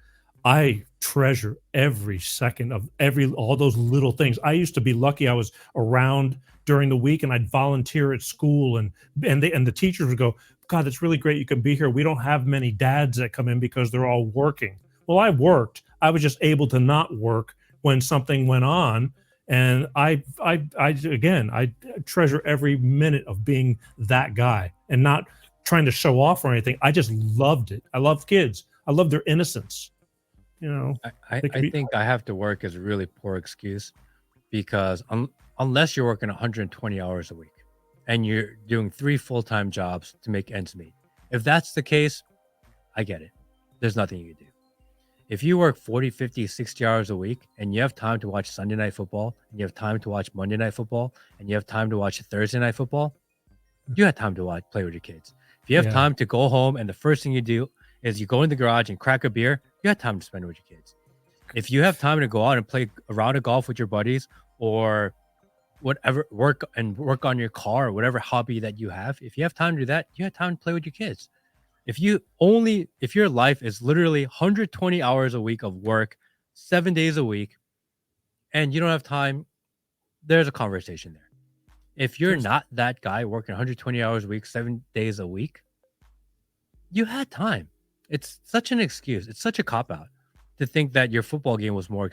I treasure every second of all those little things. I used to be lucky I was around during the week and I'd volunteer at school and the teachers would go, God, it's really great you can be here. We don't have many dads that come in because they're all working. Well, I worked. I was just able to not work when something went on. And I treasure every minute of being that guy and not trying to show off or anything. I just loved it. I love kids. I love their innocence. they could I be. think I have to work is a really poor excuse because unless you're working 120 hours a week and you're doing 3 full-time jobs to make ends meet, if that's the case, I get it. There's nothing you can do. If you work 40, 50, 60 hours a week and you have time to watch Sunday night football and you have time to watch Monday night football and you have time to watch Thursday night football, you have time to play with your kids. If you have time to go home and the first thing you do is you go in the garage and crack a beer, you have time to spend with your kids. If you have time to go out and play a round of golf with your buddies or whatever, work on your car or whatever hobby that you have, if you have time to do that, you have time to play with your kids. If your life is literally 120 hours a week of work, 7 days a week, and you don't have time, there's a conversation there. If you're not that guy working 120 hours a week, 7 days a week, you had time. It's such an excuse. It's such a cop-out to think that your football game was more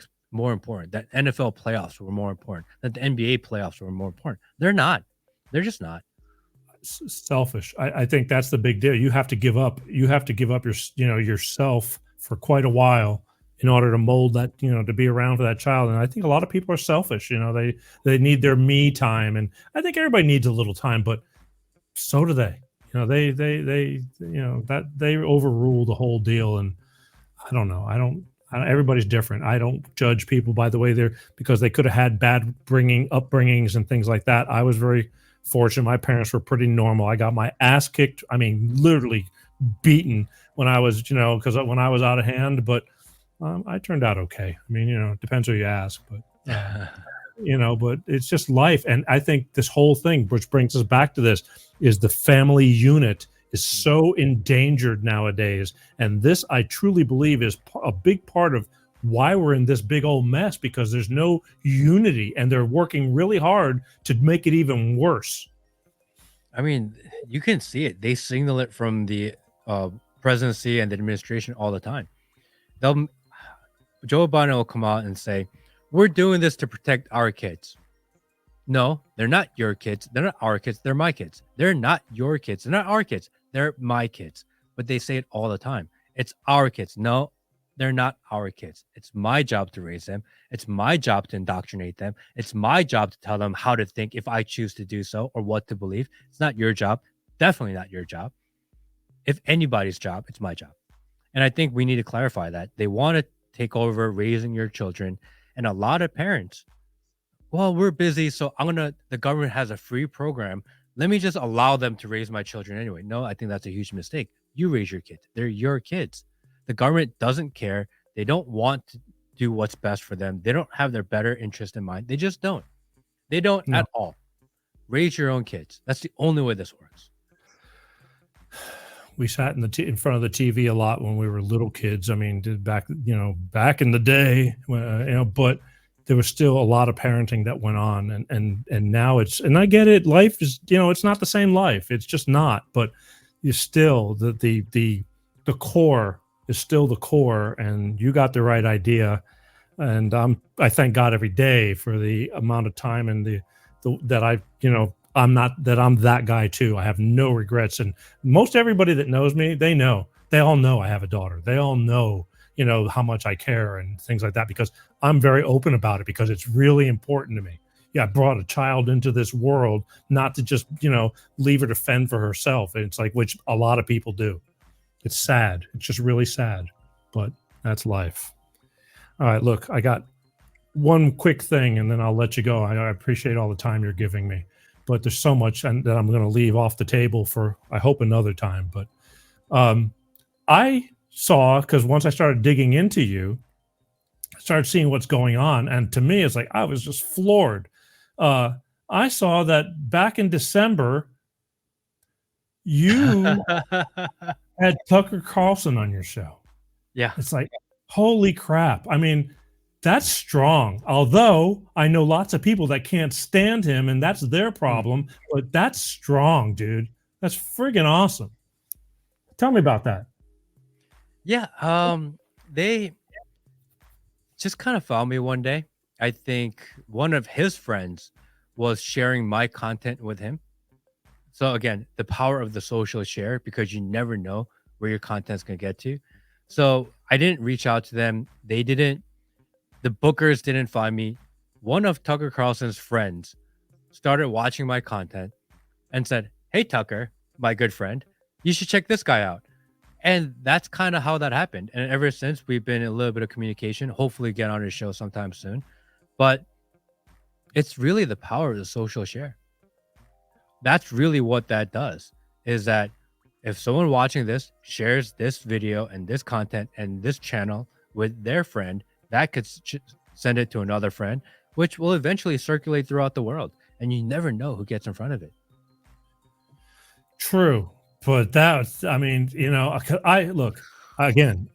important, that NFL playoffs were more important, that the NBA playoffs were more important. They're not. They're just not. Selfish. I think that's the big deal. You have to give up. You have to give up yourself for quite a while in order to mold that, to be around for that child. And I think a lot of people are selfish. They need their me time, and I think everybody needs a little time, but so do they. They overrule the whole deal. And I don't know. Everybody's different. I don't judge people by the way they're, because they could have had bad upbringings and things like that. I was very fortunate. My parents were pretty normal. I got my ass kicked. I mean, literally beaten when I was, because when I was out of hand, but I turned out okay. I mean, it depends who you ask, but, but it's just life. And I think this whole thing, which brings us back to this, is the family unit is so endangered nowadays. And this, I truly believe, is a big part of why we're in this big old mess, because there's no unity and they're working really hard to make it even worse. I mean, you can see it. They signal it from the presidency and the administration all the time. Joe Biden will come out and say, we're doing this to protect our kids. No, they're not your kids. They're not our kids. They're my kids. They're not your kids. They're not our kids. They're my kids. But they say it all the time. It's our kids. No, they're not our kids. It's my job to raise them. It's my job to indoctrinate them. It's my job to tell them how to think if I choose to do so or what to believe. It's not your job. Definitely not your job. If anybody's job, it's my job. And I think we need to clarify that. They want to take over raising your children. And a lot of parents, well, we're busy, so the government has a free program. Let me just allow them to raise my children anyway. No, I think that's a huge mistake. You raise your kids. They're your kids. The government doesn't care. They don't want to do what's best for them. They don't have their better interest in mind. They just don't. They don't at all. Raise your own kids. That's the only way this works. We sat in front of the TV a lot when we were little kids. I mean, back in the day, but there was still a lot of parenting that went on, and now and I get it. Life is, it's not the same life. It's just not. But you still the core is still the core, and you got the right idea. And I thank God every day for the amount of time and that I'm that guy too. I have no regrets. And most everybody that knows me, they all know I have a daughter. They all know, how much I care and things like that, because I'm very open about it, because it's really important to me. Yeah, I brought a child into this world, not to just, leave her to fend for herself. And it's like, which a lot of people do. It's sad. It's just really sad, but that's life. All right, look, I got one quick thing and then I'll let you go. I appreciate all the time you're giving me, but there's so much that I'm going to leave off the table for, I hope, another time. But I saw, because once I started digging into you, I started seeing what's going on. And to me, it's like, I was just floored. I saw that back in December, you had Tucker Carlson on your show. Yeah. It's like, holy crap. I mean, that's strong. Although I know lots of people that can't stand him and that's their problem, but that's strong, dude. That's friggin' awesome. Tell me about that. Yeah. They just kind of found me one day. I think one of his friends was sharing my content with him. So again, the power of the social share, because you never know where your content's going to get to. So I didn't reach out to them. They didn't. The bookers didn't find me. One of Tucker Carlson's friends started watching my content and said, "Hey, Tucker, my good friend, you should check this guy out." And that's kind of how that happened. And ever since, we've been in a little bit of communication. Hopefully, get on his show sometime soon. But it's really the power of the social share. That's really what that does. Is that if someone watching this shares this video and this content and this channel with their friend, that could send it to another friend, which will eventually circulate throughout the world. And you never know who gets in front of it. True. But that's, I mean, you know, I look again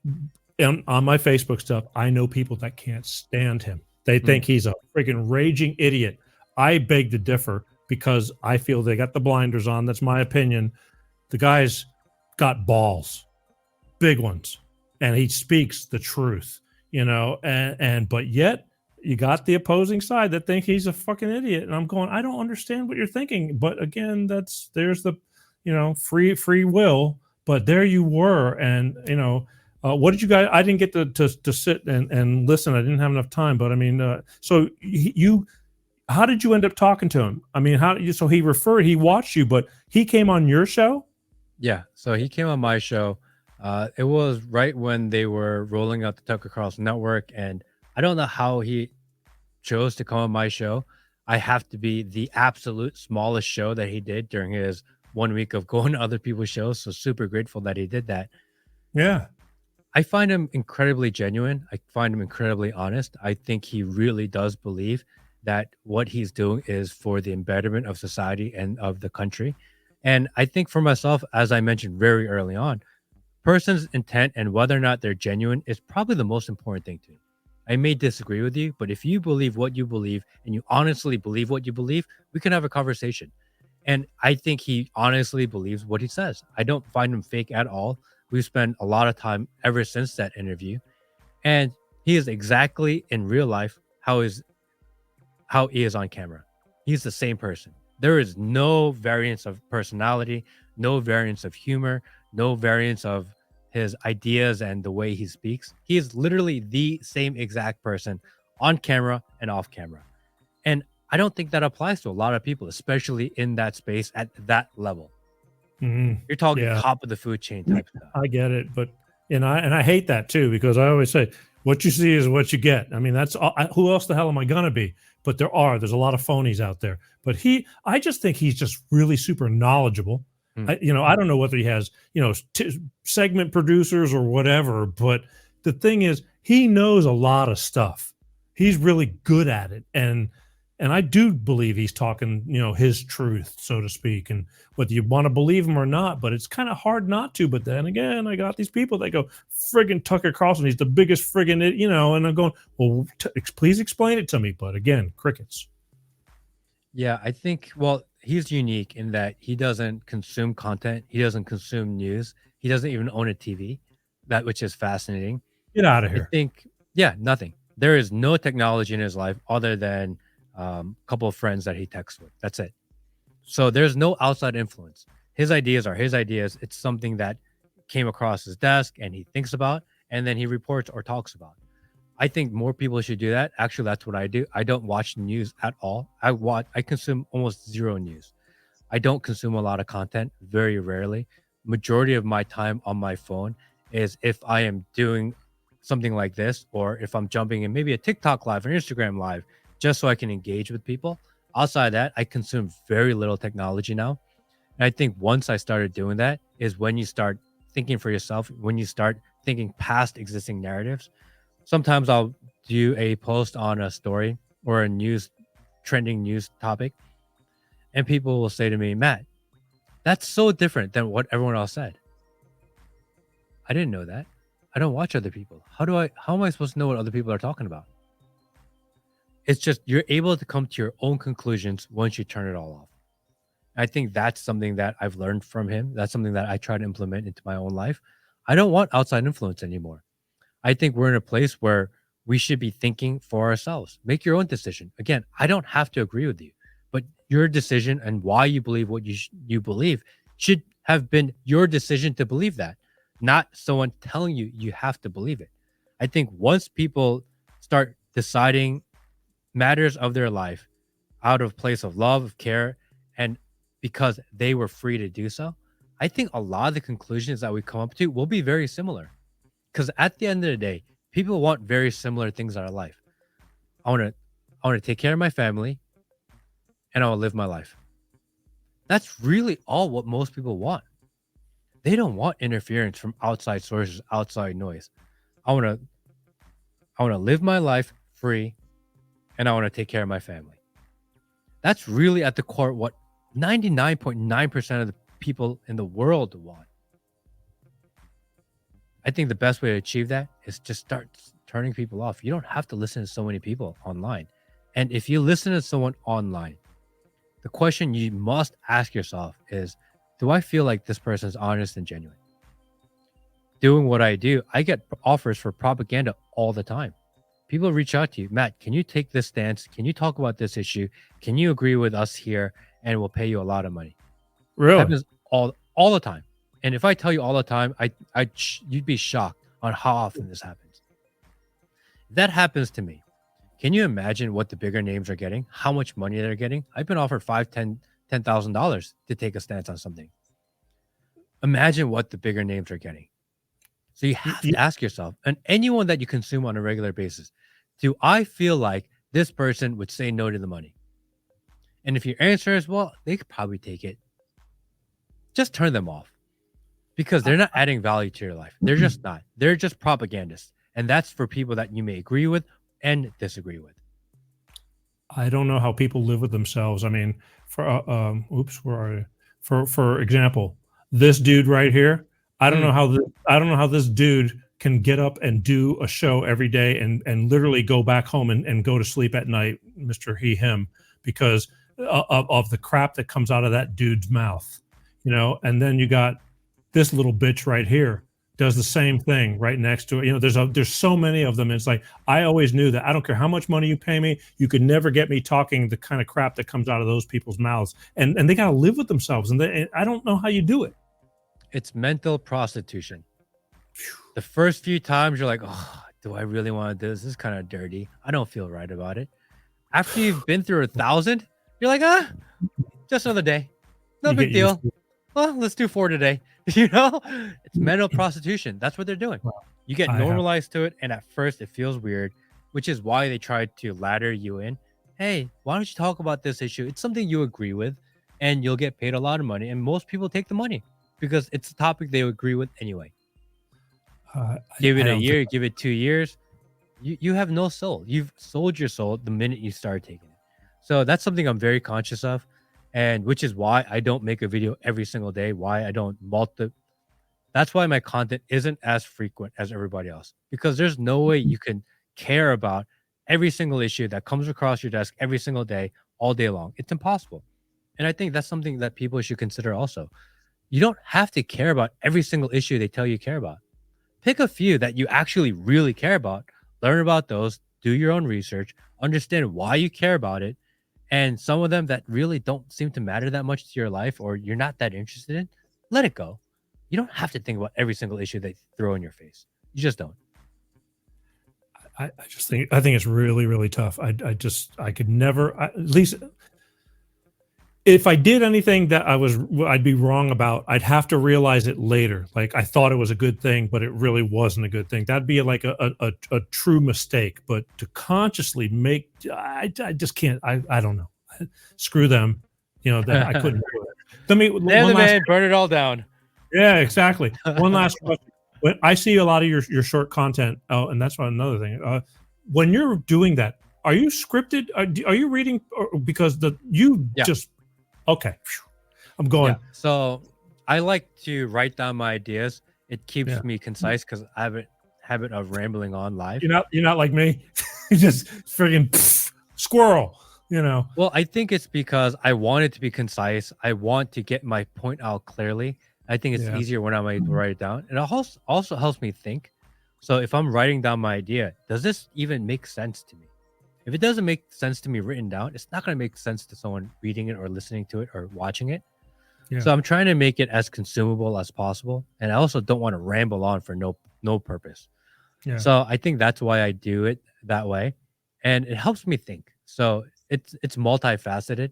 on my Facebook stuff. I know people that can't stand him. They think he's a freaking raging idiot. I beg to differ because I feel they got the blinders on. That's my opinion. The guy's got balls, big ones, and he speaks the truth, you know, but yet you got the opposing side that think he's a fucking idiot. And I'm going, I don't understand what you're thinking. But again, there's the, you know, free will, but there you were. And, you know, what did you guys, I didn't get to sit and listen. I didn't have enough time, but I mean, so how did you end up talking to him? I mean, so he watched you, but he came on your show? Yeah. So he came on my show. It was right when they were rolling out the Tucker Carlson network. And I don't know how he chose to come on my show. I have to be the absolute smallest show that he did during his 1 week of going to other people's shows. So super grateful that he did that. Yeah. I find him incredibly genuine. I find him incredibly honest. I think he really does believe that what he's doing is for the betterment of society and of the country. And I think for myself, as I mentioned very early on, person's intent and whether or not they're genuine is probably the most important thing to me. I may disagree with you, but if you believe what you believe and you honestly believe what you believe, we can have a conversation. And I think he honestly believes what he says. I don't find him fake at all. We've spent a lot of time ever since that interview. And he is exactly in real life how he is on camera. He's the same person. There is no variance of personality, no variance of humor, no variance of his ideas and the way he speaks. He is literally the same exact person on camera and off camera. And I don't think that applies to a lot of people, especially in that space at that level. You're talking top of the food chain type stuff. I get it, but and I hate that too, because I always say what you see is what you get. I mean, that's who else the hell am I gonna be? But there's a lot of phonies out there. But I just think he's just really super knowledgeable. I don't know whether he has, segment producers or whatever, but the thing is, he knows a lot of stuff. He's really good at it. And I do believe he's talking, his truth, so to speak, and whether you want to believe him or not, but it's kind of hard not to. But then again, I got these people that go, friggin' Tucker Carlson, he's the biggest friggin', and I'm going, well, please explain it to me. But again, crickets. Yeah, I think, he's unique in that he doesn't consume content. He doesn't consume news. He doesn't even own a TV, which is fascinating. Get out of here. I think, nothing. There is no technology in his life other than a couple of friends that he texts with. That's it. So there's no outside influence. His ideas are his ideas. It's something that came across his desk and he thinks about, and then he reports or talks about. I think more people should do that. Actually, that's what I do. I don't watch news at all. I consume almost zero news. I don't consume a lot of content, very rarely. Majority of my time on my phone is if I am doing something like this, or if I'm jumping in maybe a TikTok live or Instagram live, just so I can engage with people. Outside of that, I consume very little technology now. And I think once I started doing that is when you start thinking for yourself, when you start thinking past existing narratives. Sometimes I'll do a post on a story or a trending news topic, and people will say to me, Matt, that's so different than what everyone else said. I didn't know that. I don't watch other people. How am I supposed to know what other people are talking about? It's just you're able to come to your own conclusions once you turn it all off. I think that's something that I've learned from him. That's something that I try to implement into my own life. I don't want outside influence anymore. I think we're in a place where we should be thinking for ourselves. Make your own decision. Again, I don't have to agree with you, but your decision and why you believe what you believe should have been your decision to believe that, not someone telling you you have to believe it. I think once people start deciding matters of their life out of place of love, of care, and because they were free to do so, I think a lot of the conclusions that we come up to will be very similar. Because at the end of the day, people want very similar things in our life. I want to take care of my family, and I want to live my life. That's really all what most people want. They don't want interference from outside sources, outside noise. I want to live my life free, and I want to take care of my family. That's really at the core what 99.9% of the people in the world want. I think the best way to achieve that is just start turning people off. You don't have to listen to so many people online. And if you listen to someone online, the question you must ask yourself is, do I feel like this person is honest and genuine? Doing what I do, I get offers for propaganda all the time. People reach out to you, Matt, can you take this stance? Can you talk about this issue? Can you agree with us here? And we'll pay you a lot of money. Really? Happens all the time. And if I tell you all the time, you'd be shocked on how often this happens. If that happens to me, can you imagine what the bigger names are getting? How much money they're getting? I've been offered $10,000 to take a stance on something. Imagine what the bigger names are getting. So you have to ask yourself, and anyone that you consume on a regular basis, do I feel like this person would say no to the money? And if your answer is, well, they could probably take it, just turn them off. Because they're not adding value to your life. They're just not. They're just propagandists. And that's for people that you may agree with and disagree with. I don't know how people live with themselves. I mean, for example, this dude right here, I don't know how this dude can get up and do a show every day and literally go back home and go to sleep at night, Mr. He, him, because of the crap that comes out of that dude's mouth, you know. And then you got this little bitch right here does the same thing right next to it. You know, there's so many of them. It's like, I always knew that I don't care how much money you pay me, you could never get me talking the kind of crap that comes out of those people's mouths. And they got to live with themselves. And I don't know how you do it. It's mental prostitution. The first few times you're like, oh, do I really want to do this? This is kind of dirty. I don't feel right about it. After you've been through 1,000, you're like, just another day. No big deal. Well, let's do 4 today. You know, it's mental prostitution. That's what they're doing. You get normalized to it, and at first it feels weird, which is why they try to ladder you in. Hey, why don't you talk about this issue? It's something you agree with, and you'll get paid a lot of money. And most people take the money because it's a topic they agree with anyway. Give it a year, give it 2 years. You have no soul. You've sold your soul the minute you start taking it. So that's something I'm very conscious of. And which is why I don't make a video every single day. Why I don't That's why my content isn't as frequent as everybody else. Because there's no way you can care about every single issue that comes across your desk every single day, all day long. It's impossible. And I think that's something that people should consider also. You don't have to care about every single issue they tell you care about. Pick a few that you actually really care about. Learn about those. Do your own research. Understand why you care about it. And some of them that really don't seem to matter that much to your life or you're not that interested in, let it go. You don't have to think about every single issue they throw in your face. You just don't. I think it's really, really tough. I could never, at least if I did anything that I'd be wrong about, I'd have to realize it later. Like I thought it was a good thing, but it really wasn't a good thing. That'd be like a true mistake. But to consciously make, I just can't. I don't know. Screw them. You know that I couldn't do it. Let me. Burn it all down. Yeah, exactly. One last question. When I see a lot of your short content, and that's another thing. When you're doing that, are you scripted? Are you reading? Because just. Okay. I'm going. Yeah. So I like to write down my ideas. It keeps me concise because I have a habit of rambling on live. You're not like me. You just friggin' squirrel, you know. Well, I think it's because I want it to be concise. I want to get my point out clearly. I think it's easier when I write it down. And it also helps me think. So if I'm writing down my idea, does this even make sense to me? If it doesn't make sense to me written down, it's not going to make sense to someone reading it or listening to it or watching it. Yeah. So I'm trying to make it as consumable as possible, and I also don't want to ramble on for no purpose. Yeah. So I think that's why I do it that way, and it helps me think. So it's multifaceted.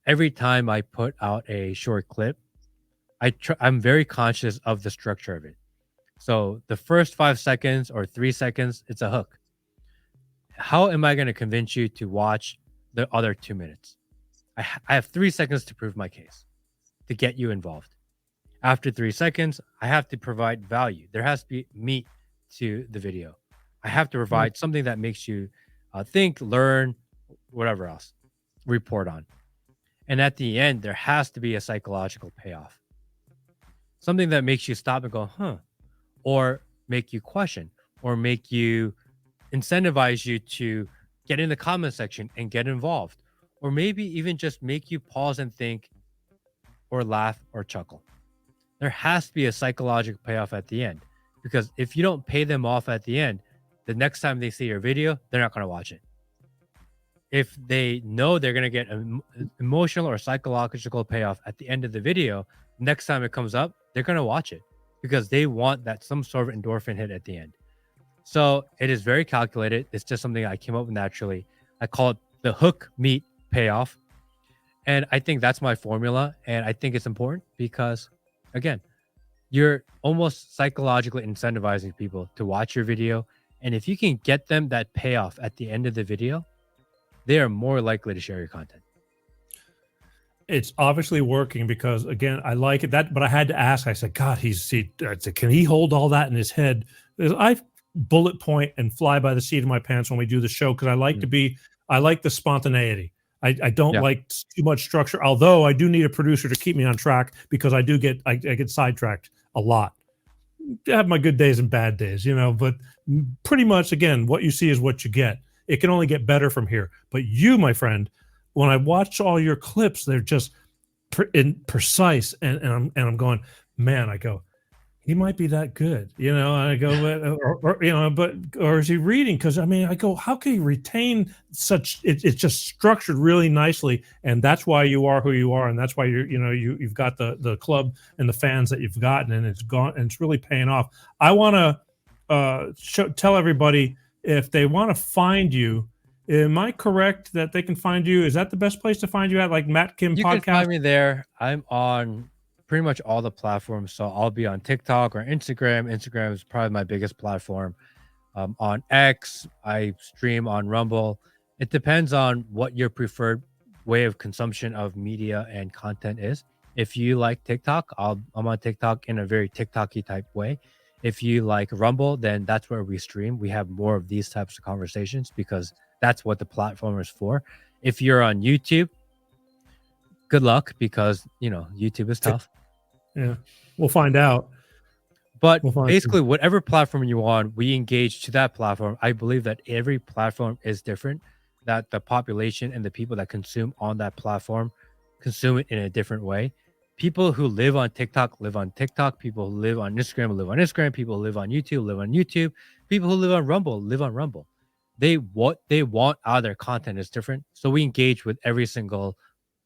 Every time I put out a short clip, I'm very conscious of the structure of it. So the first 5 seconds or 3 seconds, it's a hook. How am I going to convince you to watch the other 2 minutes? I have 3 seconds to prove my case, to get you involved. After 3 seconds, I have to provide value. There has to be meat to the video. I have to provide something that makes you think, learn, whatever else, report on. And at the end, there has to be a psychological payoff. Something that makes you stop and go, huh, or make you question, or make you incentivize you to get in the comment section and get involved, or maybe even just make you pause and think, or laugh, or chuckle. There has to be a psychological payoff at the end, because if you don't pay them off at the end, the next time they see your video, they're not going to watch it. If they know they're going to get an emotional or psychological payoff at the end of the video, next time it comes up, they're going to watch it because they want that some sort of endorphin hit at the end. So it is very calculated. It's just something I came up with naturally. I call it the hook, meet, payoff. And I think that's my formula. And I think it's important because, again, you're almost psychologically incentivizing people to watch your video. And if you can get them that payoff at the end of the video, they are more likely to share your content. It's obviously working because, again, I like it. But I had to ask. I said, God, I said, can he hold all that in his head? I bullet point and fly by the seat of my pants when we do the show because I like I like the spontaneity. I don't like too much structure, although I do need a producer to keep me on track because I get sidetracked a lot. I have my good days and bad days, but pretty much, again, what you see is what you get. It can only get better from here. But you, my friend, when I watch all your clips, they're just precise, and I'm going, man. I go, he might be that good, And I go, or is he reading? Because I go, how can he retain such? It's just structured really nicely, and that's why you are who you are, and that's why you've got the club and the fans that you've gotten, and it's gone, and it's really paying off. I want to tell everybody. If they want to find you, am I correct that they can find you? Is that the best place to find you at, like Matt Kim Podcast? You can find me there. I'm on pretty much all the platforms. So I'll be on TikTok or Instagram. Instagram is probably my biggest platform. On X, I stream on Rumble. It depends on what your preferred way of consumption of media and content is. If you like TikTok, I'm on TikTok in a very TikTok-y type way. If you like Rumble, then that's where we stream. We have more of these types of conversations because that's what the platform is for. If you're on YouTube, good luck because, YouTube is tough. Yeah, we'll find out. But basically, whatever platform you're on, we engage to that platform. I believe that every platform is different, that the population and the people that consume on that platform consume it in a different way. People who live on TikTok live on TikTok. People who live on Instagram live on Instagram. People who live on YouTube live on YouTube. People who live on Rumble live on Rumble. What they want out of their content is different. So we engage with every single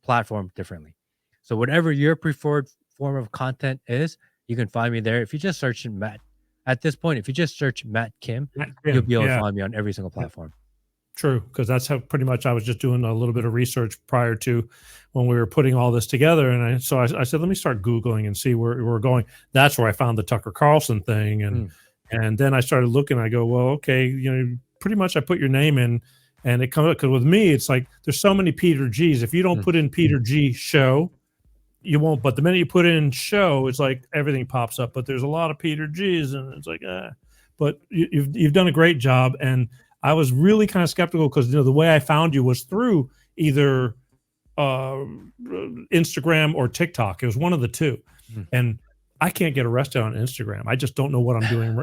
platform differently. So whatever your preferred form of content is, you can find me there. If you just search Matt, at this point, if you just search Matt Kim, you'll be able to find me on every single platform. True, because that's how pretty much I was just doing a little bit of research prior to when we were putting all this together. And I said, let me start Googling and see where we're going. That's where I found the Tucker Carlson thing. And then I started looking, I go, well, okay, pretty much I put your name in and it comes up because with me, it's like, there's so many Peter G's. If you don't put in Peter G show, you won't, but the minute you put in show, it's like everything pops up, but there's a lot of Peter G's and it's like, but you've done a great job. And I was really kind of skeptical because the way I found you was through either Instagram or TikTok. It was one of the two, and I can't get arrested on Instagram. I just don't know what I'm doing.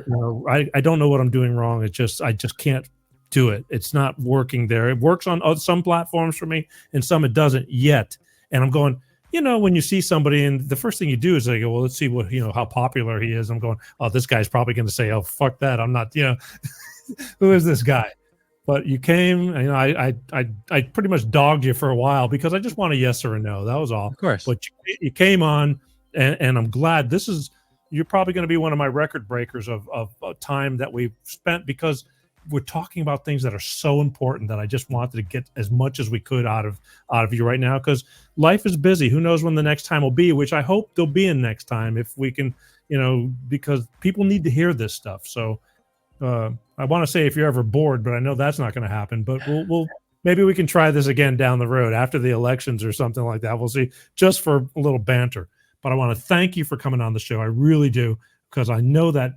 I don't know what I'm doing wrong. I just can't do it. It's not working there. It works on some platforms for me, and some it doesn't yet. And I'm going. When you see somebody and the first thing you do is they go, well, let's see what how popular he is. I'm going, oh, this guy's probably going to say, oh, fuck that. I'm not. Who is this guy? but you came. You know, I pretty much dogged you for a while because I just want a yes or a no. That was all. Of course. But you came on, and I'm glad. You're probably going to be one of my record breakers of time that we've spent, because we're talking about things that are so important that I just wanted to get as much as we could out of you right now, because life is busy. Who knows when the next time will be, which I hope there'll be a next time if we can, because people need to hear this stuff. So I want to say if you're ever bored, but I know that's not going to happen. But we'll maybe we can try this again down the road after the elections or something like that. We'll see, just for a little banter. But I want to thank you for coming on the show. I really do, because I know that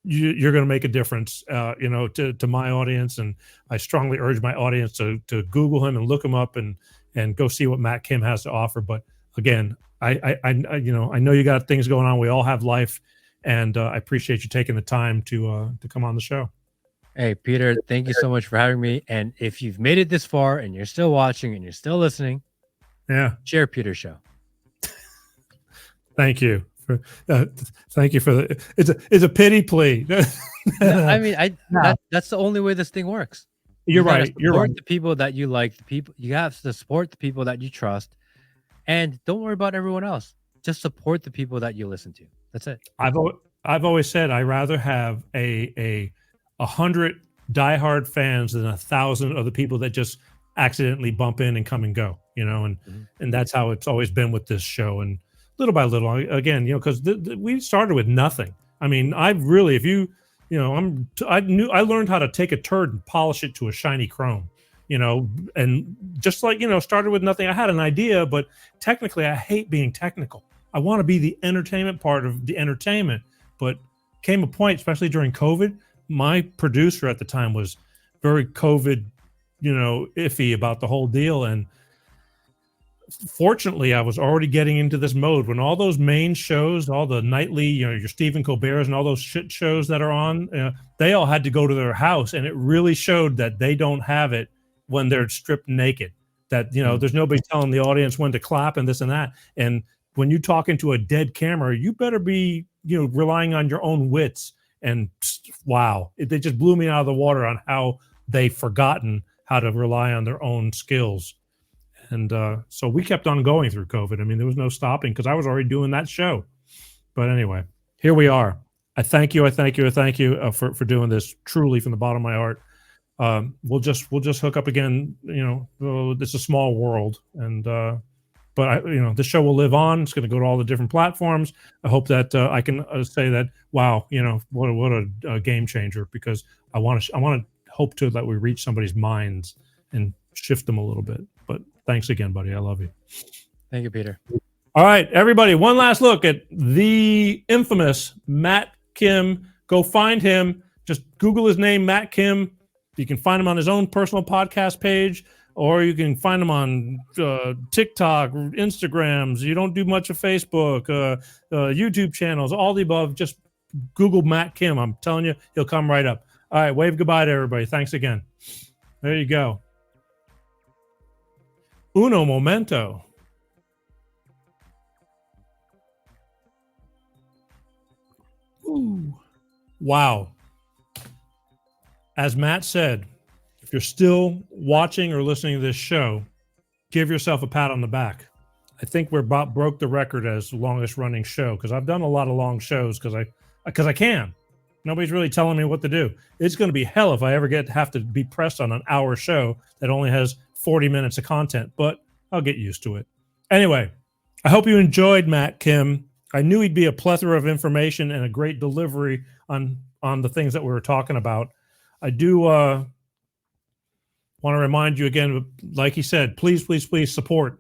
you're going to make a difference, to my audience. And I strongly urge my audience to Google him and look him up and go see what Matt Kim has to offer. But again, I know you got things going on. We all have life, and I appreciate you taking the time to come on the show. Hey, Peter, thank you so much for having me. And if you've made it this far and you're still watching and you're still listening, share Peter's show. Thank you. Thank you for the. It's a pity plea. I mean, that's the only way this thing works. You're right. You're right. The people that you like, the people you have to support, the people that you trust, and don't worry about everyone else. Just support the people that you listen to. That's it. I've always said I'd rather have a 100 diehard fans than 1,000 of the people that just accidentally bump in and come and go. And that's how it's always been with this show. And little by little, again, because we started with nothing. I mean, I learned how to take a turd and polish it to a shiny chrome, and just like, started with nothing. I had an idea, but technically I hate being technical. I want to be the entertainment part of the entertainment. But came a point, especially during COVID, my producer at the time was very COVID, iffy about the whole deal. And fortunately, I was already getting into this mode when all those main shows, all the nightly, your Stephen Colbert's and all those shit shows that are on, they all had to go to their house, and it really showed that they don't have it when they're stripped naked. That there's nobody telling the audience when to clap and this and that. And when you talk into a dead camera, you better be relying on your own wits. And wow, they just blew me out of the water on how they've forgotten how to rely on their own skills. And so we kept on going through COVID. I mean, there was no stopping because I was already doing that show. But anyway, here we are. I thank you for doing this, truly from the bottom of my heart. We'll just hook up again. It's a small world, and but the show will live on. It's going to go to all the different platforms. I hope that I can say that. Wow, what a game changer, because I want to hope to that we reach somebody's minds and shift them a little bit. But thanks again, buddy. I love you. Thank you, Peter. All right, everybody, one last look at the infamous Matt Kim. Go find him. Just Google his name, Matt Kim. You can find him on his own personal podcast page, or you can find him on TikTok, Instagrams. You don't do much of Facebook, YouTube channels, all the above. Just Google Matt Kim. I'm telling you, he'll come right up. All right, wave goodbye to everybody. Thanks again. There you go. Uno momento. Ooh. Wow. As Matt said, if you're still watching or listening to this show, give yourself a pat on the back. I think we're about broke the record as the longest running show, because I've done a lot of long shows because I can. Nobody's really telling me what to do. It's going to be hell if I ever have to be pressed on an hour show that only has 40 minutes of content, but I'll get used to it. Anyway, I hope you enjoyed Matt Kim. I knew he'd be a plethora of information and a great delivery on the things that we were talking about. I do want to remind you again, like he said, please support,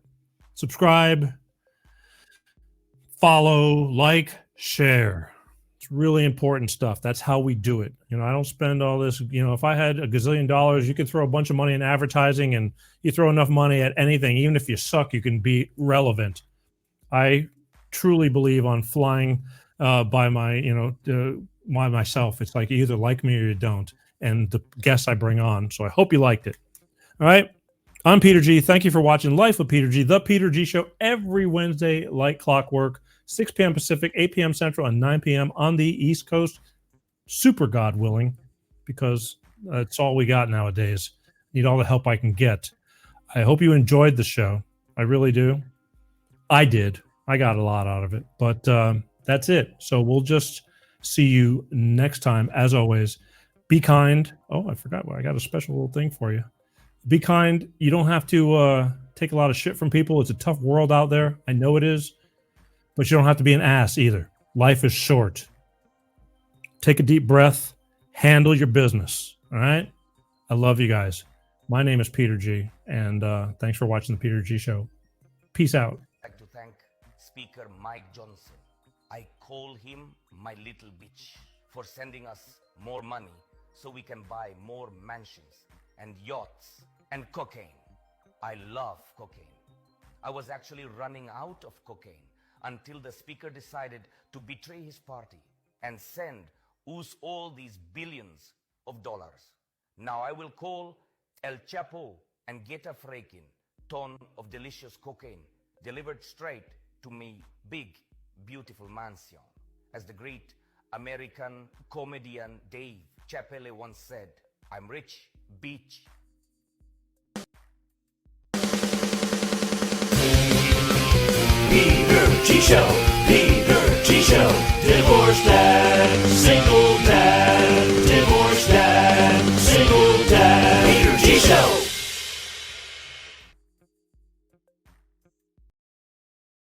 subscribe, follow, like, share. It's really important stuff. That's how we do it. I don't spend all this. If I had $1 gazillion, you could throw a bunch of money in advertising, and you throw enough money at anything, even if you suck, you can be relevant. I truly believe on flying by myself. It's like you either like me or you don't, and the guests I bring on. So I hope you liked it. All right. I'm Peter G. Thank you for watching Life with Peter G, the Peter G Show, every Wednesday, like clockwork, 6 p.m. Pacific, 8 p.m. Central, and 9 p.m. on the East Coast. Super God willing, because That's all we got nowadays. Need all the help I can get. I hope you enjoyed the show. I really do. I did. I got a lot out of it. But that's it. So we'll just see you next time. As always, be kind. Oh, I forgot. I got a special little thing for you. Be kind. You don't have to take a lot of shit from people. It's a tough world out there. I know it is. But you don't have to be an ass either. Life is short. Take a deep breath. Handle your business. All right? I love you guys. My name is Peter G. And thanks for watching the Peter G Show. Peace out. I'd like to thank Speaker Mike Johnson. I call him my little bitch for sending us more money so we can buy more mansions and yachts and cocaine. I love cocaine. I was actually running out of cocaine until the speaker decided to betray his party and send us all these billions of dollars. Now I will call El Chapo and get a freaking ton of delicious cocaine delivered straight to me big, beautiful mansion. As the great American comedian Dave Chappelle once said, I'm rich, bitch. Peter G Show, Peter G Show, Divorce Dad.